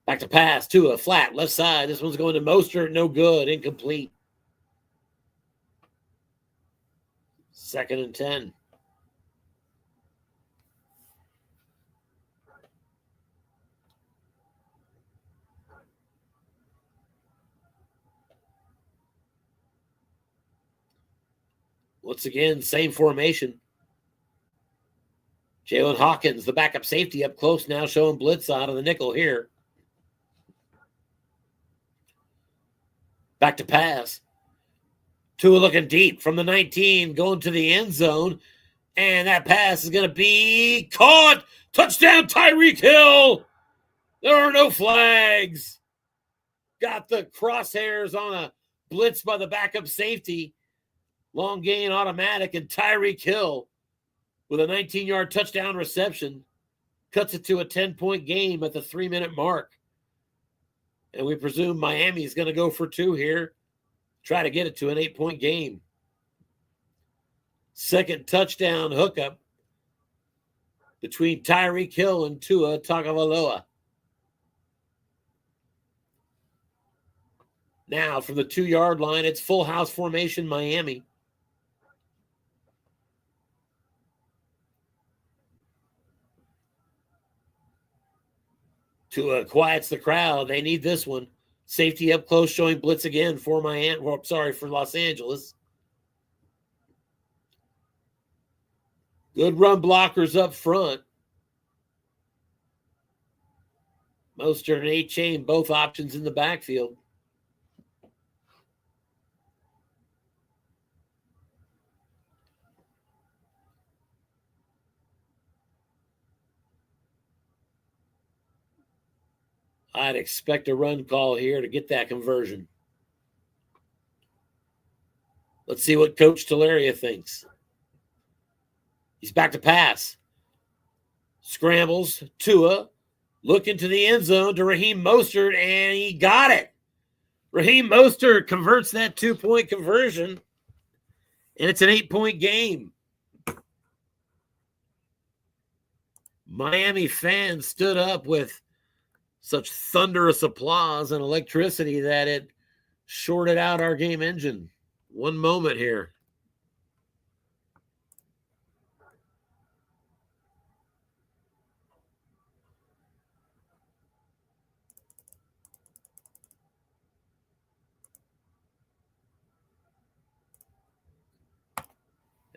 Back to pass. Tua, flat, left side. This one's going to Mostert. No good. Incomplete. Second and 10. Once again, same formation. Jalen Hawkins, the backup safety, up close now, showing blitz out of the nickel here. Back to pass. Tua looking deep from the 19, going to the end zone. And that pass is going to be caught. Touchdown, Tyreek Hill. There are no flags. Got the crosshairs on a blitz by the backup safety. Long gain automatic, and Tyreek Hill with a 19-yard touchdown reception cuts it to a 10-point game at the 3-minute mark. And we presume Miami is going to go for 2 here, try to get it to an 8-point game. Second touchdown hookup between Tyreek Hill and Tua Tagovailoa. Now from the 2-yard line, it's full house formation Miami. Tua quiets the crowd. They need this one. Safety up close, showing blitz again for for Los Angeles. Good run blockers up front. Mostert and A-Chain, both options in the backfield. I'd expect a run call here to get that conversion. Let's see what Coach Teleria thinks. He's back to pass. Scrambles. Tua looking to the end zone to Raheem Mostert, and he got it. Raheem Mostert converts that 2-point conversion, and it's an 8-point game. Miami fans stood up with such thunderous applause and electricity that it shorted out our game engine. One moment here.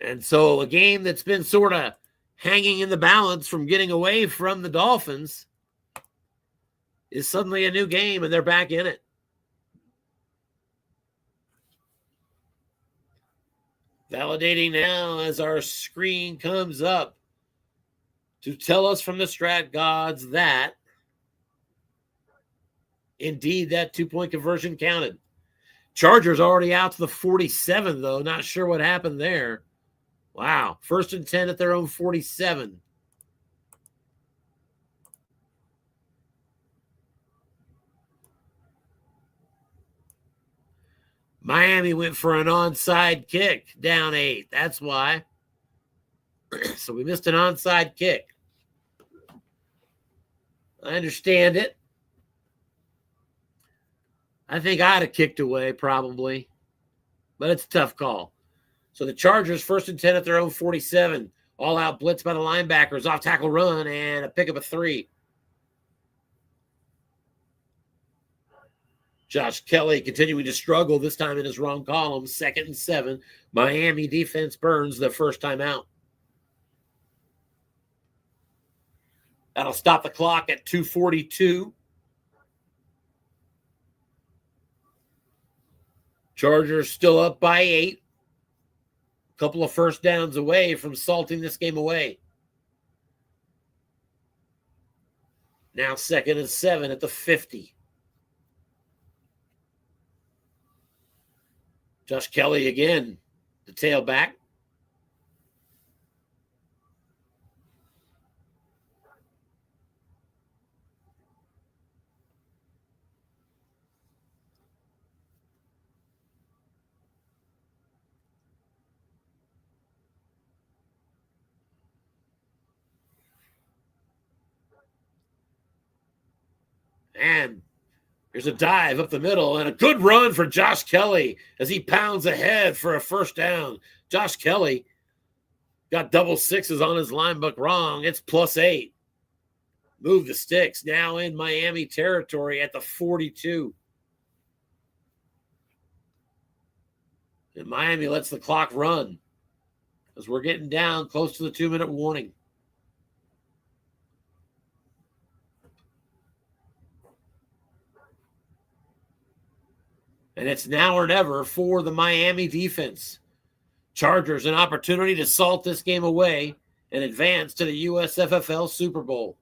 And so a game that's been sort of hanging in the balance from getting away from the Dolphins is suddenly a new game, and they're back in it. Validating now as our screen comes up to tell us from the strat gods that indeed that 2-point conversion counted. Chargers already out to the 47, though. Not sure what happened there. Wow. 1st and 10 at their own 47. Miami went for an onside kick, down 8. That's why. So we missed an onside kick. I understand it. I think I'd have kicked away probably, but it's a tough call. So the Chargers 1st and 10 at their own 47. All out blitz by the linebackers, off tackle run, and a pick up a 3. Josh Kelly continuing to struggle, this time in his wrong column. 2nd and 7. Miami defense burns the first time out. That'll stop the clock at 2:42. Chargers still up by 8. A couple of first downs away from salting this game away. Now 2nd and 7 at the 50. Josh Kelly again, the tailback. And here's a dive up the middle and a good run for Josh Kelly as he pounds ahead for a first down. Josh Kelly got double sixes on his line book wrong. It's +8. Move the sticks now in Miami territory at the 42. And Miami lets the clock run as we're getting down close to the 2-minute warning. And it's now or never for the Miami defense. Chargers an opportunity to salt this game away and advance to the USFFL Super Bowl.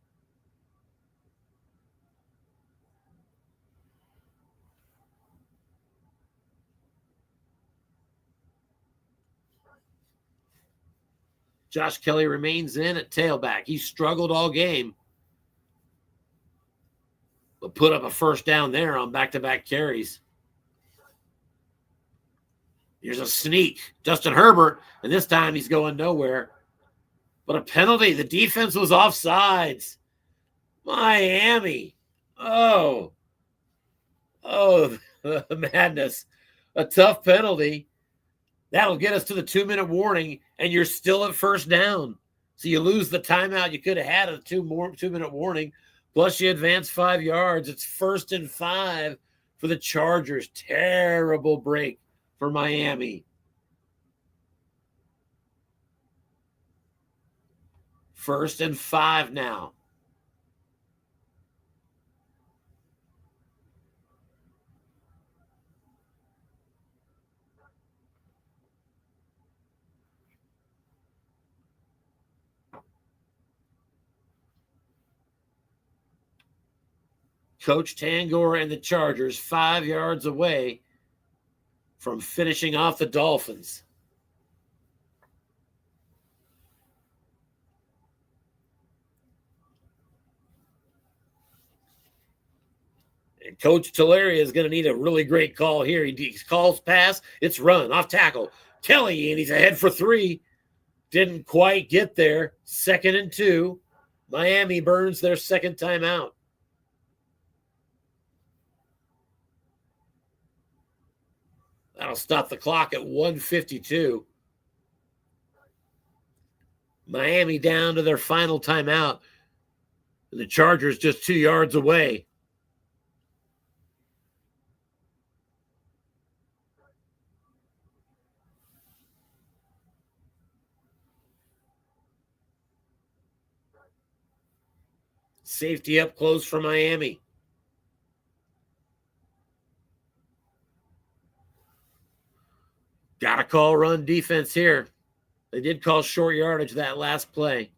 Josh Kelly remains in at tailback. He struggled all game, but put up a first down there on back-to-back carries. Here's a sneak. Justin Herbert, and this time he's going nowhere. But a penalty. The defense was offsides. Miami. Oh, the madness. A tough penalty. That'll get us to the 2-minute warning, and you're still at first down. So you lose the timeout you could have had at a 2-minute warning, plus you advance 5 yards. It's 1st and 5 for the Chargers. Terrible break for Miami. 1st and 5 now. Coach Tangor and the Chargers 5 yards away from finishing off the Dolphins. And Coach Tularia is going to need a really great call here. He calls pass. It's run. Off tackle. Kelly, and he's ahead for 3. Didn't quite get there. 2nd and 2. Miami burns their second timeout. That'll stop the clock at 1:52. Miami down to their final timeout. The Chargers just 2 yards away. Safety up close for Miami. Got to call run defense here. They did call short yardage that last play.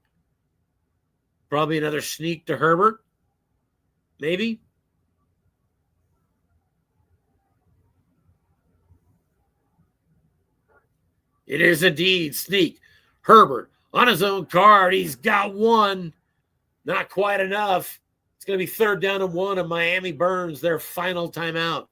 Probably another sneak to Herbert. Maybe. It is indeed sneak. Herbert on his own card. He's got one. Not quite enough. It's going to be 3rd down and 1, and Miami burns their final timeout.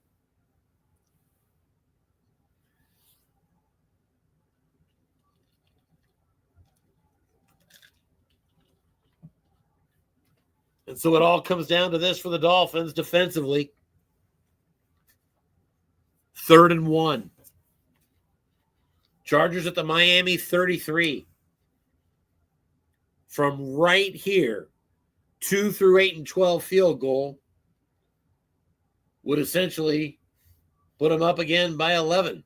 And so it all comes down to this for the Dolphins defensively. 3rd and 1. Chargers at the Miami 33. From right here, 2 through 8 and 12 field goal would essentially put them up again by 11.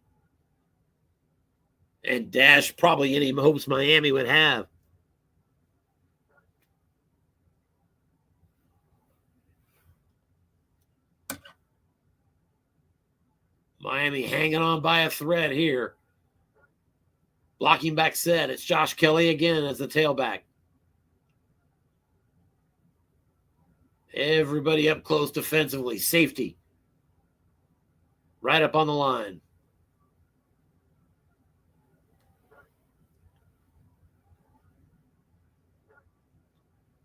And dash probably any hopes Miami would have. Miami hanging on by a thread here. Blocking back set. It's Josh Kelly again as the tailback. Everybody up close defensively. Safety. Right up on the line.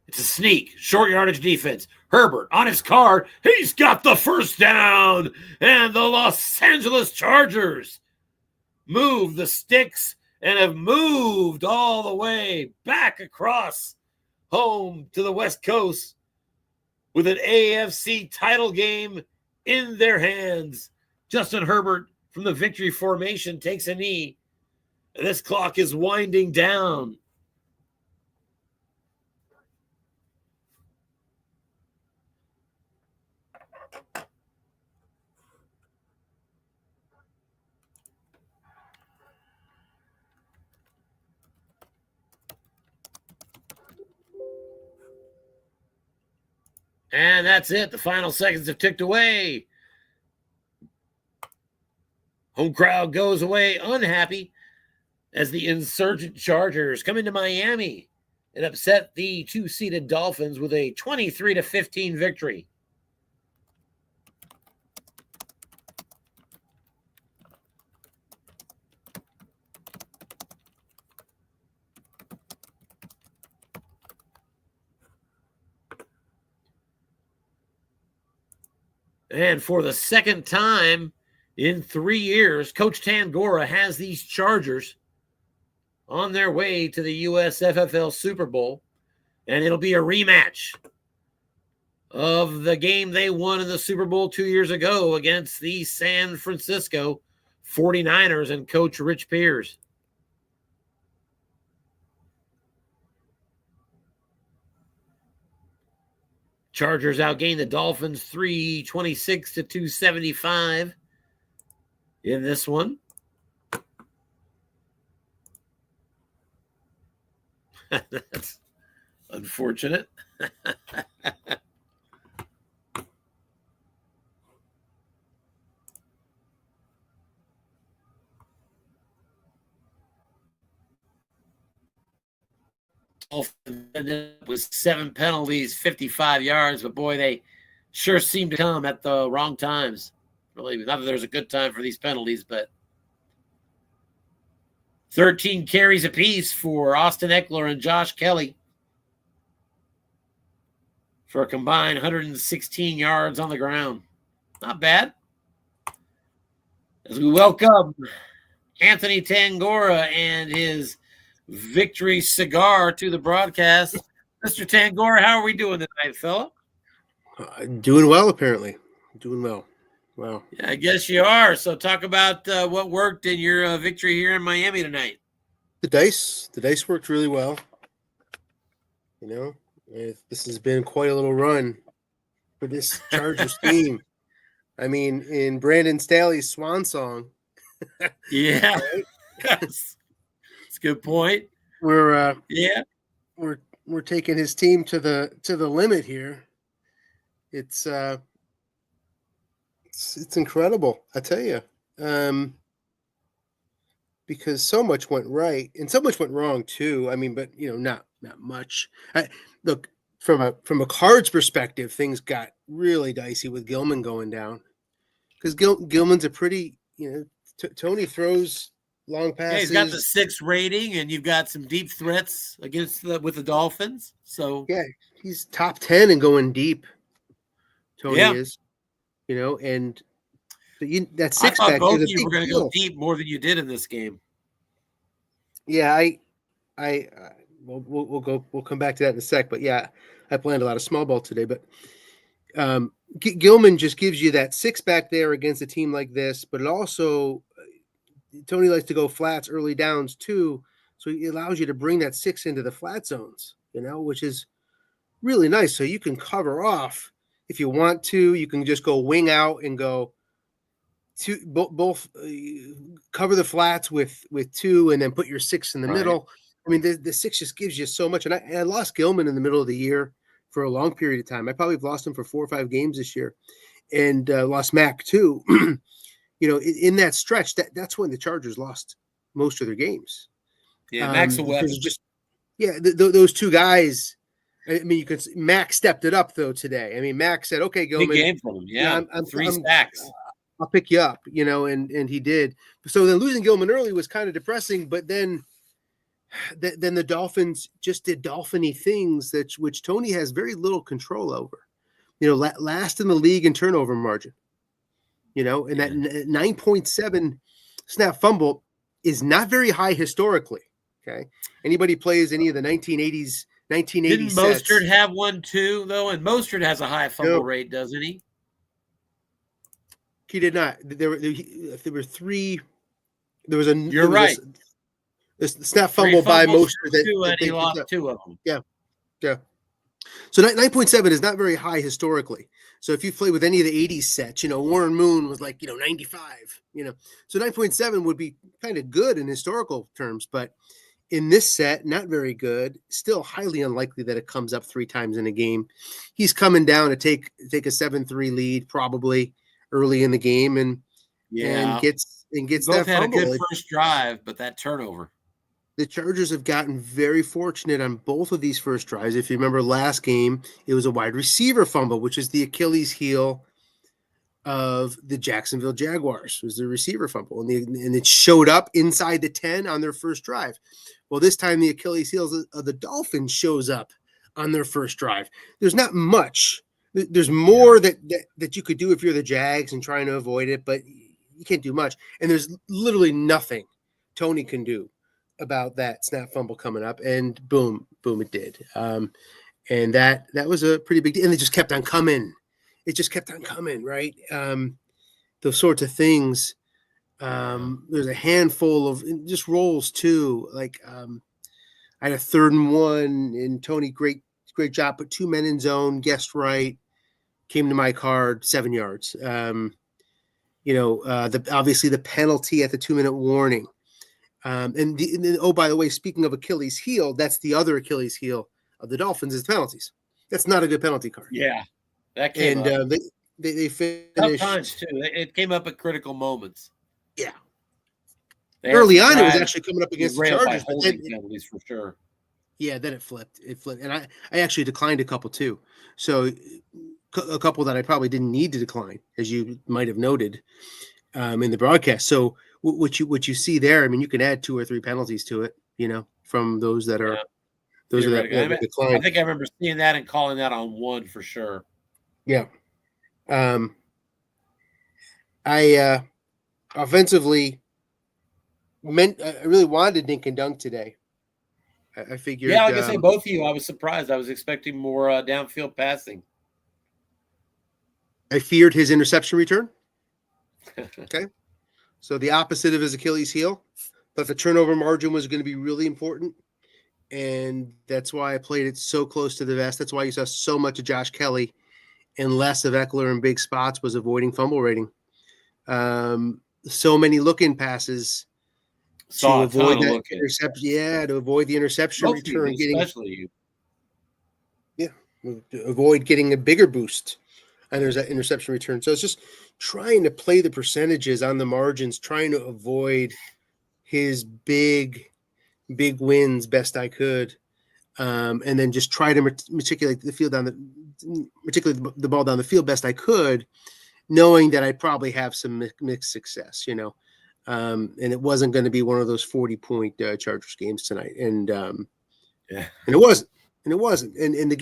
It's a sneak. Short yardage defense. Herbert on his card. He's got the first down. And the Los Angeles Chargers move the sticks and have moved all the way back across home to the West Coast with an AFC title game in their hands. Justin Herbert from the victory formation takes a knee. And this clock is winding down. And that's it. The final seconds have ticked away. Home crowd goes away unhappy as the insurgent Chargers come into Miami and upset the 2-seeded Dolphins with a 23-15 victory. And for the second time in 3 years, Coach Tangora has these Chargers on their way to the USFFL Super Bowl. And it'll be a rematch of the game they won in the Super Bowl 2 years ago against the San Francisco 49ers and Coach Rich Pierce. Chargers outgained the Dolphins 326 to 275 in this one. That's unfortunate. With 7 penalties, 55 yards, but boy, they sure seem to come at the wrong times. Really, not that there's a good time for these penalties, but 13 carries apiece for Austin Eckler and Josh Kelly for a combined 116 yards on the ground. Not bad. As we welcome Anthony Tangora and his victory cigar to the broadcast. Mr. Tangora, how are we doing tonight, fella? Doing well, apparently. Doing well. Wow. Yeah, I guess you are. So talk about what worked in your victory here in Miami tonight. The dice worked really well. You know, this has been quite a little run for this Chargers team. I mean, in Brandon Staley's swan song. Yeah, that's a good point. We're yeah, we're taking his team to the limit here. It's incredible, I tell you. Because so much went right and so much went wrong too. I mean, but not much. Look, from a Cards perspective, things got really dicey with Gilman going down because Gilman's a pretty Tony throws long passes. Yeah, he's got the 6 rating, and you've got some deep threats with the Dolphins. So yeah, he's top 10 and going deep. Tony is, and that 6 I back. Both of you were going to go deep more than you did in this game. Yeah, we'll come back to that in a sec. But yeah, I planned a lot of small ball today. But Gilman just gives you that 6 back there against a team like this. But it also, Tony likes to go flats early downs too, so it allows you to bring that 6 into the flat zones, which is really nice. So you can cover off if you want to. You can just go wing out and go both cover the flats with 2 and then put your 6 in the middle. I mean, the 6 just gives you so much. And I lost Gilman in the middle of the year for a long period of time. I probably have lost him for 4 or 5 games this year, and lost Mac too. In that stretch, that's when the Chargers lost most of their games. Yeah, Mac's a weapon. Those 2 guys. I mean, Mac stepped it up though today. I mean, Mac said, "Okay, Gilman, big game from him. Yeah, I'm 3 sacks. I'll pick you up," and he did. So then losing Gilman early was kind of depressing, but then the Dolphins just did Dolphin-y things which Tony has very little control over. Last in the league in turnover margin. And that 9.7 snap fumble is not very high historically. Okay, anybody plays any of the 1980s, 1980 Didn't Mostert have one too though? And Mostert has a high fumble rate, doesn't he? He did not. There were 3. There was a. You're right. The snap fumble by Mostert and he lost 2 of them. Yeah. So 9.7 is not very high historically. So if you play with any of the 80s sets, Warren Moon was like 95. So 9.7 would be kind of good in historical terms, but in this set, not very good. Still highly unlikely that it comes up 3 times in a game. He's coming down to take a 7-3 lead probably early in the game and gets that fumble. Both had a good first drive, but that turnover. The Chargers have gotten very fortunate on both of these first drives. If you remember last game, it was a wide receiver fumble, which is the Achilles heel of the Jacksonville Jaguars. It was the receiver fumble, and it showed up inside the 10 on their first drive. Well, this time the Achilles heel of the Dolphins shows up on their first drive. There's not much. There's more that you could do if you're the Jags and trying to avoid it, but you can't do much. And there's literally nothing Tony can do about that snap fumble coming up, and boom, it did. And that was a pretty big deal. And it just kept on coming. Right? Those sorts of things. There's a handful of just rolls too. Like I had a 3rd and 1, and Tony, great job, put 2 men in zone, guessed right, came to my card, 7 yards. Obviously the penalty at the 2-minute warning. And by the way, speaking of Achilles heel, that's the other Achilles heel of the Dolphins is penalties. That's not a good penalty card. Yeah, that came up. And they finished sometimes too. It came up at critical moments. Yeah. Early on, it was actually coming up against the Chargers, but then penalties for sure. Yeah, then it flipped, and I actually declined a couple too. So a couple that I probably didn't need to decline, as you might have noted in the broadcast. So what you see there, I mean, you can add 2 or 3 penalties to it, from those that are that declined. I think I remember seeing that and calling that on 1 for sure. Yeah. I offensively I really wanted dink and dunk today. I figured. Yeah, like I say, both of you. I was surprised. I was expecting more downfield passing. I feared his interception return. Okay. So the opposite of his Achilles heel. But the turnover margin was going to be really important. And that's why I played it so close to the vest. That's why you saw so much of Josh Kelly and less of Eckler in big spots, was avoiding fumble rating. So many look-in passes to avoid that interception. Yeah, to avoid the interception Both return. especially you. Yeah, to avoid getting a bigger boost. And there's that interception return. So it's just trying to play the percentages on the margins, trying to avoid his big wins best I could. And then just try to matriculate the field particularly the ball down the field best I could, knowing that I'd probably have some mixed success, and it wasn't going to be one of those 40-point Chargers games tonight. And it wasn't, and the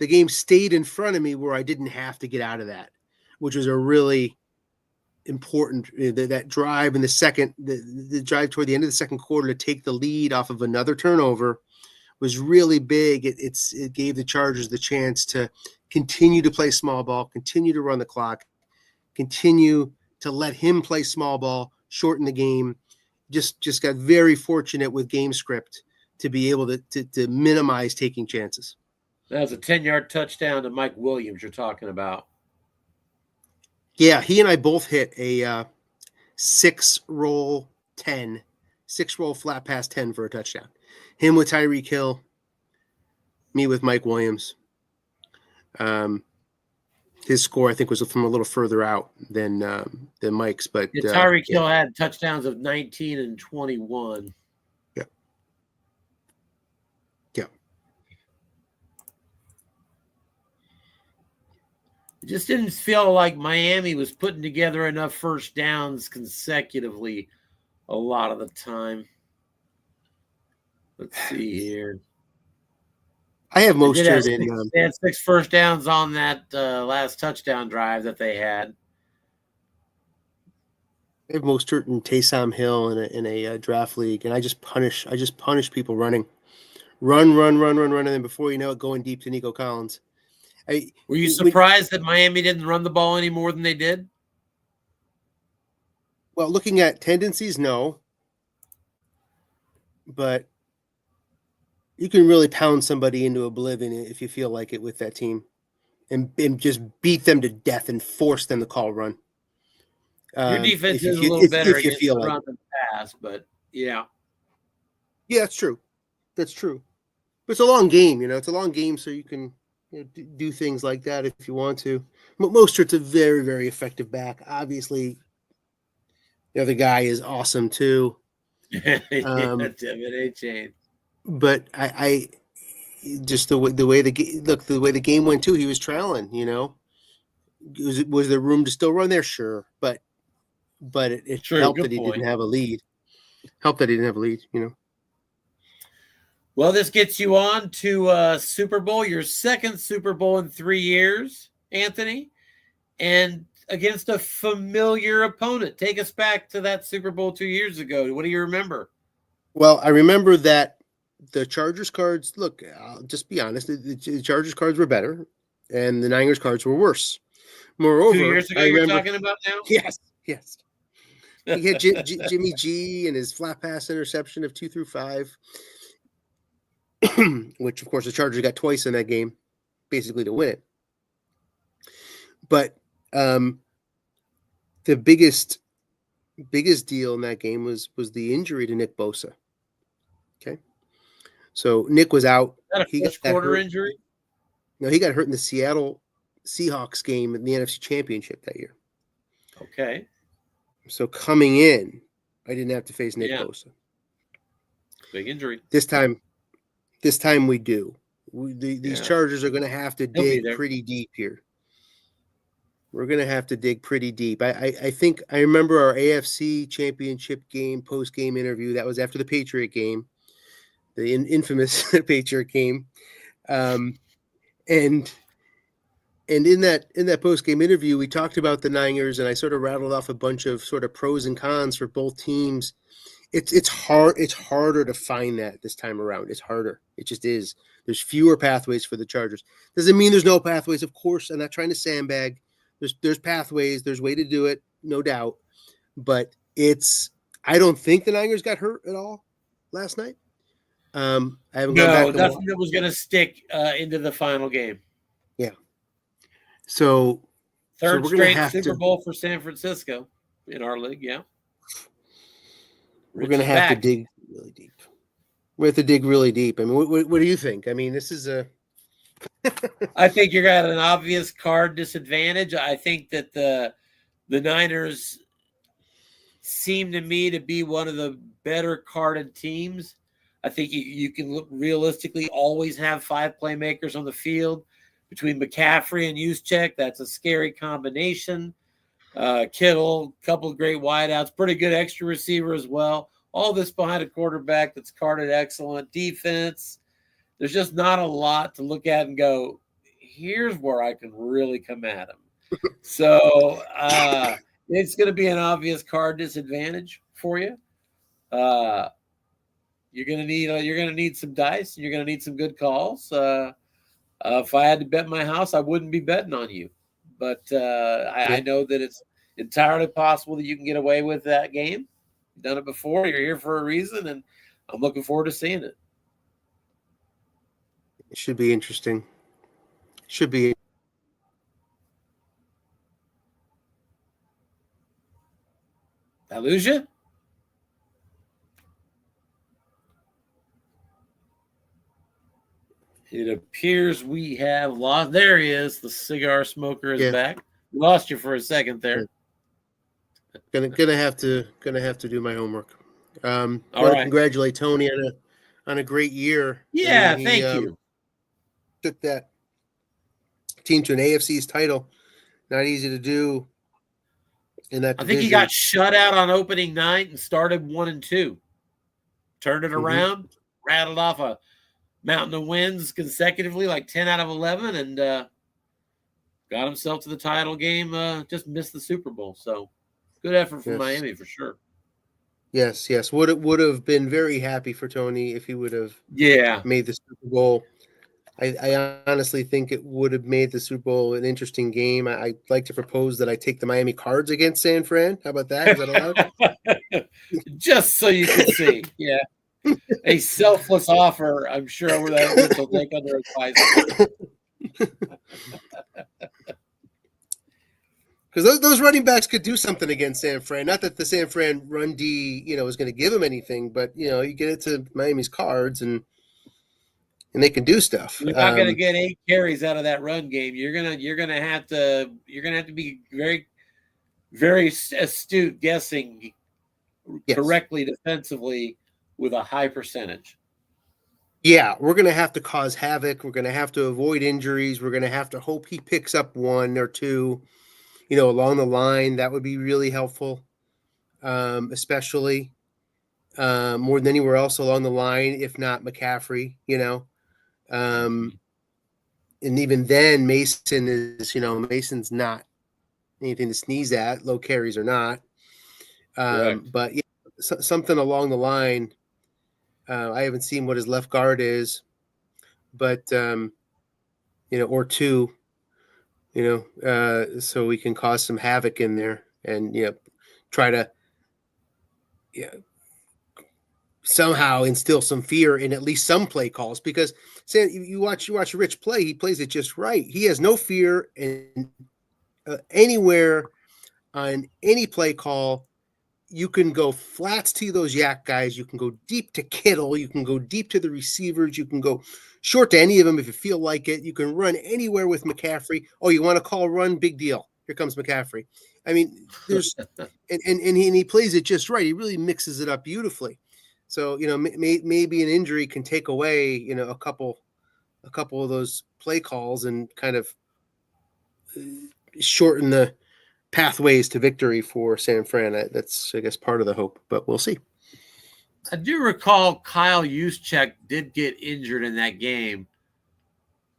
game stayed in front of me where I didn't have to get out of that, which was a really important, that drive in the drive toward the end of the second quarter to take the lead off of another turnover was really big. It gave the Chargers the chance to continue to play small ball, continue to run the clock, continue to let him play small ball, shorten the game. Just got very fortunate with game script to be able to minimize taking chances. That was a 10-yard touchdown to Mike Williams you're talking about. Yeah, he and I both hit a 6-roll flat pass 10 for a touchdown. Him with Tyreek Hill, me with Mike Williams. His score, I think, was from a little further out than Mike's. But Tyreek Hill had touchdowns of 19 and 21. Yeah. It just didn't feel like Miami was putting together enough first downs consecutively a lot of the time. Let's see here. I have Mostert in. They had 6 first downs on that last touchdown drive that they had. I have Mostert and Taysom Hill in a draft league, and I just punish people running, run, and then before you know it, going deep to Nico Collins. Were you surprised that Miami didn't run the ball any more than they did? Well, looking at tendencies, no. But you can really pound somebody into oblivion if you feel like it with that team, and just beat them to death and force them to call run. Your defense is a little better against the run than pass, but yeah. Yeah, that's true. That's true. But it's a long game, It's a long game, so you can do things like that if you want to. Mostert's a very, very effective back. Obviously, the other guy is awesome too. Devin A-Chain. But I just the way the game went too. He was trailing. Was there room to still run there? Sure, but it helped that he didn't have a lead. Helped that he didn't have a lead. Well, this gets you on to Super Bowl, your second Super Bowl in 3 years, Anthony, and against a familiar opponent. Take us back to that Super Bowl 2 years ago. What do you remember? Well, I remember that the Chargers cards, look, I'll just be honest, the Chargers cards were better, and the Niners cards were worse. Moreover, 2 years ago, you're talking about now? Yes. He had Jimmy G and his flat pass interception of 2 through 5. Which, of course, the Chargers got twice in that game, basically to win it. But the biggest deal in that game was the injury to Nick Bosa. Okay, so Nick was out. He got a quarter injury. No, he got hurt in the Seattle Seahawks game in the NFC Championship that year. Okay. So coming in, I didn't have to face Nick Bosa. Big injury. This time we do. These Chargers are going to have to dig pretty deep here. We're going to have to dig pretty deep. I think I remember our AFC Championship game, post-game interview. That was after the Patriot game, the infamous Patriot game. And in that post-game interview, we talked about the Niners, and I sort of rattled off a bunch of sort of pros and cons for both teams. It's hard. It's harder to find that this time around. It's harder. It just is. There's fewer pathways for the Chargers. Doesn't mean there's no pathways. Of course, I'm not trying to sandbag. There's pathways. There's way to do it, no doubt. But I don't think the Niners got hurt at all last night. I haven't gone back. No, nothing that was going to stick into the final game. Yeah. So third we're straight Super Bowl for San Francisco in our league. Yeah. We're going to have to dig really deep. We have to dig really deep. I mean, what do you think? I mean, this is a. I think you're at an obvious card disadvantage. I think that the Niners seem to me to be one of the better carded teams. I think you can look realistically always have 5 playmakers on the field between McCaffrey and Juszczyk. That's a scary combination. Kittle, a couple of great wideouts, pretty good extra receiver as well. All this behind a quarterback that's carded excellent defense. There's just not a lot to look at and go, here's where I can really come at him. So it's going to be an obvious card disadvantage for you. You're going to need some dice, and you're going to need some good calls. If I had to bet my house, I wouldn't be betting on you. But I know that it's entirely possible that you can get away with that game. You've done it before. You're here for a reason, and I'm looking forward to seeing it. It should be interesting. Should be. I lose you? It appears we have lost. There he is. The cigar smoker is back. We lost you for a second there. Gonna have to do my homework. All right. Congratulate Tony on a great year. Yeah, thank you. Took that team to an AFC's title. Not easy to do. In that division. I think he got shut out on opening night and started 1-2. Turned it around, rattled off a mountain of wins consecutively, like 10 out of 11, and got himself to the title game. Just missed the Super Bowl. So good effort from Miami for sure. Yes. Would have been very happy for Tony if he would have made the Super Bowl. I honestly think it would have made the Super Bowl an interesting game. I'd like to propose that I take the Miami Cards against San Fran. How about that? Is that allowed? Just so you can see. Yeah. A selfless offer, I'm sure, where that will take under advisement. Because those running backs could do something against San Fran. Not that the San Fran run D, is going to give them anything, but you get it to Miami's Cards and they can do stuff. You're not going to get 8 carries out of that run game. You're gonna have to be very, very astute guessing correctly defensively with a high percentage. Yeah, we're going to have to cause havoc. We're going to have to avoid injuries. We're going to have to hope he picks up 1 or 2, along the line. That would be really helpful, especially more than anywhere else along the line, if not McCaffrey, and even then Mason is, Mason's not anything to sneeze at, low carries or not. But something along the line. I haven't seen what his left guard is, but or 2, so we can cause some havoc in there and try to somehow instill some fear in at least some play calls. Because you watch Rich play, he plays it just right. He has no fear in anywhere on any play call. You can go flats to those yak guys. You can go deep to Kittle. You can go deep to the receivers. You can go short to any of them if you feel like it. You can run anywhere with McCaffrey. Oh, you want to call a run? Big deal. Here comes McCaffrey. I mean, there's and he plays it just right. He really mixes it up beautifully. So maybe an injury can take away a couple of those play calls and kind of shorten the pathways to victory for San Fran. That's, I guess, part of the hope, but we'll see. I do recall Kyle Juszczyk did get injured in that game,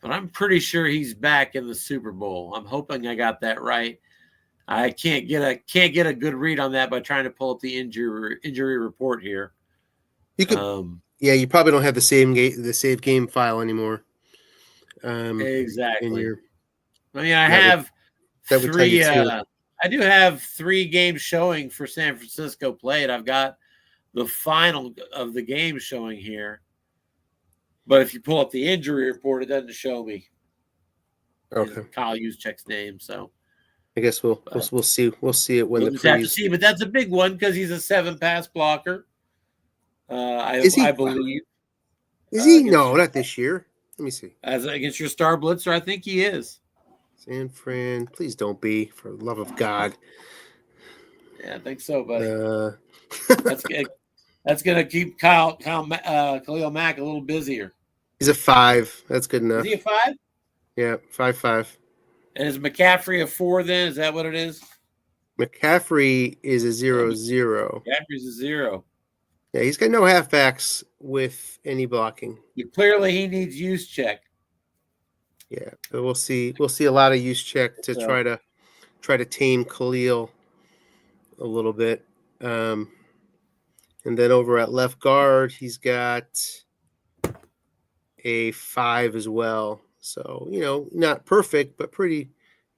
but I'm pretty sure he's back in the Super Bowl. I'm hoping I got that right. I can't get a good read on that by trying to pull up the injury report here. You could, you probably don't have the save game file anymore. Exactly. I mean, I have that would tell you too. I do have 3 games showing for San Francisco played. I've got the final of the game showing here, but if you pull up the injury report, it doesn't show me. Okay. Kyle Juszczyk's name, so I guess we'll see. We'll see it when we'll just have to see. But that's a big one because he's a 7 pass blocker. I believe. Is he? No, not this year. Let me see. As against your star blitzer, I think he is. San Fran, please don't be, for the love of God. Yeah, I think so, buddy. That's gonna keep Khalil Mack a little busier. He's a 5. That's good enough. Is he a 5? Yeah, 5'5". And is McCaffrey a 4 then? Is that what it is? McCaffrey is a 0-0. McCaffrey's a 0. Yeah, he's got no halfbacks with any blocking. Clearly, he needs Juszczyk. Yeah, but we'll see. We'll see a lot of Juszczyk to try to tame Khalil a little bit. And then over at left guard, he's got a 5 as well. So, not perfect, but pretty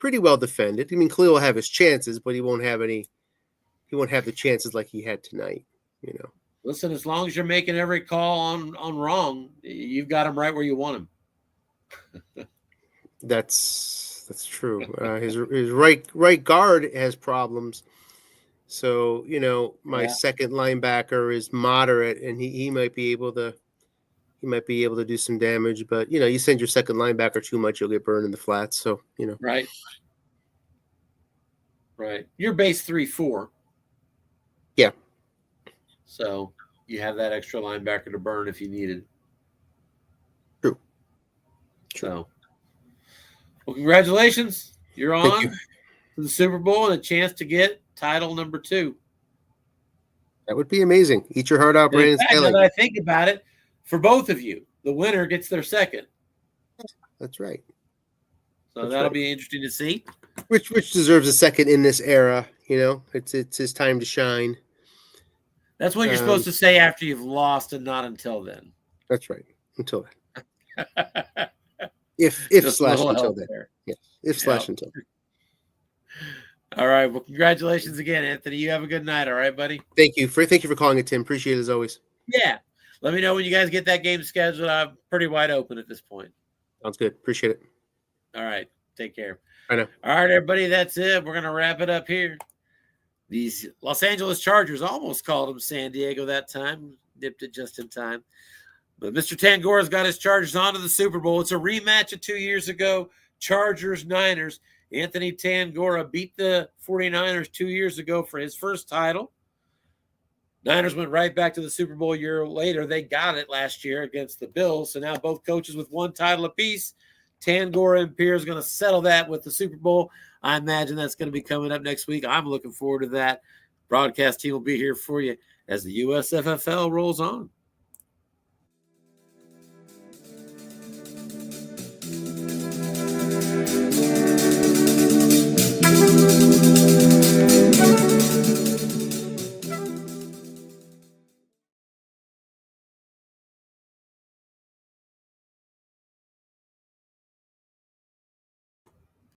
well defended. I mean, Khalil will have his chances, but he won't have the chances like he had tonight, Listen, as long as you're making every call on wrong, you've got him right where you want him. That's true. His right guard has problems. So, my second linebacker is moderate, and he might be able to do some damage. But you send your second linebacker too much, you'll get burned in the flats. So Right. You're base 3-4. Yeah. So you have that extra linebacker to burn if you needed. True. So, well, congratulations. You're on to the Super Bowl and a chance to get title number 2. That would be amazing. Eat your heart out, Brandon Staley. Now that I think about it, for both of you, the winner gets their second. That's right. So that'll be interesting to see. Which deserves a second in this era. It's his time to shine. That's what you're supposed to say after you've lost, and not until then. That's right. Until then. if slash until then. Yeah. Until then. All right. Well, congratulations again, Anthony. You have a good night. All right, buddy. Thank you for calling it, Tim. Appreciate it as always. Yeah. Let me know when you guys get that game scheduled. I'm pretty wide open at this point. Sounds good. Appreciate it. All right. Take care. I know. All right, everybody. That's it. We're going to wrap it up here. These Los Angeles Chargers, almost called them San Diego that time. Dipped it just in time. But Mr. Tangora's got his Chargers on to the Super Bowl. It's a rematch of 2 years ago. Chargers-Niners. Anthony Tangora beat the 49ers 2 years ago for his first title. Niners went right back to the Super Bowl a year later. They got it last year against the Bills. So now both coaches with 1 title apiece. Tangora and Pierre is going to settle that with the Super Bowl. I imagine that's going to be coming up next week. I'm looking forward to that. Broadcast team will be here for you as the USFFL rolls on.